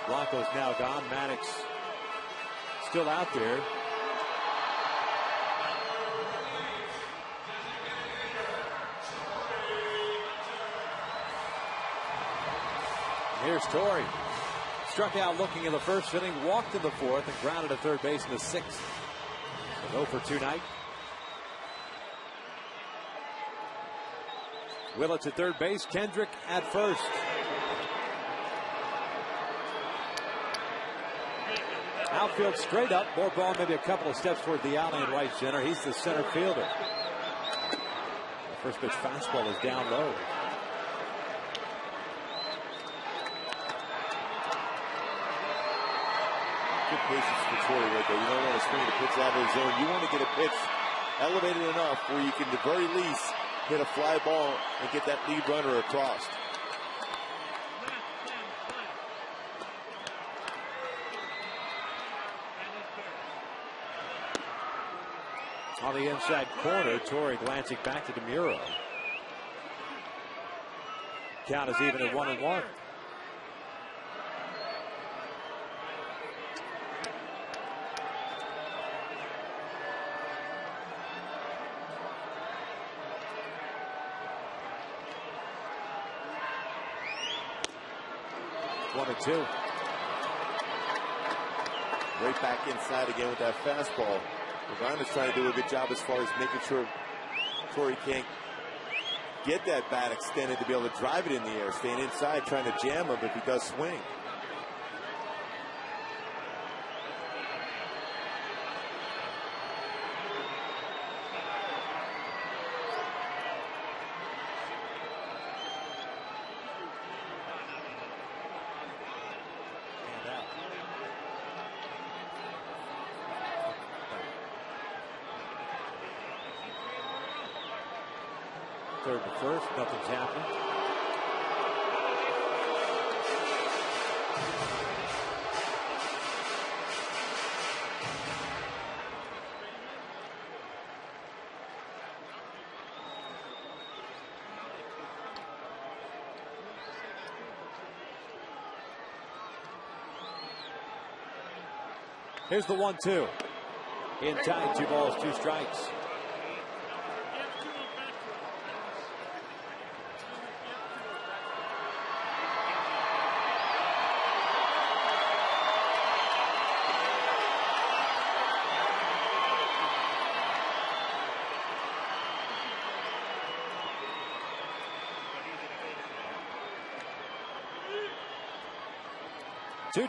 Blanco's now gone. Maddox still out there. Here's Torrey. Struck out looking in the 1st inning, walked in the 4th, and grounded at third base in the 6th. So 0 for 2 night. Willits at third base, Kendrick at 1st. Outfield straight up, more ball, maybe a couple of steps toward the alley in right center. He's the center fielder. The first pitch fastball is down low. Good patience for Torrey right there. You don't want to swing the pitch out of the zone. You want to get a pitch elevated enough where you can, at the very least, hit a fly ball and get that lead runner across. On the inside corner, Torrey glancing back to DeMuro. Count is even at 1-1. One and two. Right back inside again with that fastball. Logano's trying to do a good job as far as making sure Torrey can't get that bat extended to be able to drive it in the air. Staying inside, trying to jam him if he does swing. Third to first, nothing's happening. Here's the 1-2. In time, 2 balls, 2 strikes.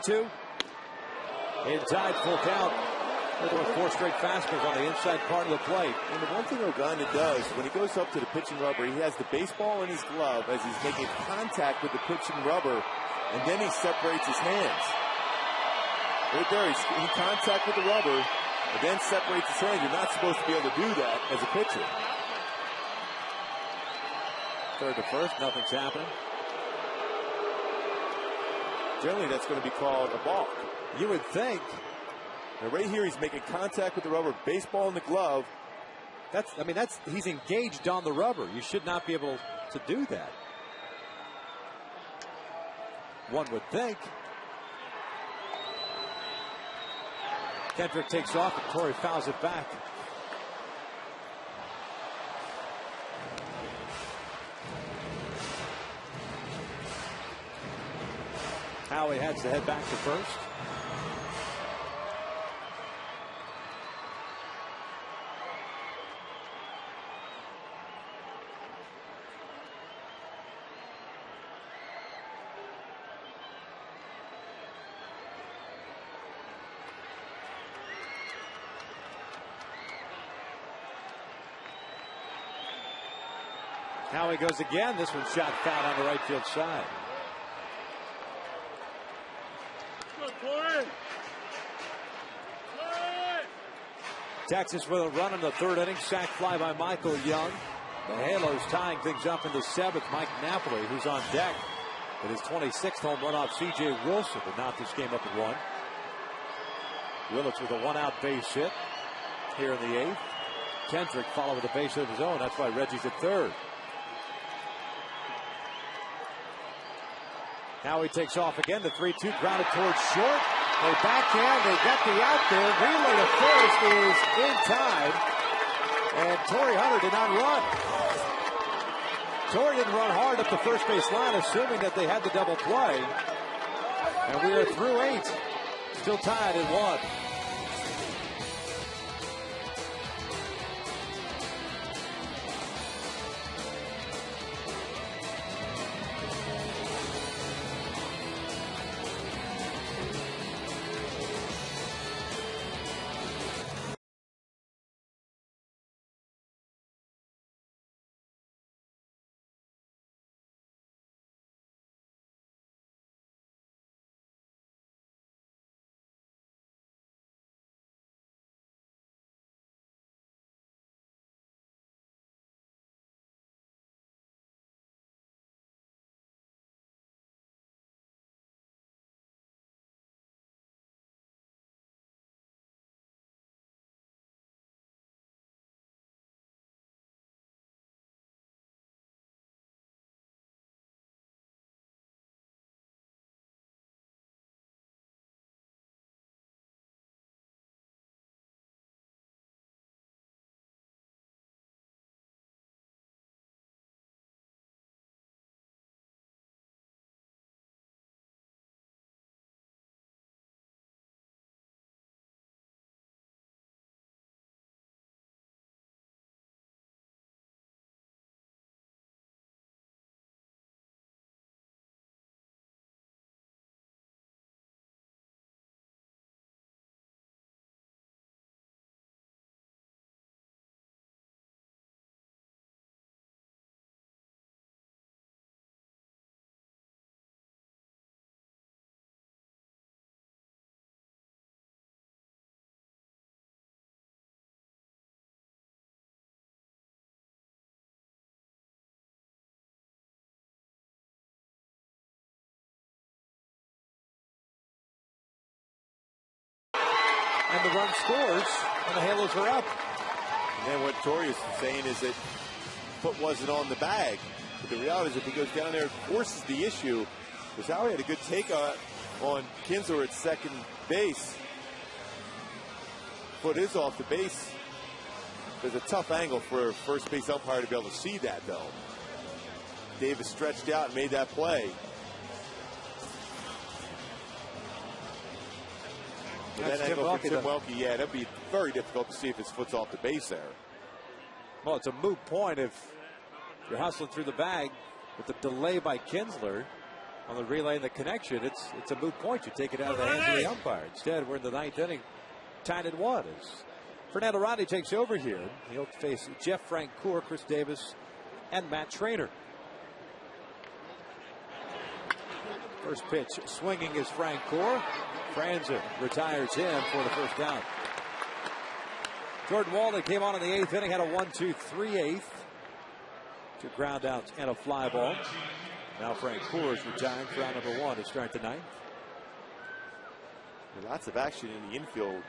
Two. Inside, full count. They're doing 4 straight fastballs on the inside part of the plate. And the one thing Oganda does, when he goes up to the pitching rubber, he has the baseball in his glove as he's making contact with the pitching rubber, and then he separates his hands. Right there, he's in contact with the rubber, and then separates his hands. You're not supposed to be able to do that as a pitcher. Third to first, nothing's happening. Generally, that's going to be called a balk. You would think. Now, right here, he's making contact with the rubber, baseball in the glove. He's engaged on the rubber. You should not be able to do that. One would think. Kendrick takes off, and Torrey fouls it back. Howie has to head back to first. Howie goes again. This one shot foul on the right field side. Texas with a run in the 3rd inning. Sac fly by Michael Young. The Halos tying things up in the 7th. Mike Napoli, who's on deck with his 26th home run off C.J. Wilson, to knock this game up at 1. Willits with a 1-out base hit here in the 8th. Kendrick followed with a base hit of his own. That's why Reggie's at 3rd. Now he takes off again. The 3-2 grounded towards short. They backhand. They got the out there. Relay to first is in time. And Torrey Hunter did not run. Torrey didn't run hard up the first base line, assuming that they had the double play. And we are through 8. Still tied at 1. and the run scores, and the Halos are up. And then what Torius is saying is that foot wasn't on the bag. But the reality is if he goes down there and forces the issue, because Howie had a good take on Kinsler at second base. Foot is off the base. There's a tough angle for a first base umpire to be able to see that, though. Davis stretched out and made that play. That angle for Tim Welke, yeah, that'd be very difficult to see if his foot's off the base there. Well, it's a moot point if you're hustling through the bag with the delay by Kinsler on the relay and the connection. It's a moot point. You take it out of the hands of the umpire. Instead, we're in the ninth inning, tied at 1. As Fernando Rodney takes over here, he'll face Jeff Francoeur, Chris Davis, and Matt Trainer. First pitch swinging is Francoeur. Franzen retires him for the first down. Jordan Walden came on in the 8th inning, had a 1-2-3/8. 2 ground outs and a fly ball. Now Francoeur is retiring for round number 1 to start the 9th. Lots of action in the infield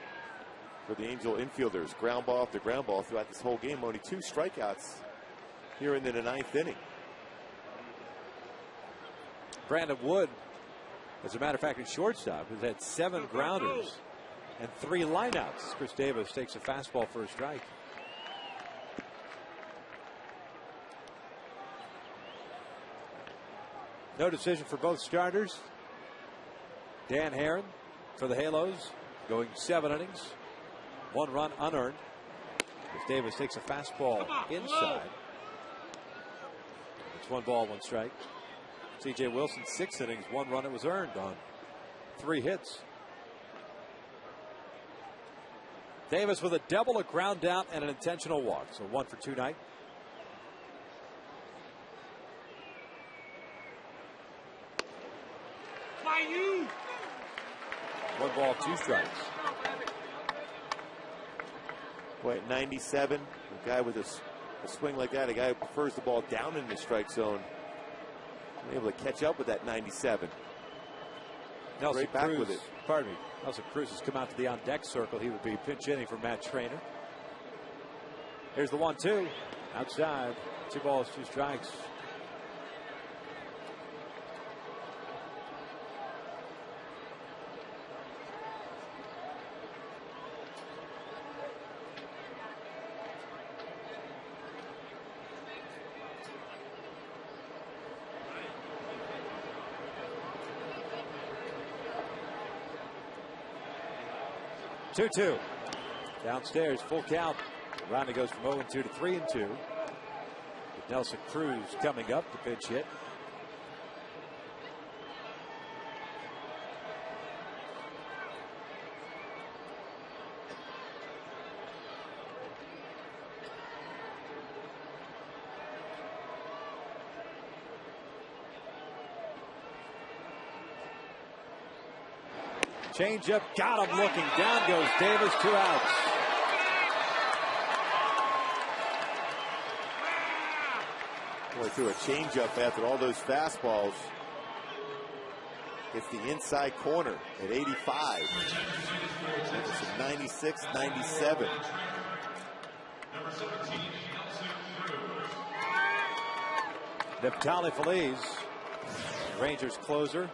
for the Angel infielders. Ground ball after ground ball throughout this whole game. Only 2 strikeouts here into the 9th inning. Brandon Wood, as a matter of fact, in shortstop, has had 7 grounders and 3 lineouts. Chris Davis takes a fastball for a strike. No decision for both starters. Dan Herron for the Halos, going 7 innings, 1 run unearned. Chris Davis takes a fastball inside. It's 1 ball, 1 strike. C.J. Wilson, 6 innings, 1 run. It was earned on 3 hits. Davis with a double, a ground out, and an intentional walk. So 1 for 2 night. One ball, 2 strikes. Boy, at 97, a guy with a swing like that, a guy who prefers the ball down in the strike zone, able to catch up with that 97. Nelson Right back Cruz, with it. Pardon me. Nelson Cruz has come out to the on-deck circle. He would be pinch hitting for Matt Trainer. Here's the 1-2. Outside. 2 balls, 2 strikes. Two. Downstairs, full count. Rodney goes from 0-2 to 3-2. With Nelson Cruz coming up to pitch hit. Change up, got him looking. Down goes Davis, 2 outs. Boy, threw a changeup after all those fastballs. Gets the inside corner at 85. It's a 96, 97. Neftali Feliz, Rangers closer.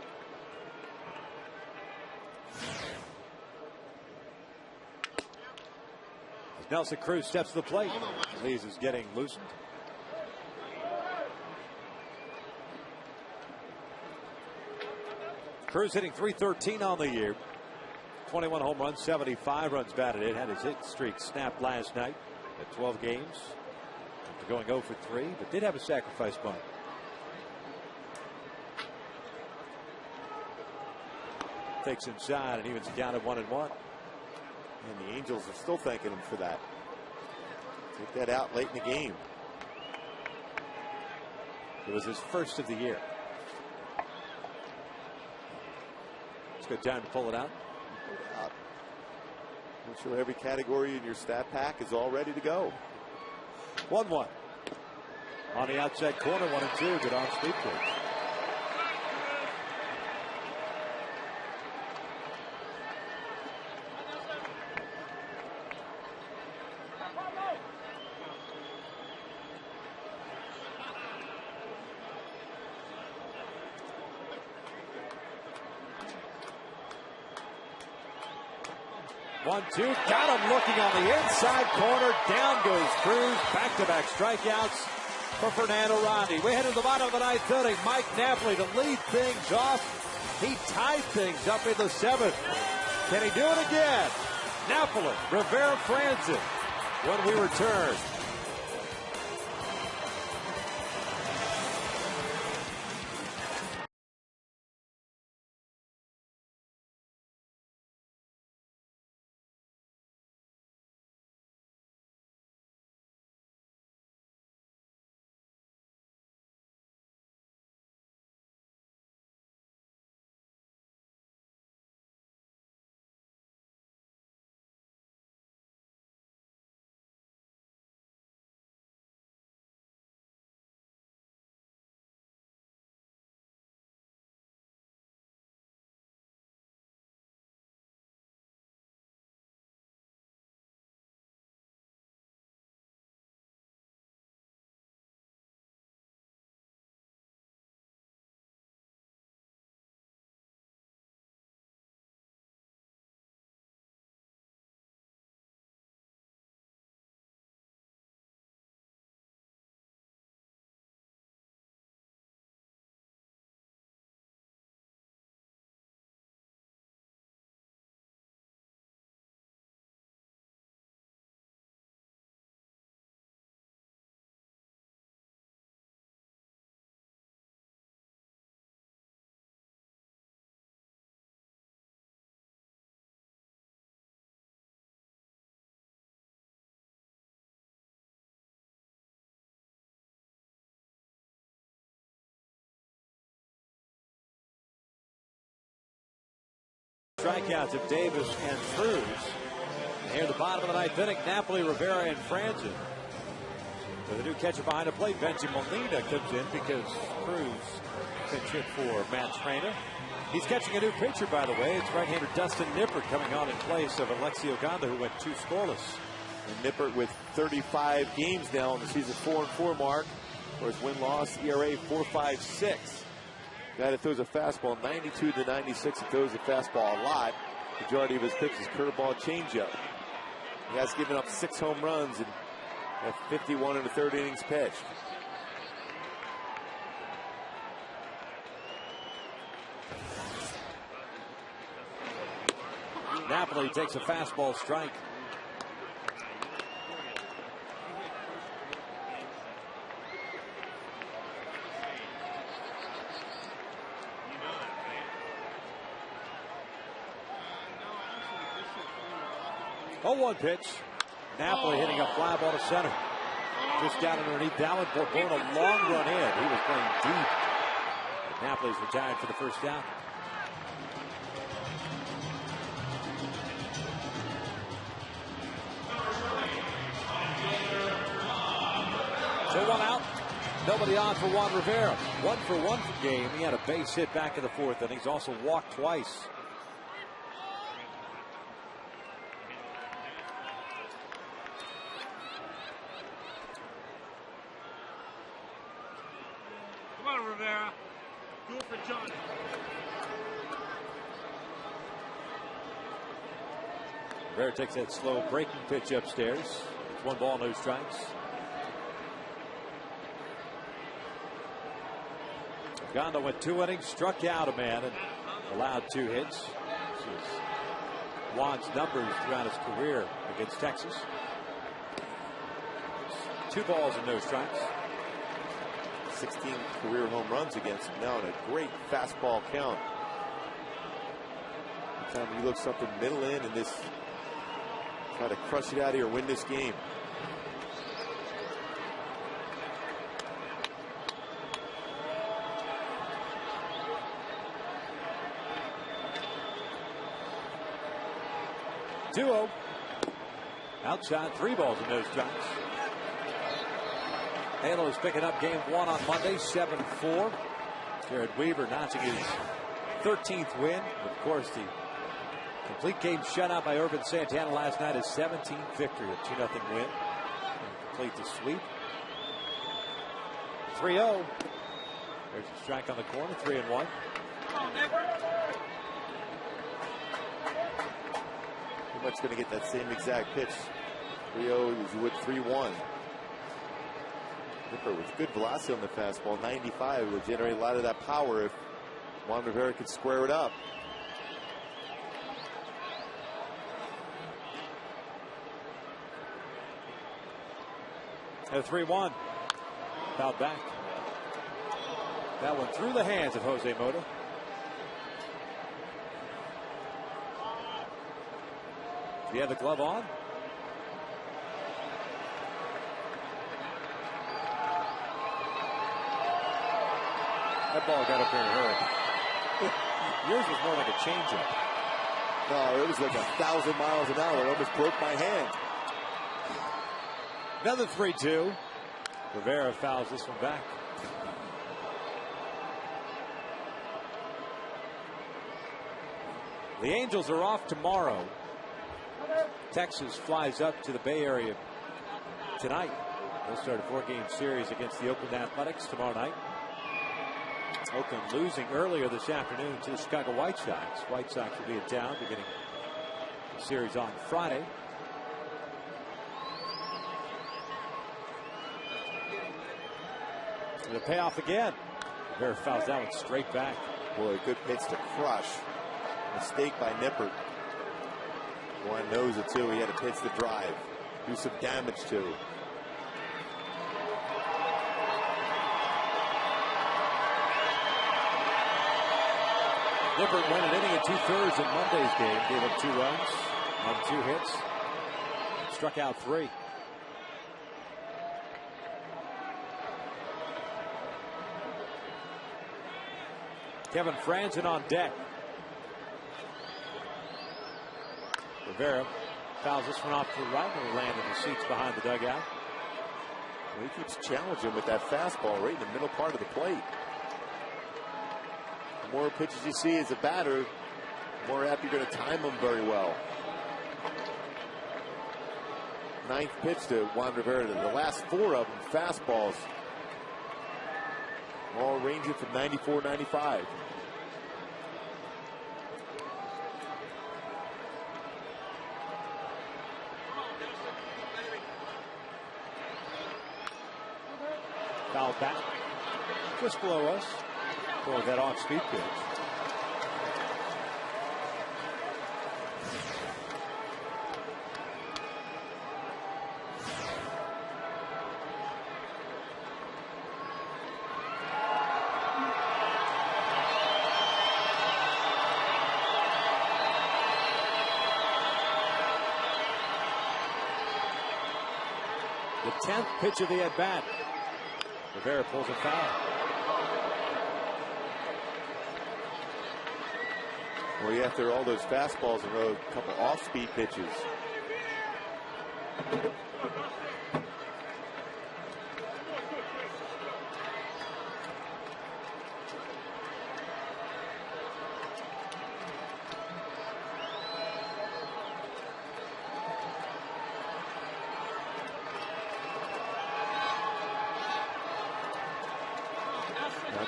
Nelson Cruz steps to the plate. Feliz is getting loosened. Cruz hitting .313 on the year. 21 home runs, 75 runs batted in. Had his hit streak snapped last night at 12 games. After going 0 for 3, but did have a sacrifice bunt. Takes inside and evens it down at 1-1. And the Angels are still thanking him for that. Take that out late in the game. It was his first of the year. It's a good time to pull it out. I'm sure every category in your stat pack is all ready to go. 1-1. On the outside corner, 1-2. Good on speed pitch. 1-2, got him looking on the inside corner. Down goes Cruz. Back-to-back strikeouts for Fernando Rodney. We head to the bottom of the ninth inning. Mike Napoli to lead things off. He tied things up in the seventh. Can he do it again? Napoli, Rivera, Franzen. When we return. Strikeouts of Davis and Cruz. And here at the bottom of the ninth inning, Napoli, Rivera, and Franzen. With a new catcher behind the plate, Benji Molina comes in because Cruz pinch hit for Matt Trainer. He's catching a new pitcher, by the way. It's right-hander Dustin Nippert coming on in place of Alexi Oganda, who went 2 scoreless. And Nippert with 35 games now on the season 4-4 mark. For his win-loss ERA 4.56. Guy that throws a fastball 92 to 96 and throws the fastball a lot. Majority of his pitches is curveball, changeup. He has given up 6 home runs and 51 in the third innings pitched. Napoli takes a fastball strike. Oh, 1 pitch. Napoli hitting a fly ball to center. Just down underneath Davenport, blowing a long run in. He was playing deep. Napoli's retired for the first out. So 1 out. Nobody on for Juan Rivera. 1 for 1 for game. He had a base hit back in the 4th, and he's also walked twice. Come on, Rivera. Do it for Johnny. Rivera takes that slow breaking pitch upstairs. It's 1 ball, no strikes. Oganda went 2 innings, struck out a man, and allowed 2 hits. This is Juan's numbers throughout his career against Texas. 2 balls and no strikes. 16 career home runs against him now, and a great fastball count. Every time you look something middle in and this, try to crush it out of here, win this game. Duo. Outside, 3 balls and no strikes. Halo's picking up game 1 on Monday, 7-4. Jared Weaver notching his 13th win. Of course, the complete game shutout by Irvin Santana last night, his 17th victory, a 2-0 win. And complete the sweep. 3-0. There's a strike on the corner, 3-1. much going to get that same exact pitch. 3-0, as you would 3-1. Nipper with good velocity on the fastball, 95, will generate a lot of that power if Juan Rivera could square it up. At 3-1. Fouled back. That one through the hands of Jose Mota. He had the glove on. That ball got up there in a hurry. Yours was more like a changeup. No, it was like 1,000 miles an hour. It almost broke my hand. Another 3-2. Rivera fouls this one back. The Angels are off tomorrow. Texas flies up to the Bay Area tonight. They'll start a 4-game series against the Oakland Athletics tomorrow night. Oakland losing earlier this afternoon to the Chicago White Sox. White Sox will be in town beginning the series on Friday. The payoff again. Rivera fouls that one straight back. Boy, good pitch to crush. Mistake by Nipper. Juan knows it too. He had to pitch the drive. Do some damage to. Nipper won an inning and 2/3 in Monday's game. Gave up 2 runs on 2 hits. Struck out 3. Kevin Franzen on deck. Rivera fouls this one off to the right and will land in the seats behind the dugout. Well, he keeps challenging with that fastball right in the middle part of the plate. The more pitches you see as a batter, the more apt you're going to time them very well. 9th pitch to Juan Rivera. The last 4 of them fastballs. All ranging from 94, 95. Foul back just below us for that off-speed pitch. The 10th pitch of the at-bat. Rivera pulls a foul. Well, yeah, after all those fastballs in a row, a couple off-speed pitches.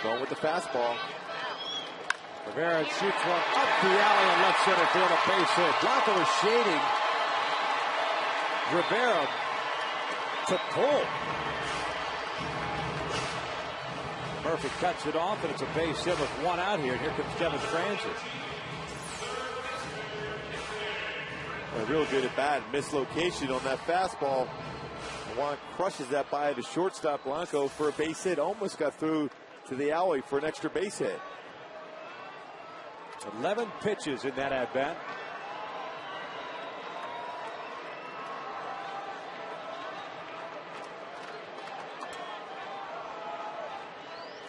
Going with the fastball. Rivera shoots one up the alley in left center field, a base hit. Blanco was shading Rivera to pull. Murphy cuts it off, and it's a base hit with 1 out here. And here comes Kevin Franzen. A real good at bat. Mislocation on that fastball. Juan crushes that by the shortstop Blanco for a base hit. Almost got through to the alley for an extra base hit. 11 pitches in that at-bat.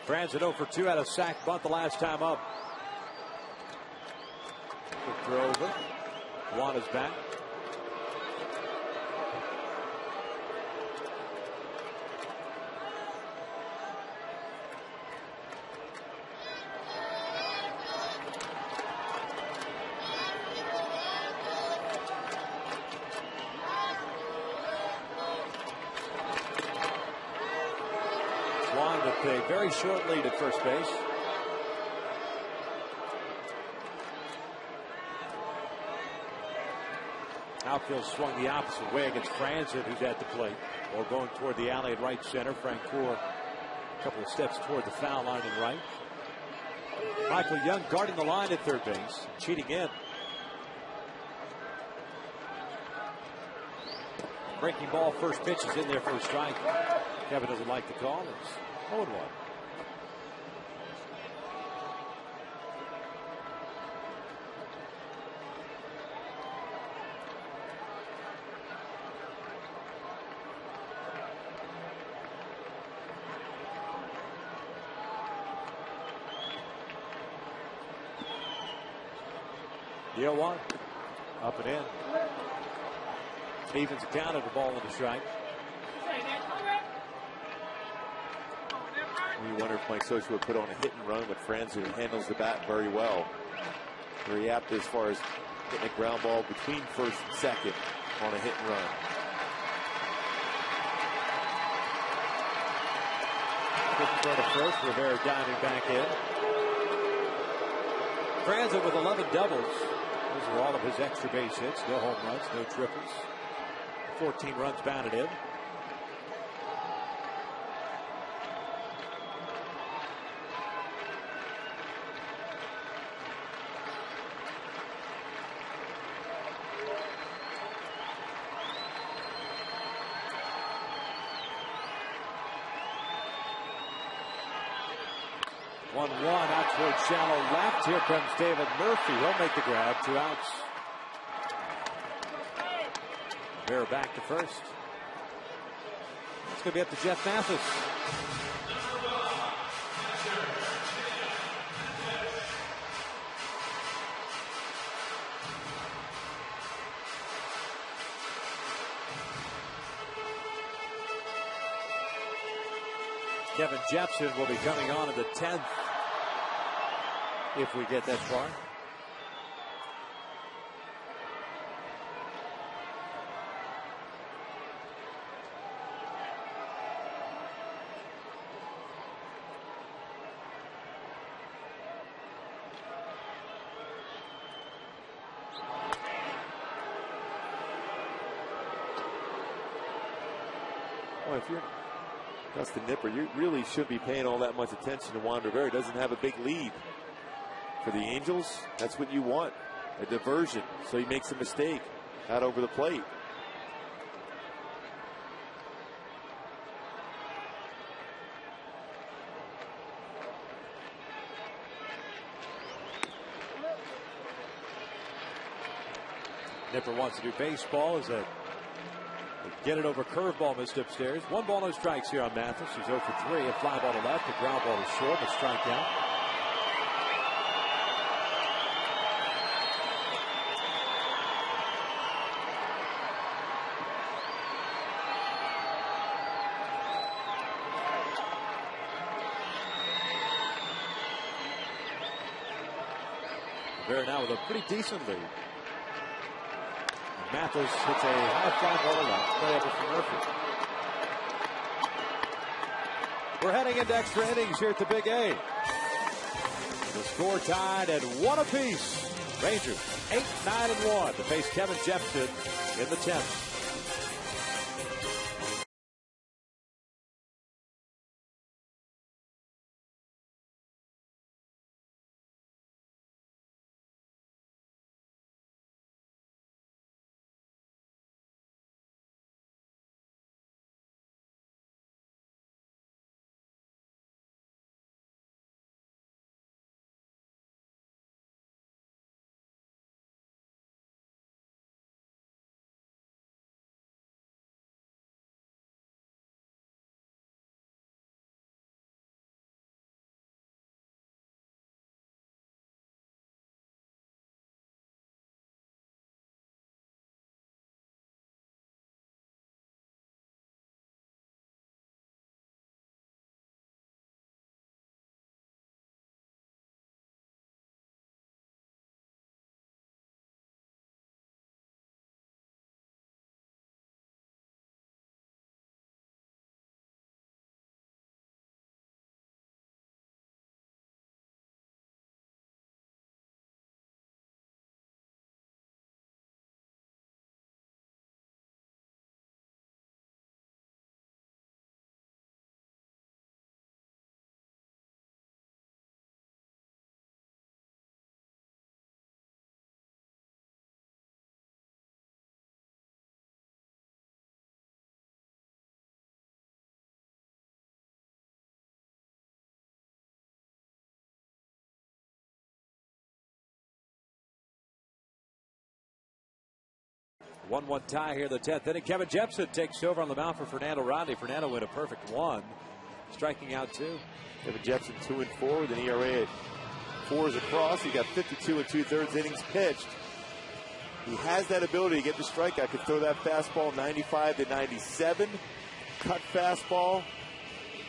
Franzen 0 for 2 had a sac bunt the last time up. Good throw over. Juan is back. A very short lead at first base. Outfield swung the opposite way against Franzen, who's at the plate. Or going toward the alley at right center. Francoeur a couple of steps toward the foul line in right. Michael Young guarding the line at third base. Cheating in. Breaking ball, first pitch is in there for a strike. Kevin doesn't like the call. It's 0-1. The 0-1. Up and in. Evens account of the ball with a strike. You wonder if Mike Scioscia would put on a hit and run with Franzen, who handles the bat very well. Very apt as far as hitting a ground ball between first and second on a hit and run. Good in front of first. Rivera diving back in. Franzen with 11 doubles. Those are all of his extra base hits. No home runs, no triples. 14 runs batted in. One out toward shallow left. Here comes David Murphy. He'll make the grab. 2 outs. Bear back to first. It's going to be up to Jeff Mathis. Kevin Jepson will be coming on in the 10th if we get that far. Well, if you're Dustin Nipper, you really should be paying all that much attention to Juan Rivera. He doesn't have a big lead. For the Angels, that's what you want, a diversion, so he makes a mistake out over the plate. Nipper wants to do baseball as a get it over curveball missed upstairs. 1 ball, no strikes here on Mathis. He's 0 for 3. A fly ball to left. A ground ball to short. A strikeout. Rivera now with a pretty decent lead. Mathis hits a high fly ball to left. Play over for Murphy. We're heading into extra innings here at the Big A. The score tied at 1 apiece. Rangers 8-9-1 to face Kevin Jepson in the 10th. 1-1 tie here in the 10th inning. Kevin Jepson takes over on the mound for Fernando Rodney. Fernando went a perfect 1, striking out 2. Kevin Jepson 2-4 with an ERA at 4s across. He got 52 2/3 innings pitched. He has that ability to get the strikeout. Could throw that fastball 95 to 97. Cut fastball.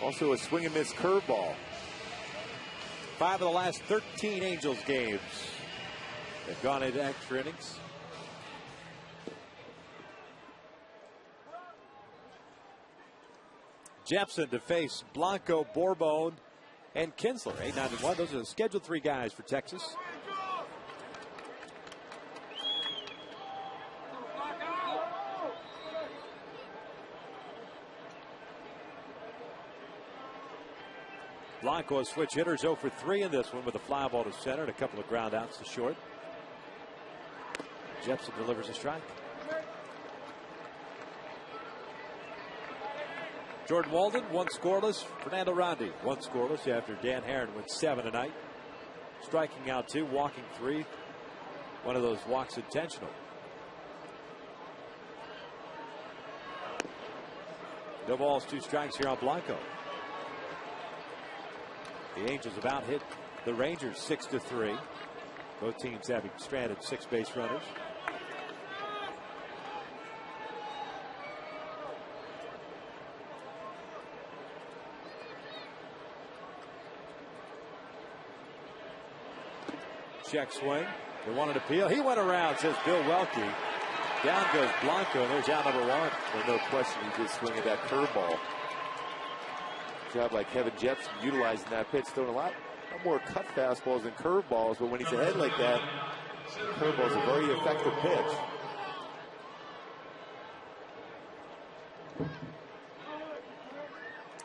Also a swing and miss curveball. 5 of the last 13 Angels games have gone into extra innings. Jepson to face Blanco, Bourbon, and Kinsler. 8-9-1. Those are the scheduled 3 guys for Texas. Blanco, a switch hitter, 0 for 3 in this one with a fly ball to center and a couple of ground outs to short. Jepson delivers a strike. Jordan Walden, 1 scoreless. Fernando Rodney, 1 scoreless after Dan Herron went 7 tonight. Striking out 2, walking 3. One of those walks intentional. No balls, 2 strikes here on Blanco. The Angels about hit the Rangers 6-3. Both teams having stranded 6 base runners. Check swing. They wanted to appeal. He went around, says Bill Welke. Down goes Blanco. There's out number 1. There's no question he did swing at that curveball. Job by Kevin Jepson utilizing that pitch, throwing a lot more cut fastballs than curveballs, but when he's ahead like that, curveball is a very effective pitch.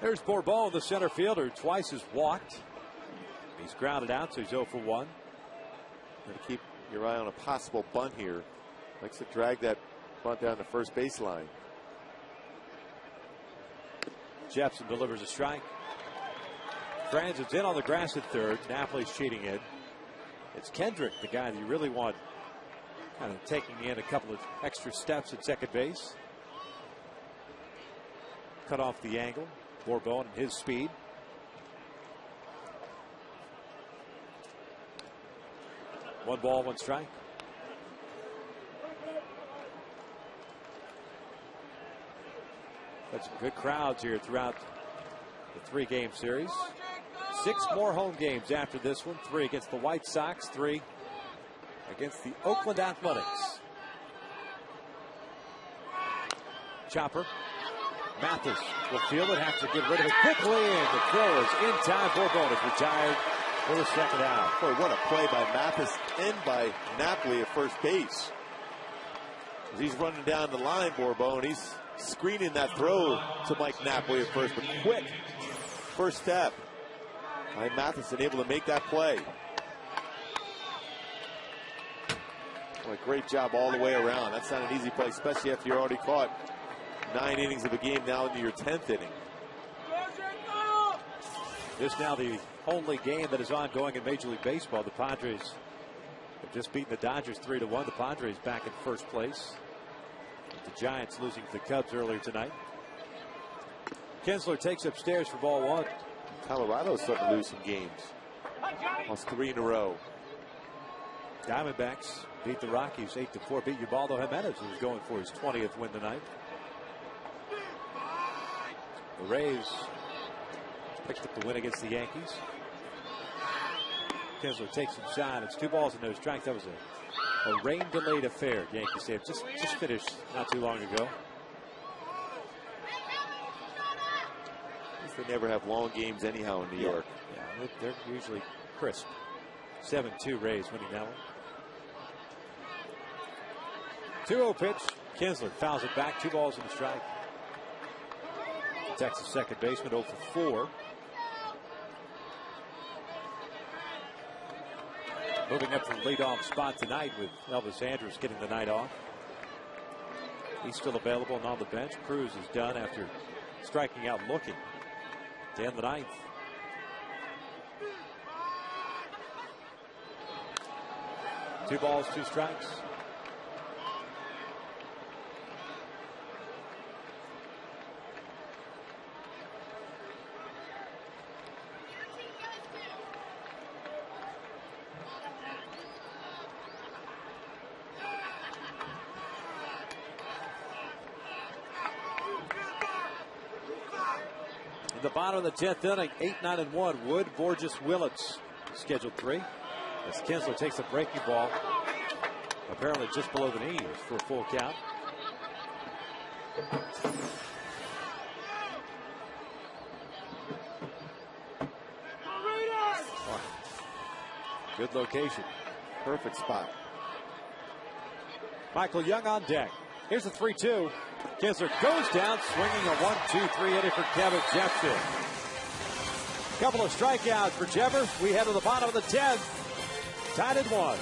There's Bourbon, the center fielder, twice has walked. He's grounded out, so he's 0 for 1. Got to keep your eye on a possible bunt here. Likes to drag that bunt down the first baseline. Jepson delivers a strike. Franzen's in on the grass at third. Napoli's cheating in. It's Kendrick, the guy that you really want kind of taking in a couple of extra steps at second base. Cut off the angle. Bourbon and his speed. One ball, 1 strike. Got some good crowds here throughout the 3-game series. 6 more home games after this one. 3 against the White Sox, 3 against the Oakland Athletics. Chopper. Mathis will field it, have to get rid of it quickly, and the throw is in time. Bourbon is retired for the second out. Boy, what a play by Mathis and by Napoli at first base. As he's running down the line, Bourbon, he's screening that throw to Mike Napoli at first, but quick first step by Matheson, able to make that play. Boy, great job all the way around. That's not an easy play, especially after you're already caught 9 innings of a game, now into your 10th inning. This now the only game that is ongoing in Major League Baseball. The Padres have just beaten the Dodgers 3-1. The Padres back in first place. The Giants losing to the Cubs earlier tonight. Kinsler takes upstairs for ball 1. Colorado's starting to lose some games. Lost 3 in a row. Diamondbacks beat the Rockies 8-4. Beat Ubaldo Jimenez, who was going for his 20th win tonight. The Rays picked up the win against the Yankees. Kinsler takes inside. It's 2 balls and no strikes. That was a rain-delayed affair. Yankees have just finished not too long ago. They never have long games anyhow in New York. Yeah, they're usually crisp. 7-2 Rays winning that one. 2-0 pitch. Kinsler fouls it back. 2 balls and a strike. Texas second baseman 0 for 4. Moving up to the leadoff spot tonight with Elvis Andrus getting the night off. He's still available and on the bench. Cruz is done after striking out looking to end the 9th. Two balls, 2 strikes. the bottom of the 10th inning. 8-9-1. Wood, Borges, Willits. Scheduled 3. As Kinsler takes the breaking ball. Apparently just below the knees for a full count. Good location. Perfect spot. Michael Young on deck. Here's the 3-2. Kinsler goes down, swinging a 1-2-3 inning for Kevin Jepson. Couple of strikeouts for Jepper. We head to the bottom of the 10th. Tied at 1.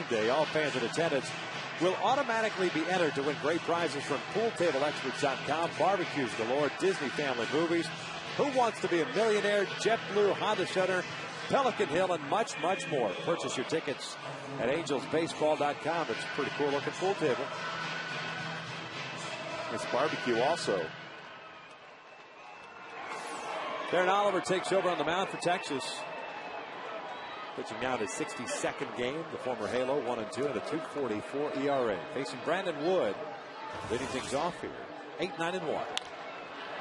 Day, all fans in attendance will automatically be entered to win great prizes from PoolTableExperts.com, barbecues galore, Disney family movies, Who Wants to Be a Millionaire, JetBlue, Honda Center, Pelican Hill, and much, much more. Purchase your tickets at angelsbaseball.com. It's a pretty cool looking pool table. It's barbecue also. Darren Oliver takes over on the mound for Texas. Pitching now to his 62nd game. The former Halo 1-2 at a 2.44 ERA. Facing Brandon Wood. Leading things off here. 8-9-1.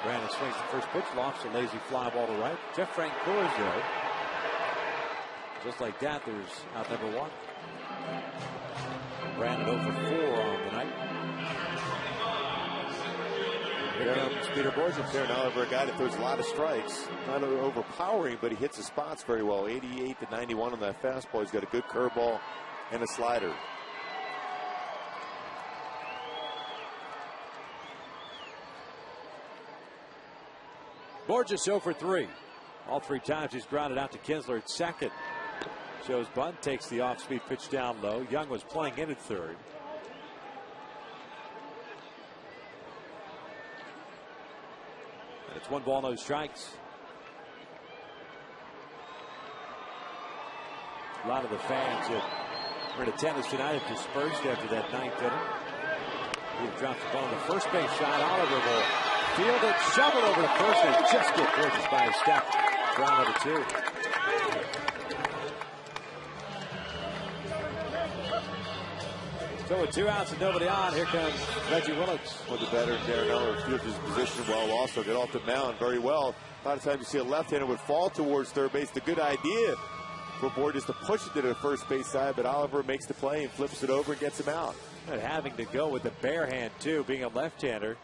Brandon swings the first pitch. Lofts a lazy fly ball to right. Jeff Frank Coors there. Just like that, there's out number 1. Brandon 0 for 4 on the night. Here comes Peter Borges. Darren Oliver, a guy that throws a lot of strikes. Not overpowering, but he hits the spots very well. 88-91 on that fastball. He's got a good curveball and a slider. Borges 0 for 3. All 3 times he's grounded out to Kinsler at second. Shows bunt, takes the off-speed pitch down low. Young was playing in at third. And it's 1 ball, no strikes. A lot of the fans that were in attendance tonight have dispersed after that 9th inning. He dropped the ball on the first base shot. Oliver will field it, shovel over to first, and just get Borges by a step. Ground number 2. So with 2 outs and nobody on, here comes Reggie Willits. One of the better Darren Oliver fields his position well. Also get off the mound very well. A lot of times you see a left-hander would fall towards third base. The good idea for Borges to push it to the first base side, but Oliver makes the play and flips it over and gets him out. And having to go with the bare hand too, being a left-hander.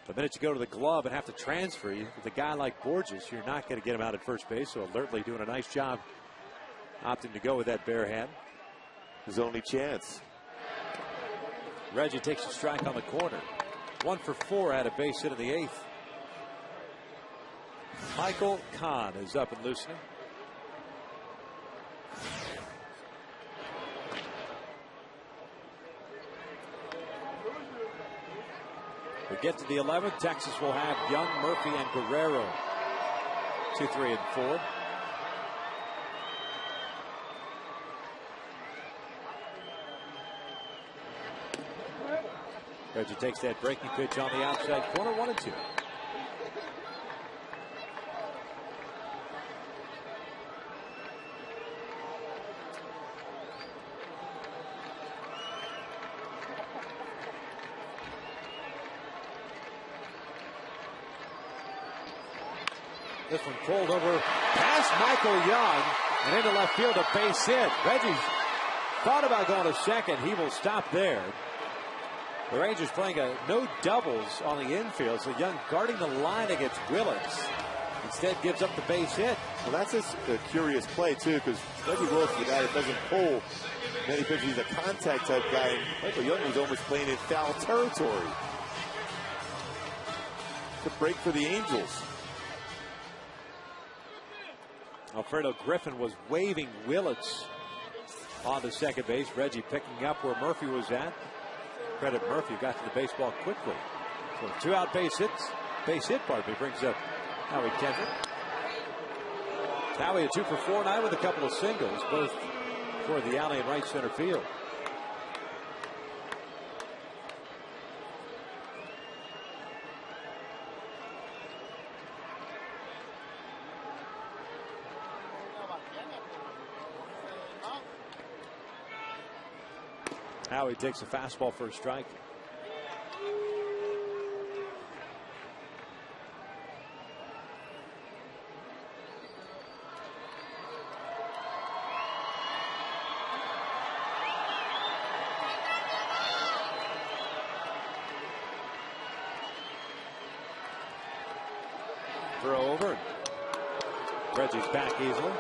The minute you go to the glove and have to transfer, you with a guy like Borges, you're not going to get him out at first base. So alertly doing a nice job opting to go with that bare hand. His only chance. Reggie takes a strike on the corner. 1 for 4 at a base hit in the 8th. Michael Kahn is up and loosening. We get to the 11th. Texas will have Young, Murphy, and Guerrero. 2, 3, and 4. Reggie takes that breaking pitch on the outside corner, 1 and 2. This one pulled over past Michael Young and into left field, a base hit. Reggie's thought about going to second. He will stop there. The Rangers playing a no doubles on the infield, so Young guarding the line against Willits. Instead gives up the base hit. Well, that's a curious play, too, because Reggie Willis is a guy that doesn't pull many pitches. He's a contact type guy. And Michael Young was almost playing in foul territory. The break for the Angels. Alfredo Griffin was waving Willits on the second base. Reggie picking up where Murphy was at. Credit Murphy, got to the baseball quickly. So 2 out base hit, brings up Howie Kendrick. Howie a 2 for 4 tonight with a couple of singles, both toward the alley and right center field. Howie takes a fastball for a strike. Throw over. Reggie's back easily.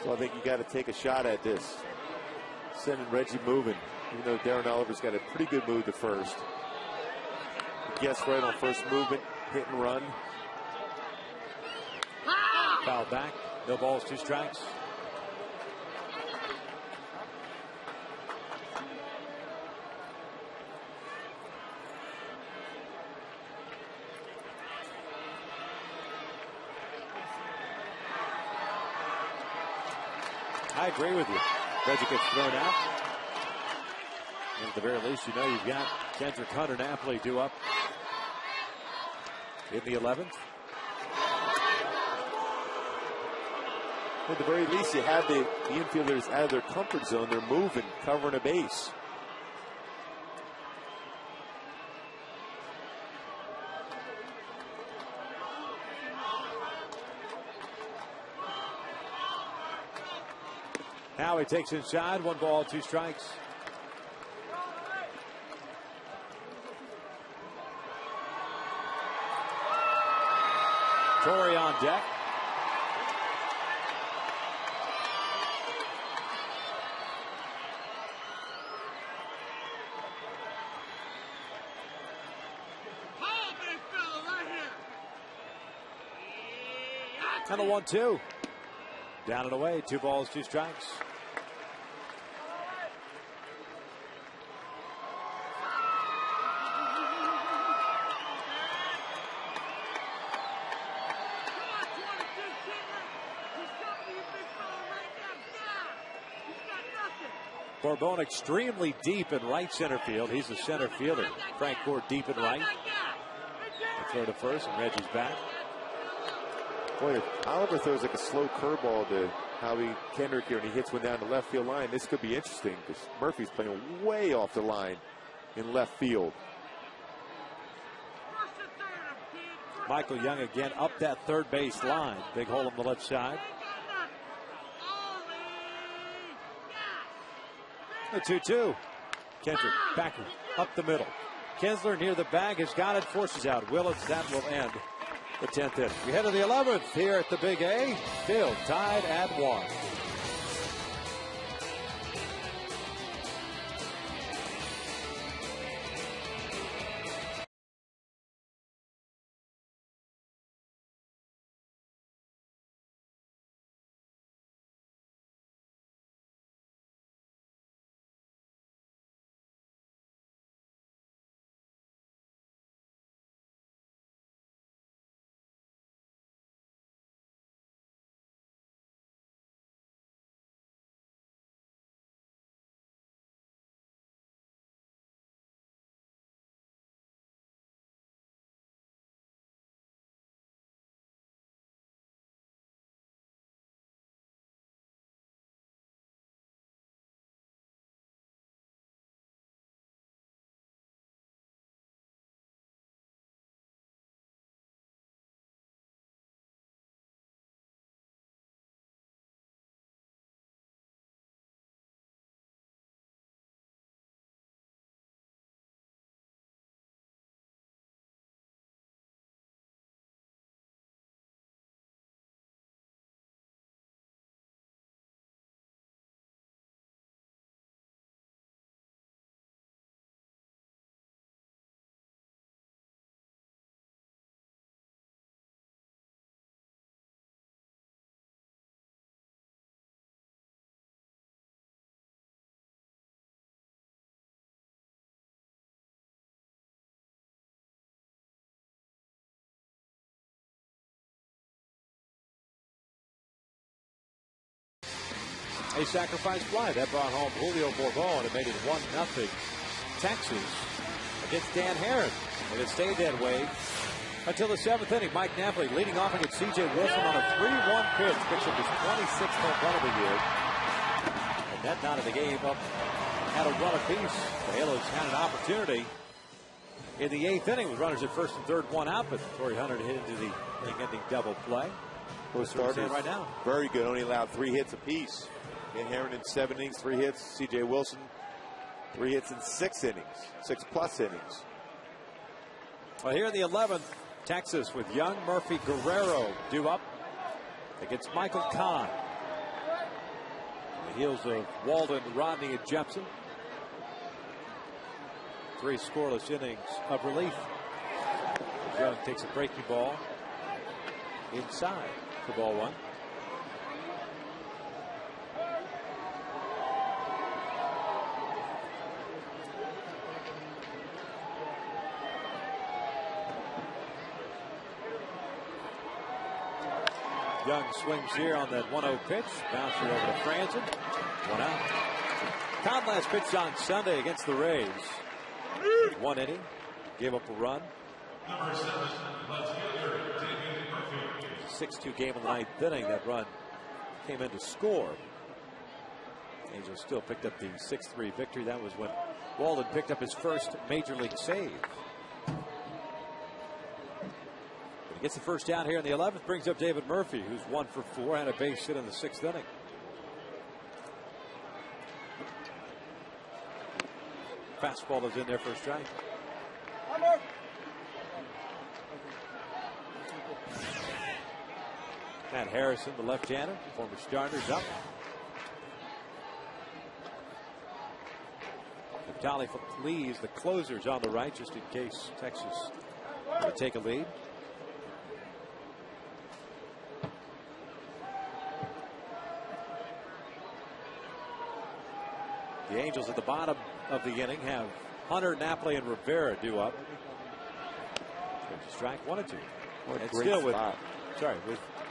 So I think you got to take a shot at this. Sending Reggie moving, even though Darren Oliver's got a pretty good move to first. Guess right on first movement, hit and run. Foul back, no balls, 2 strikes. I agree with you. Reggie gets thrown out. And at the very least, you know you've got Kendrick Hunter Napoli due up in the 11th. At the very least, you have the infielders out of their comfort zone. They're moving, covering a base. Now he takes inside, 1 ball, 2 strikes. Torrey on deck. And a 1-2. Down and away, 2 balls, 2 strikes. Corbone extremely deep in right center field. He's the center fielder. Frank Gore deep in right. Throw to first, and Reggie's back. Boy, if Oliver throws like a slow curveball to Howie Kendrick here and he hits one down the left field line, this could be interesting because Murphy's playing way off the line in left field. Michael Young again up that third base line. Big hole on the left side. The 2-2. Kendrick back up the middle. Kinsler near the bag has got it, forces out Willits. That will end the 10th inning. We head to the 11th here at the Big A. Still tied at 1. a sacrifice fly. That brought home Julio Bourbon, and it made it 1-0 Texas against Dan Herron. And it stayed that way until the 7th inning. Mike Napoli leading off against C.J. Wilson on a 3-1 pitch. Picks up his 26th home run of the year. And that knot of the game up had a run apiece. The Halos had an opportunity in the 8th inning with runners at first and third, 1 out, but Torrey Hunter hit into the inning-ending double play. Both starters right now. Very good. Only allowed 3 hits apiece. Dan Herron in 7 innings, 3 hits. C.J. Wilson, 3 hits in 6 innings, 6+ innings. Well, here in the 11th, Texas with young Murphy Guerrero due up against Michael Kahn. On the heels of Walden, Rodney, and Jepson. 3 scoreless innings of relief. Young takes a breaking ball inside for ball 1. Young swings here on that 1-0 pitch. Bouncer over to Franzen. 1 out. Kahn last pitched on Sunday against the Rays. 1 inning. Gave up a run. 6-2 game in the 9th inning. That run came in to score. Angels still picked up the 6-3 victory. That was when Walden picked up his first major league save. Gets the first down here in the 11th, brings up David Murphy, who's 1 for 4, had a base hit in the 6th inning. Fastball is in there for a strike. Matt Harrison, the left-hander, former starters up. Vitali Lees, the closers on the right, just in case Texas would take a lead. The Angels at the bottom of the inning have Hunter, Napoli, and Rivera due up. Strike 1 and 2. And still with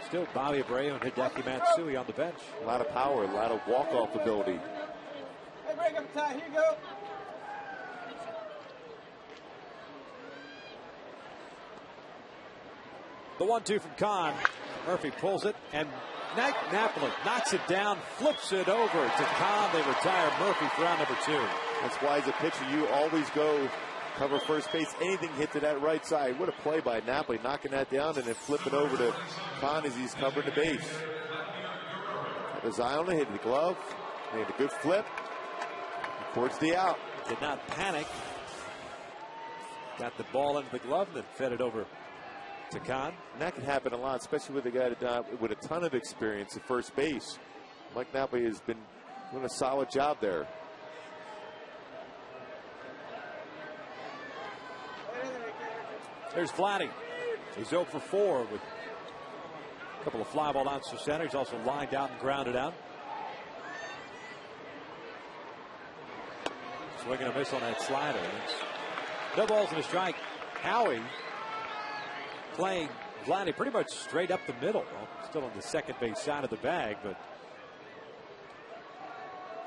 still Bobby Abreu and Hideki Matsui on the bench. A lot of power, a lot of walk-off ability. Hey, break up the tie. Here you go. The 1-2 from Kahn. Murphy pulls it, and Napoli knocks it down, flips it over to Kahn. They retire Murphy for round number 2. That's why, as a pitcher, you always go cover first base. Anything hit to that right side. What a play by Napoli, knocking that down and then flipping over to Kahn as he's covering the base. His eye on it, hit the glove, made a good flip towards the out. Did not panic. Got the ball into the glove and then fed it over to Kahn. And that can happen a lot, especially with a guy with a ton of experience at first base. Mike Napoli has been doing a solid job there. There's Vladdy. He's 0 for 4 with a couple of fly ball outs to center. He's also lined out and grounded out. Swinging a miss on that slider. It's no balls and a strike. Howie playing Vladdy pretty much straight up the middle. Well, still on the second base side of the bag, but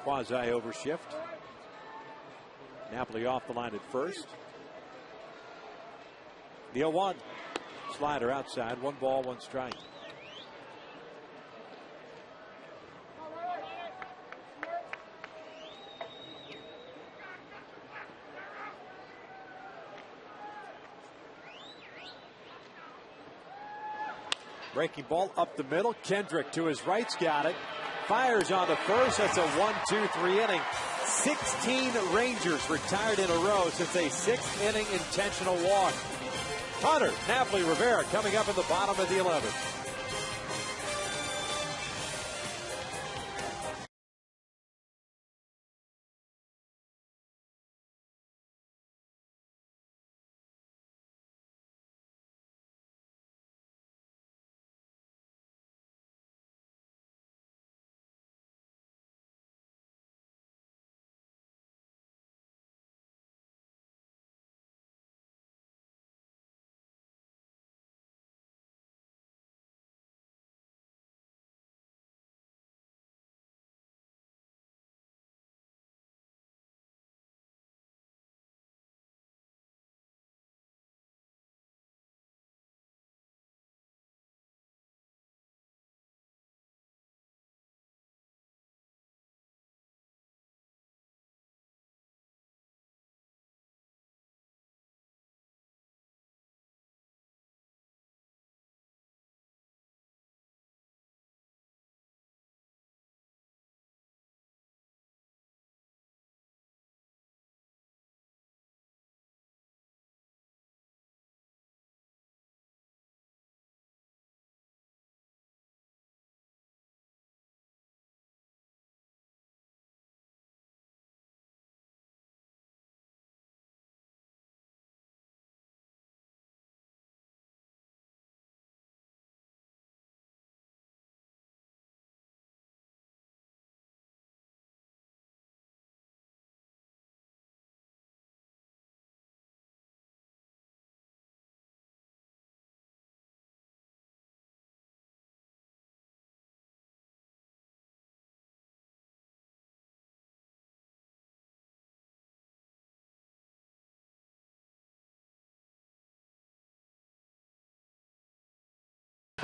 quasi overshift. Napoli off the line at first. The 0-1. Slider outside. 1 ball, 1 strike. Breaking ball up the middle. Kendrick to his right's got it. Fires on the first. That's a 1-2-3 inning. 16 Rangers retired in a row since a 6th inning intentional walk. Hunter, Napoli, Rivera coming up in the bottom of the 11th.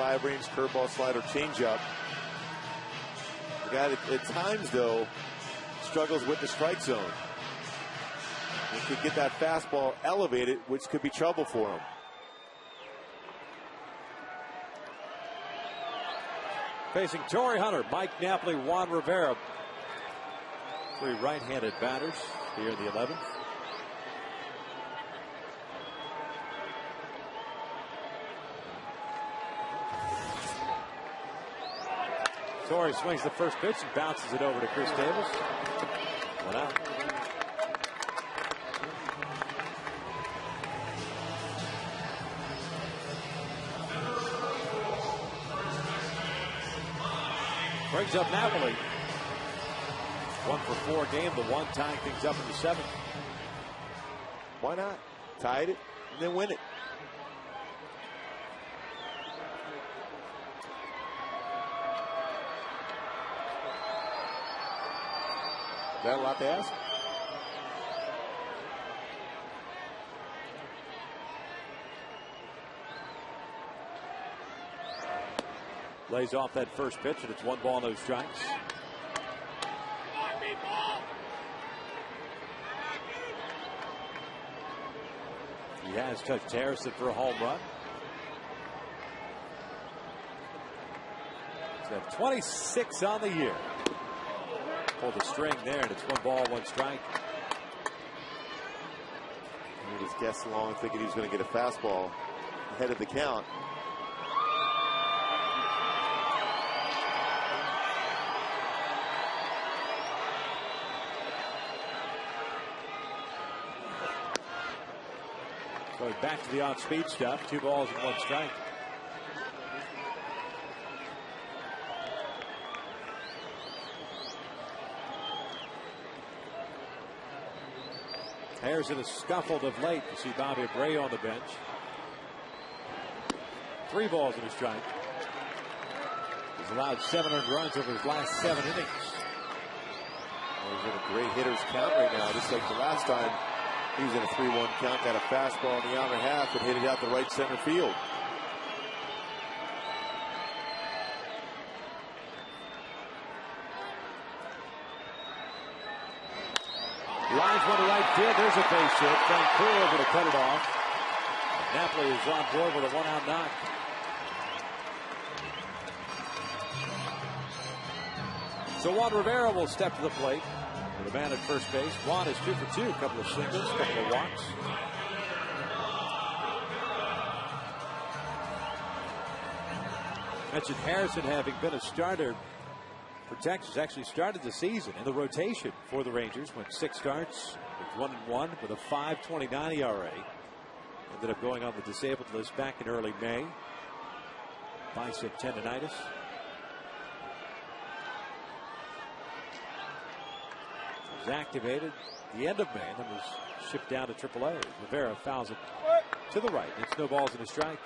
95 range, curveball, slider, changeup. The guy that at times, though, struggles with the strike zone. He could get that fastball elevated, which could be trouble for him. Facing Torrey Hunter, Mike Napoli, Juan Rivera. 3 right-handed batters here in the 11th. Torrey swings the first pitch and bounces it over to Chris Davis. 1 out. Brings up Napoli. 1 for 4 game. The 1 tying things up in the 7th. Why not? Tie it and then win it. Is that a lot to ask? Lays off that first pitch, and it's 1 ball, no strikes. He has touched Harrison for a home run. He's got 26 on the year. Pulled the string there, and it's 1 ball, 1 strike. He just guessed along thinking he was going to get a fastball ahead of the count. Going back to the off-speed stuff. 2 balls and 1 strike. Harrison has scuffled of late. You see Bobby Abreu on the bench. 3 balls and a strike. He's allowed 700 runs over his last 7 innings. He's in a great hitter's count right now, just like the last time. He was in a 3-1 count, got a fastball in the outer half and hit it out the right center field. Lines one to right field. There's a base hit. Francoeur over to cut it off. Napoli is on board with a 1-out knock. So Juan Rivera will step to the plate. With a man at first base. Juan is 2 for 2. A couple of singles, a couple of walks. Mentioned Harrison having been a starter for Texas. Actually started the season in the rotation for the Rangers. Went 6 starts with 1-1 with a 5.29 ERA. Ended up going on the disabled list back in early May. Bicep tendonitis. Was activated the end of May and then was shipped down to AAA. Rivera fouls it to the right. It's no balls and a strike.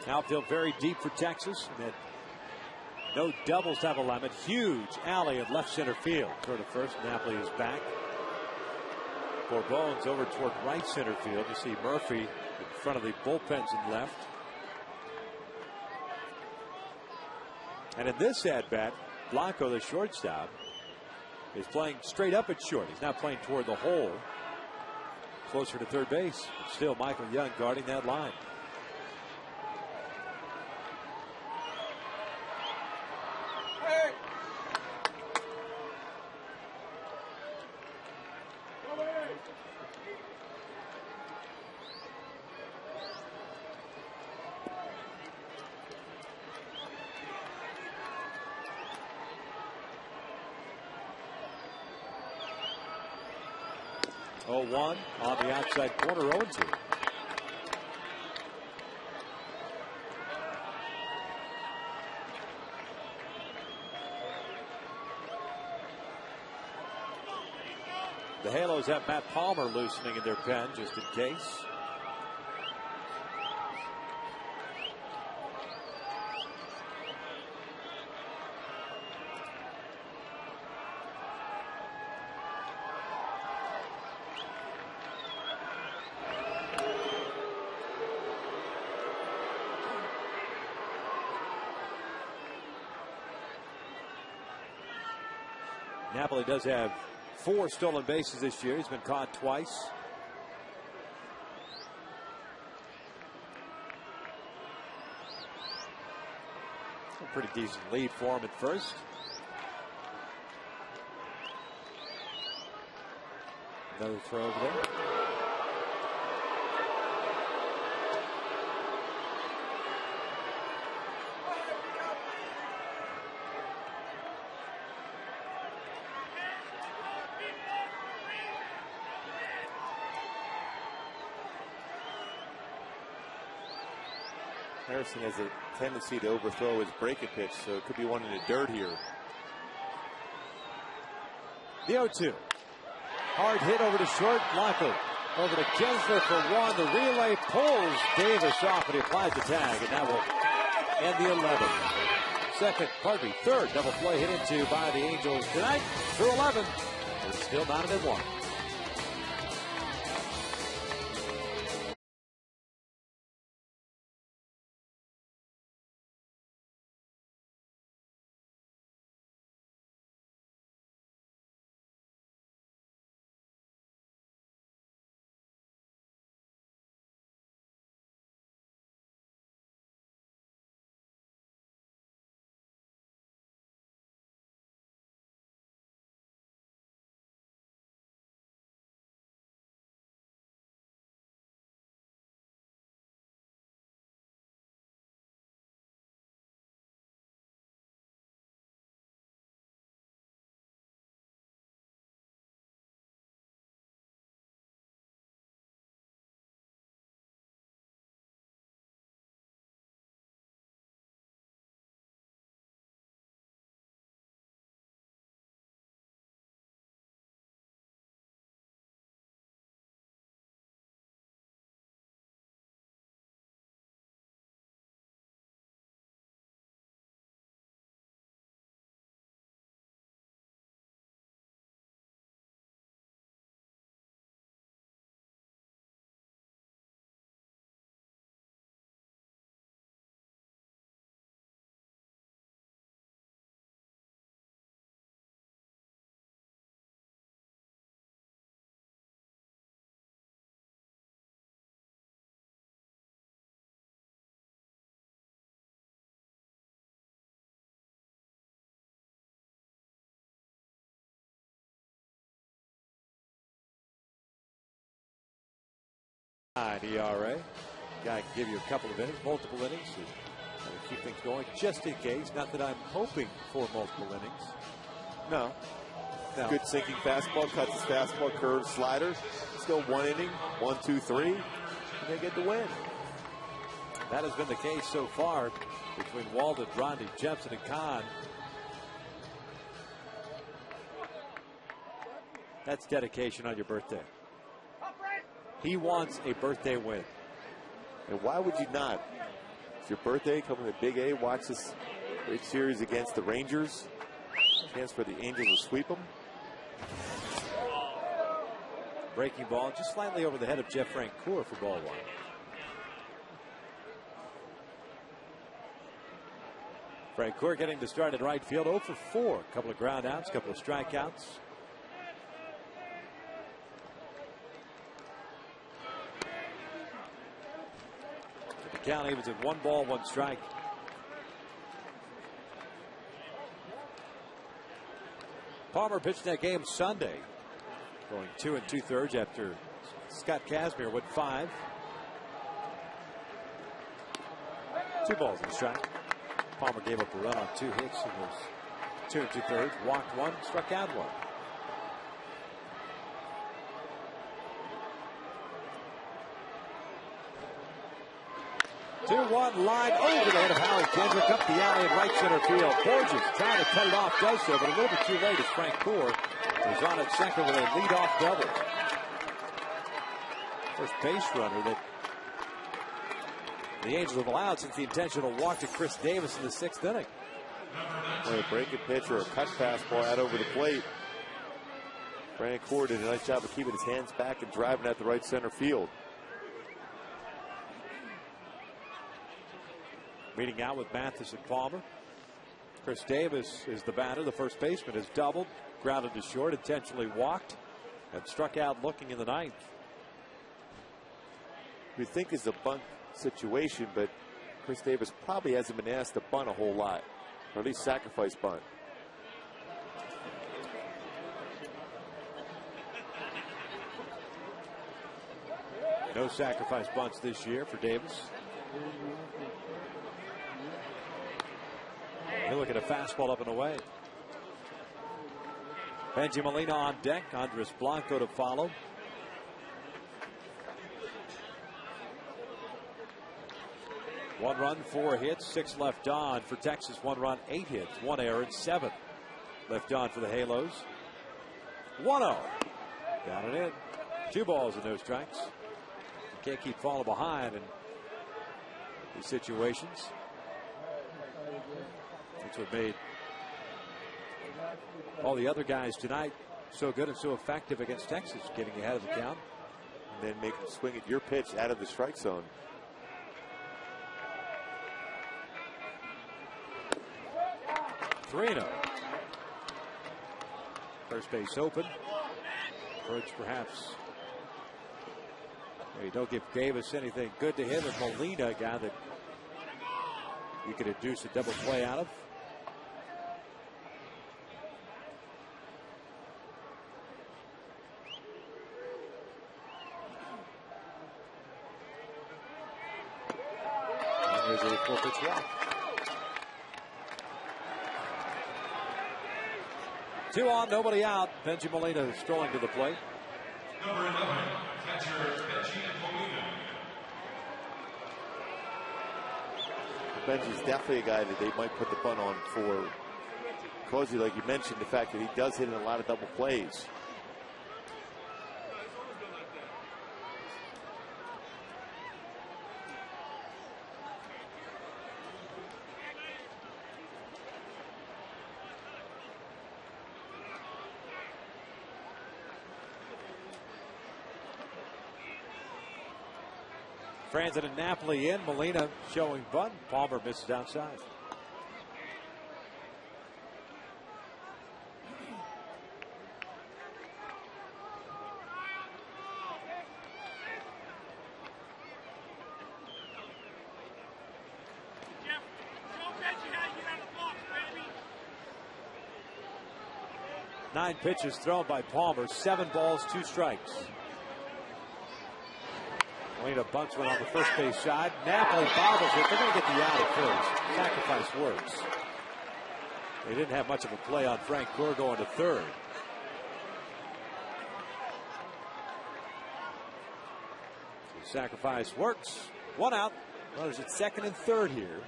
Outfield very deep for Texas. And no doubles to have a limit. Huge alley at left center field. Throw to first. Napoli is back. For Bones over toward right center field. You see Murphy in front of the bullpens in left. And in this at bat, Blanco, the shortstop, is playing straight up at short. He's not playing toward the hole. Closer to third base. But still Michael Young guarding that line. On the outside corner, 0-2. The Halos have Matt Palmer loosening in their pen just in case. Napoli does have 4 stolen bases this year. He's been caught twice. A pretty decent lead for him at first. Another throw over there. Harrison has a tendency to overthrow his breaking pitch, so it could be one in the dirt here. The 0-2. Hard hit over to short. Blocker over to Kinsler for 1. The relay pulls Davis off, and he applies the tag, and that will end the 11th. Third double play hit into by the Angels tonight through 11. It's still 9-1. ERA. Guy can give you a couple of innings, multiple innings, to keep things going just in case. Not that I'm hoping for multiple innings. No. Good sinking fastball, cuts his fastball, curve, slider. Still 1 inning, 1, 2, 3, and they get the win. That has been the case so far between Walden, Drondy, Jepson, and Kahn. That's dedication on your birthday. He wants a birthday win. And why would you not? It's your birthday, coming to Big A, watch this great series against the Rangers. Chance for the Angels to sweep them. Breaking ball just slightly over the head of Jeff Francoeur for ball 1. Francoeur getting the start at right field, 0 for 4. A couple of ground outs, a couple of strikeouts. Count evens at 1 ball, 1 strike. Palmer pitched that game Sunday, going 2 2/3 after Scott Kazmir went 5. 2 balls and a strike. Palmer gave up a run on 2 hits and was 2 2/3, walked 1, struck out 1. 2-1 line over the head of Howie Kendrick up the alley in right center field. Borges trying to cut it off, does so, but a little bit too late as Francoeur is on at second with a leadoff double. First base runner that the Angels have allowed since the intentional walk to Chris Davis in the 6th inning. Well, a breaking pitch or a cut fastball out over the plate. Francoeur did a nice job of keeping his hands back and driving at the right center field. Meeting out with Mathis and Palmer. Chris Davis is the batter. The first baseman has doubled, grounded to short, intentionally walked, and struck out looking in the ninth. We think it's a bunt situation, but Chris Davis probably hasn't been asked to bunt a whole lot, or at least sacrifice bunt. No sacrifice bunts this year for Davis. He'll look at a fastball up and away. Benji Molina on deck. Andres Blanco to follow. One run, 4 hits, 6 left on for Texas. 1 run, 8 hits, 1 error, and 7 left on for the Halos. 1-0. Got it in. 2 balls and no strikes. You can't keep falling behind in these situations. That's what made all the other guys tonight so good and so effective against Texas, getting ahead of the count. And then make them swing at your pitch out of the strike zone. Three-0. First base open. Birds perhaps. You don't give Davis anything good to hit, and Molina, a guy that you could induce a double play out of. And there's a 4-pitch walk. 2 on, nobody out. Benji Molina strolling to the plate. Number 11, catcher Benji Molina. Benji's definitely a guy that they might put the bunt on for, because, like you mentioned, the fact that he does hit in a lot of double plays. Franzen and Napoli in. Molina showing bunt. Palmer misses outside. Jeff, show Benji how you get out of the box, baby. 9 pitches thrown by Palmer. 7 balls, 2 strikes. Molina bunts one on the first base side. Napoli bobbles it. They're going to get the out at first. Sacrifice works. They didn't have much of a play on Frank Gore going to third. The sacrifice works. 1 out. Runners at second and third here.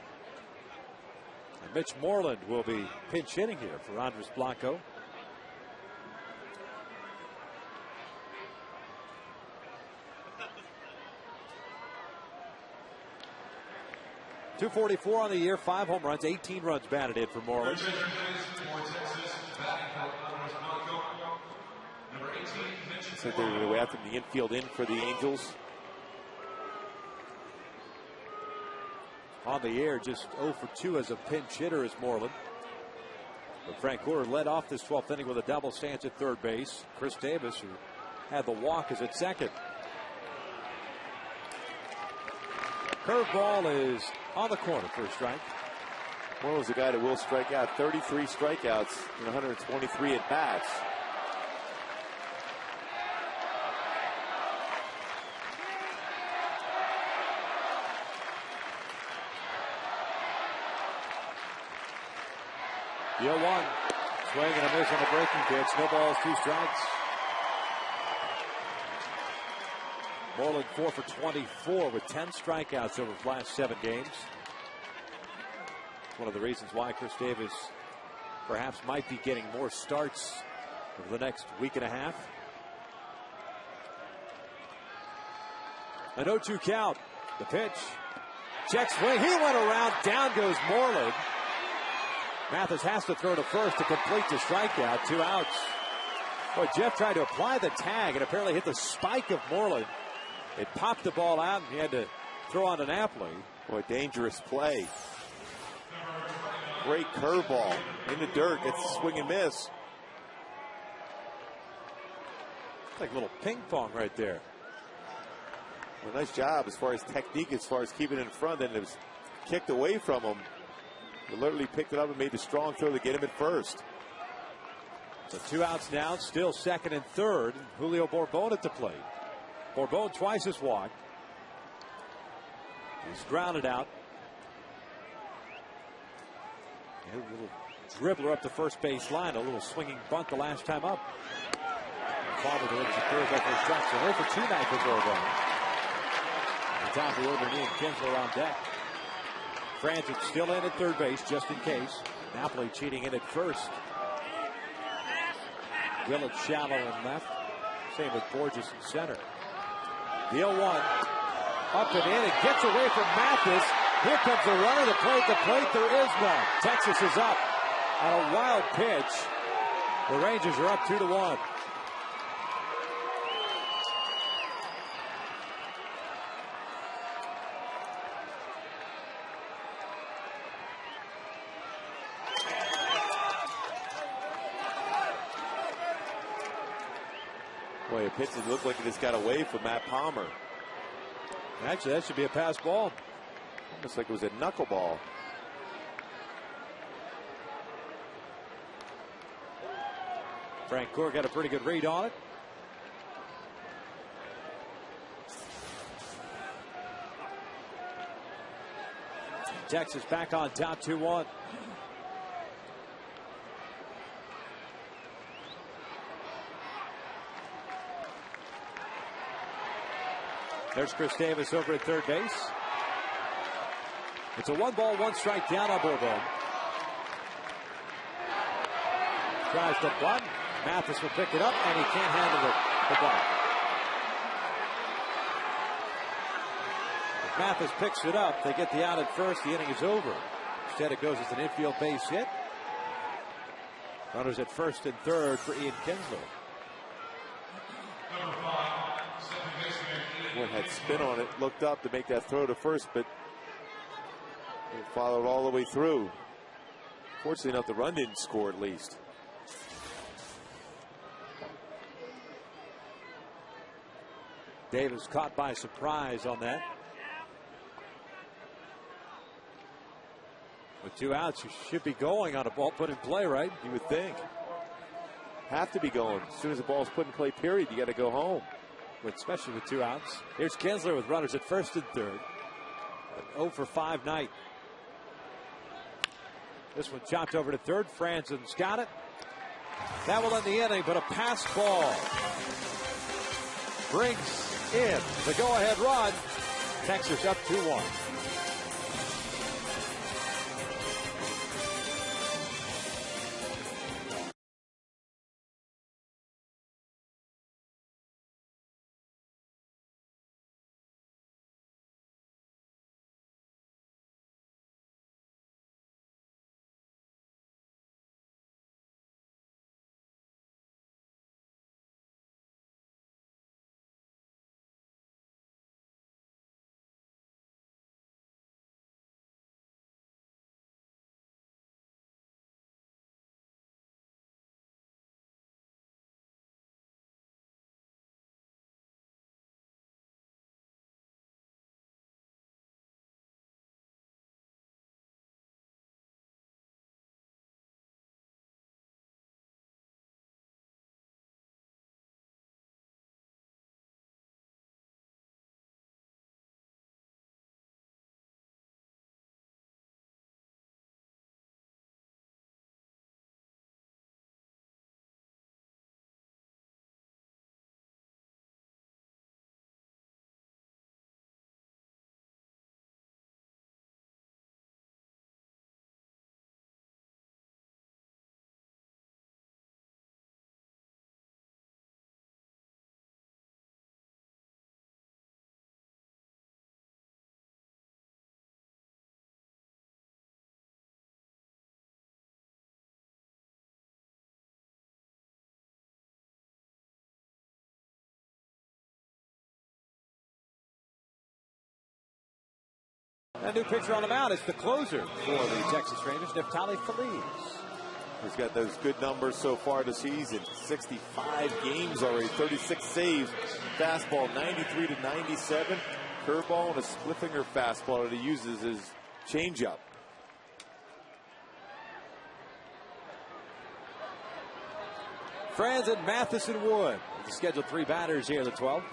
And Mitch Moreland will be pinch hitting here for Andres Blanco. .244 on the year, 5 home runs, 18 runs batted in for Moreland. So they were away after the infield in for the Angels. On the air, just 0 for 2 as a pinch hitter is Moreland. But Frank Gore led off this 12th inning with a double, stands at third base. Chris Davis, who had the walk, is at second. Curveball is on the corner for a strike. Moreland's a guy that will strike out. 33 strikeouts in 123 at bats. The 0-1. Swing and a miss on the breaking pitch. No balls, 2 strikes. Moreland 4 for 24 with 10 strikeouts over his last 7 games. One of the reasons why Chris Davis perhaps might be getting more starts over the next week and a half. An 0-2 count. The pitch. Check swing. He went around. Down goes Moreland. Mathis has to throw to first to complete the strikeout. 2 outs. Boy, Jeff tried to apply the tag and apparently hit the spike of Moreland. It popped the ball out and he had to throw on to Napoli. Boy, dangerous play. Great curveball in the dirt. It's a swing and miss. It's like a little ping pong right there. Well, nice job as far as technique, as far as keeping it in front. Then it was kicked away from him. He literally picked it up and made the strong throw to get him at first. So 2 outs now, still second and third. Julio Bourbon at the plate. Bourbon twice as walked. He's grounded out. A little dribbler up the first base line. A little swinging bunt the last time up. Farmer delivers the third over strikes. So 0 for 2 night for Bourbon. The top of the order, Ian Kinsler on deck. Franzen still in at third base just in case. Napoli cheating in at first. Willett shallow and left. Same with Borges in center. The 0-1. Up and in. It gets away from Mathis. Here comes the runner to plate. The plate, there is none. Texas is up on a wild pitch. The Rangers are up 2-1. Boy, a pitch that looked like it just got away from Matt Palmer. Actually, that should be a pass ball. Almost like it was a knuckleball. Frank Gore got a pretty good read on it. Texas back on top 2-1. There's Chris Davis over at third base. It's a 1-ball, 1-strike down on Bourbon. Tries to bunt. Mathis will pick it up, and he can't handle the bunt. If Mathis picks it up, they get the out at first. The inning is over. Instead, it goes as an infield base hit. Runners at first and third for Ian Kinsler. One had spin on it, looked up to make that throw to first, but it followed all the way through. Fortunately enough, the run didn't score at least. Davis caught by surprise on that. With 2 outs, you should be going on a ball put in play, right? You would think. Have to be going. As soon as the ball's put in play, period, you got to go home. Especially with 2 outs. Here's Kinsler with runners at first and third. An 0 for 5 night. This one chopped over to third. Franzen's got it. That will end the inning, but a pass ball brings in the go-ahead run. Texas up 2-1. A new pitcher on the mound is the closer for the Texas Rangers, Neftali Feliz. He's got those good numbers so far this season. 65 games already, 36 saves. Fastball 93 to 97. Curveball and a split finger fastball that he uses his changeup. Franz and Matheson Wood. The scheduled 3 batters here, the 12th.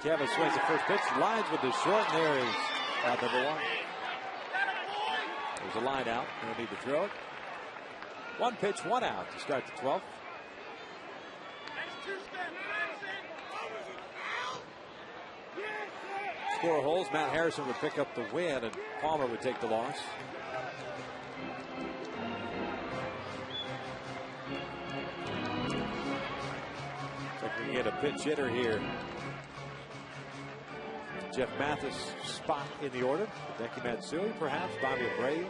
Kevin swings the first pitch, lines with the short, and there is out number 1. There's a line out, no need to throw it. 1 pitch, 1 out to start the 12th. Score holes, Matt Harrison would pick up the win, and Palmer would take the loss. So we get a pinch hitter here. Jeff Mathis spot in the order. Hideki Matsui, perhaps. Bobby Abreu.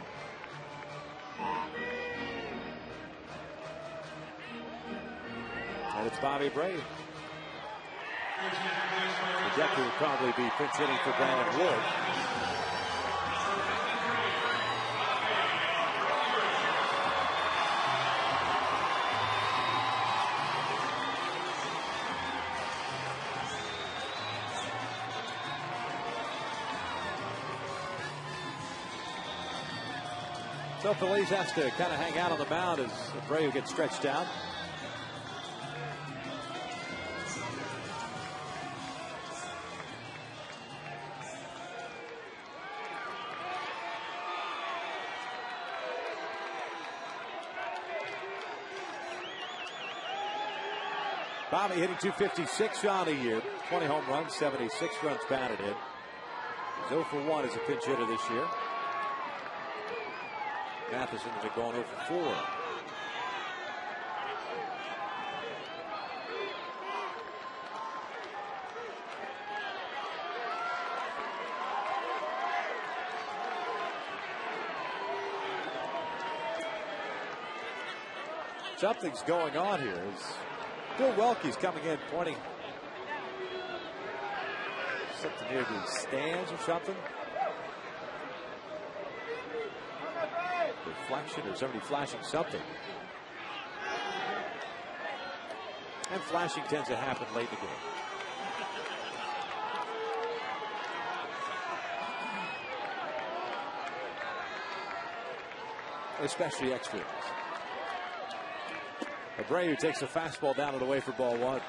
And it's Bobby Abreu. Hideki would probably be pinch hitting for Brandon Wood. So Feliz has to kind of hang out on the mound as Abreu gets stretched out. Bobby hitting .256 on a year, 20 home runs, 76 runs batted in. He's 0 for 1 as a pinch hitter this year. Matheson has been going 0 for 4. Something's going on here. Bill Welke's coming in pointing something near the stands or something. Reflection or somebody flashing something. And flashing tends to happen late in the game. Especially extra innings. Abreu takes a fastball down and away for ball 1.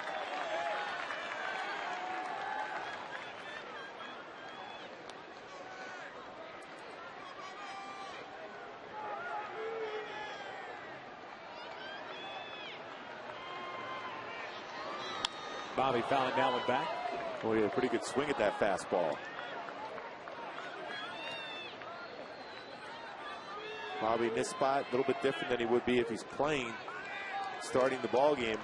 Bobby fouling that one back. Oh, he had a pretty good swing at that fastball. Bobby in this spot, a little bit different than he would be if he's playing, starting the ball game.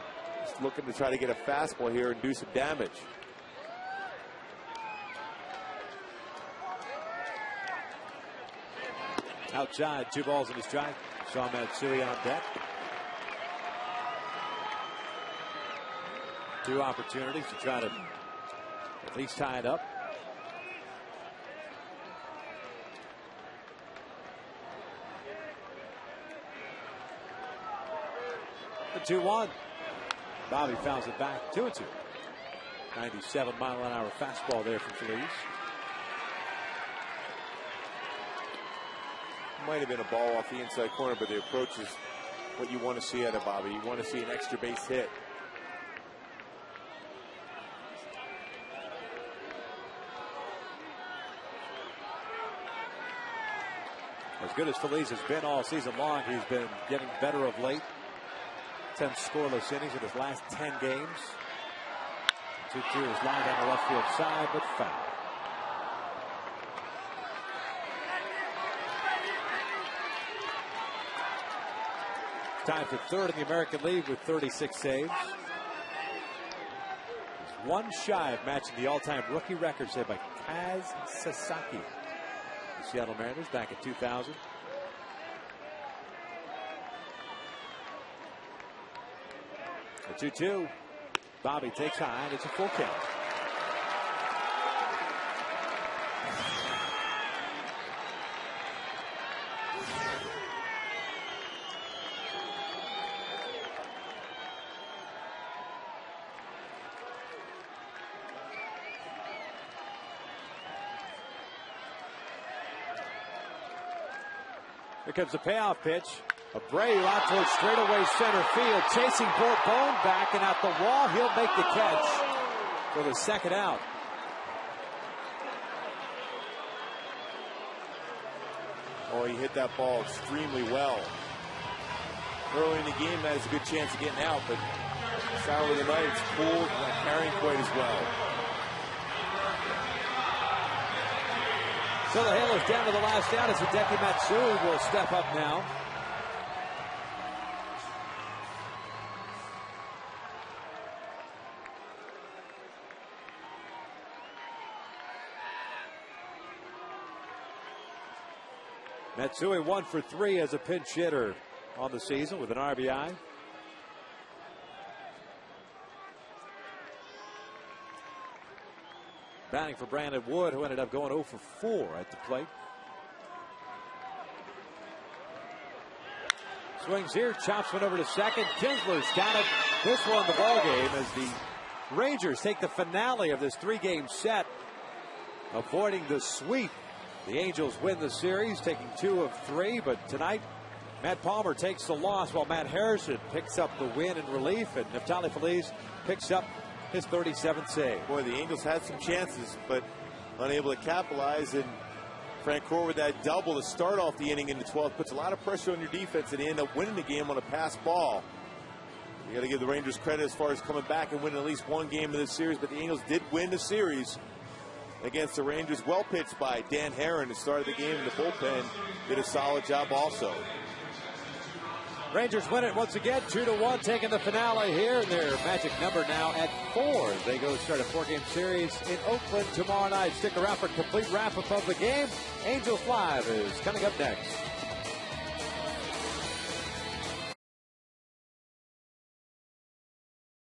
Just looking to try to get a fastball here and do some damage. Outside, 2 balls in the strike. Saw Matsui on deck. 2 opportunities to try to at least tie it up. The 2-1. Bobby fouls it back. 2-2. 97-mile-an-hour fastball there from Feliz. Might have been a ball off the inside corner, but the approach is what you want to see out of Bobby. You want to see an extra base hit. As good as Feliz has been all season long, he's been getting better of late. 10 scoreless innings in his last 10 games. 2-2 is lined on the left field side, but foul. Tied for 3rd in the American League with 36 saves. He's 1 shy of matching the all-time rookie record set by Kaz Sasaki. The Seattle Mariners back in 2000. The 2-2. Bobby takes high, and it's a full count. Here comes the payoff pitch. Abreu out towards straightaway center field, chasing Bullpen back and at the wall. He'll make the catch for the second out. Oh, he hit that ball extremely well. Early in the game, has a good chance of getting out, but sour of the night, it's cool, not carrying quite as well. So the Halos down to the last out as Hideki Matsui will step up now. Matsui 1 for 3 as a pinch hitter on the season with an RBI. Batting for Brandon Wood, who ended up going 0 for 4 at the plate. Swings here, chops one over to second. Kinsler's got it. This one the ball game as the Rangers take the finale of this 3-game set, avoiding the sweep. The Angels win the series, taking 2 of 3, but tonight Matt Palmer takes the loss while Matt Harrison picks up the win in relief, and Neftali Feliz picks up his 37th save. Boy, the Angels had some chances, but unable to capitalize. And Frank Core with that double to start off the inning in the 12th puts a lot of pressure on your defense, and they end up winning the game on a pass ball. You got to give the Rangers credit as far as coming back and winning at least one game in this series, but the Angels did win the series against the Rangers. Well pitched by Dan Herron to start the game in the bullpen. Did a solid job also. Rangers win it once again, 2-1, taking the finale here. And their magic number now at 4. They go start a 4-game series in Oakland tomorrow night. Stick around for a complete wrap-up of the game. Angels Live is coming up next.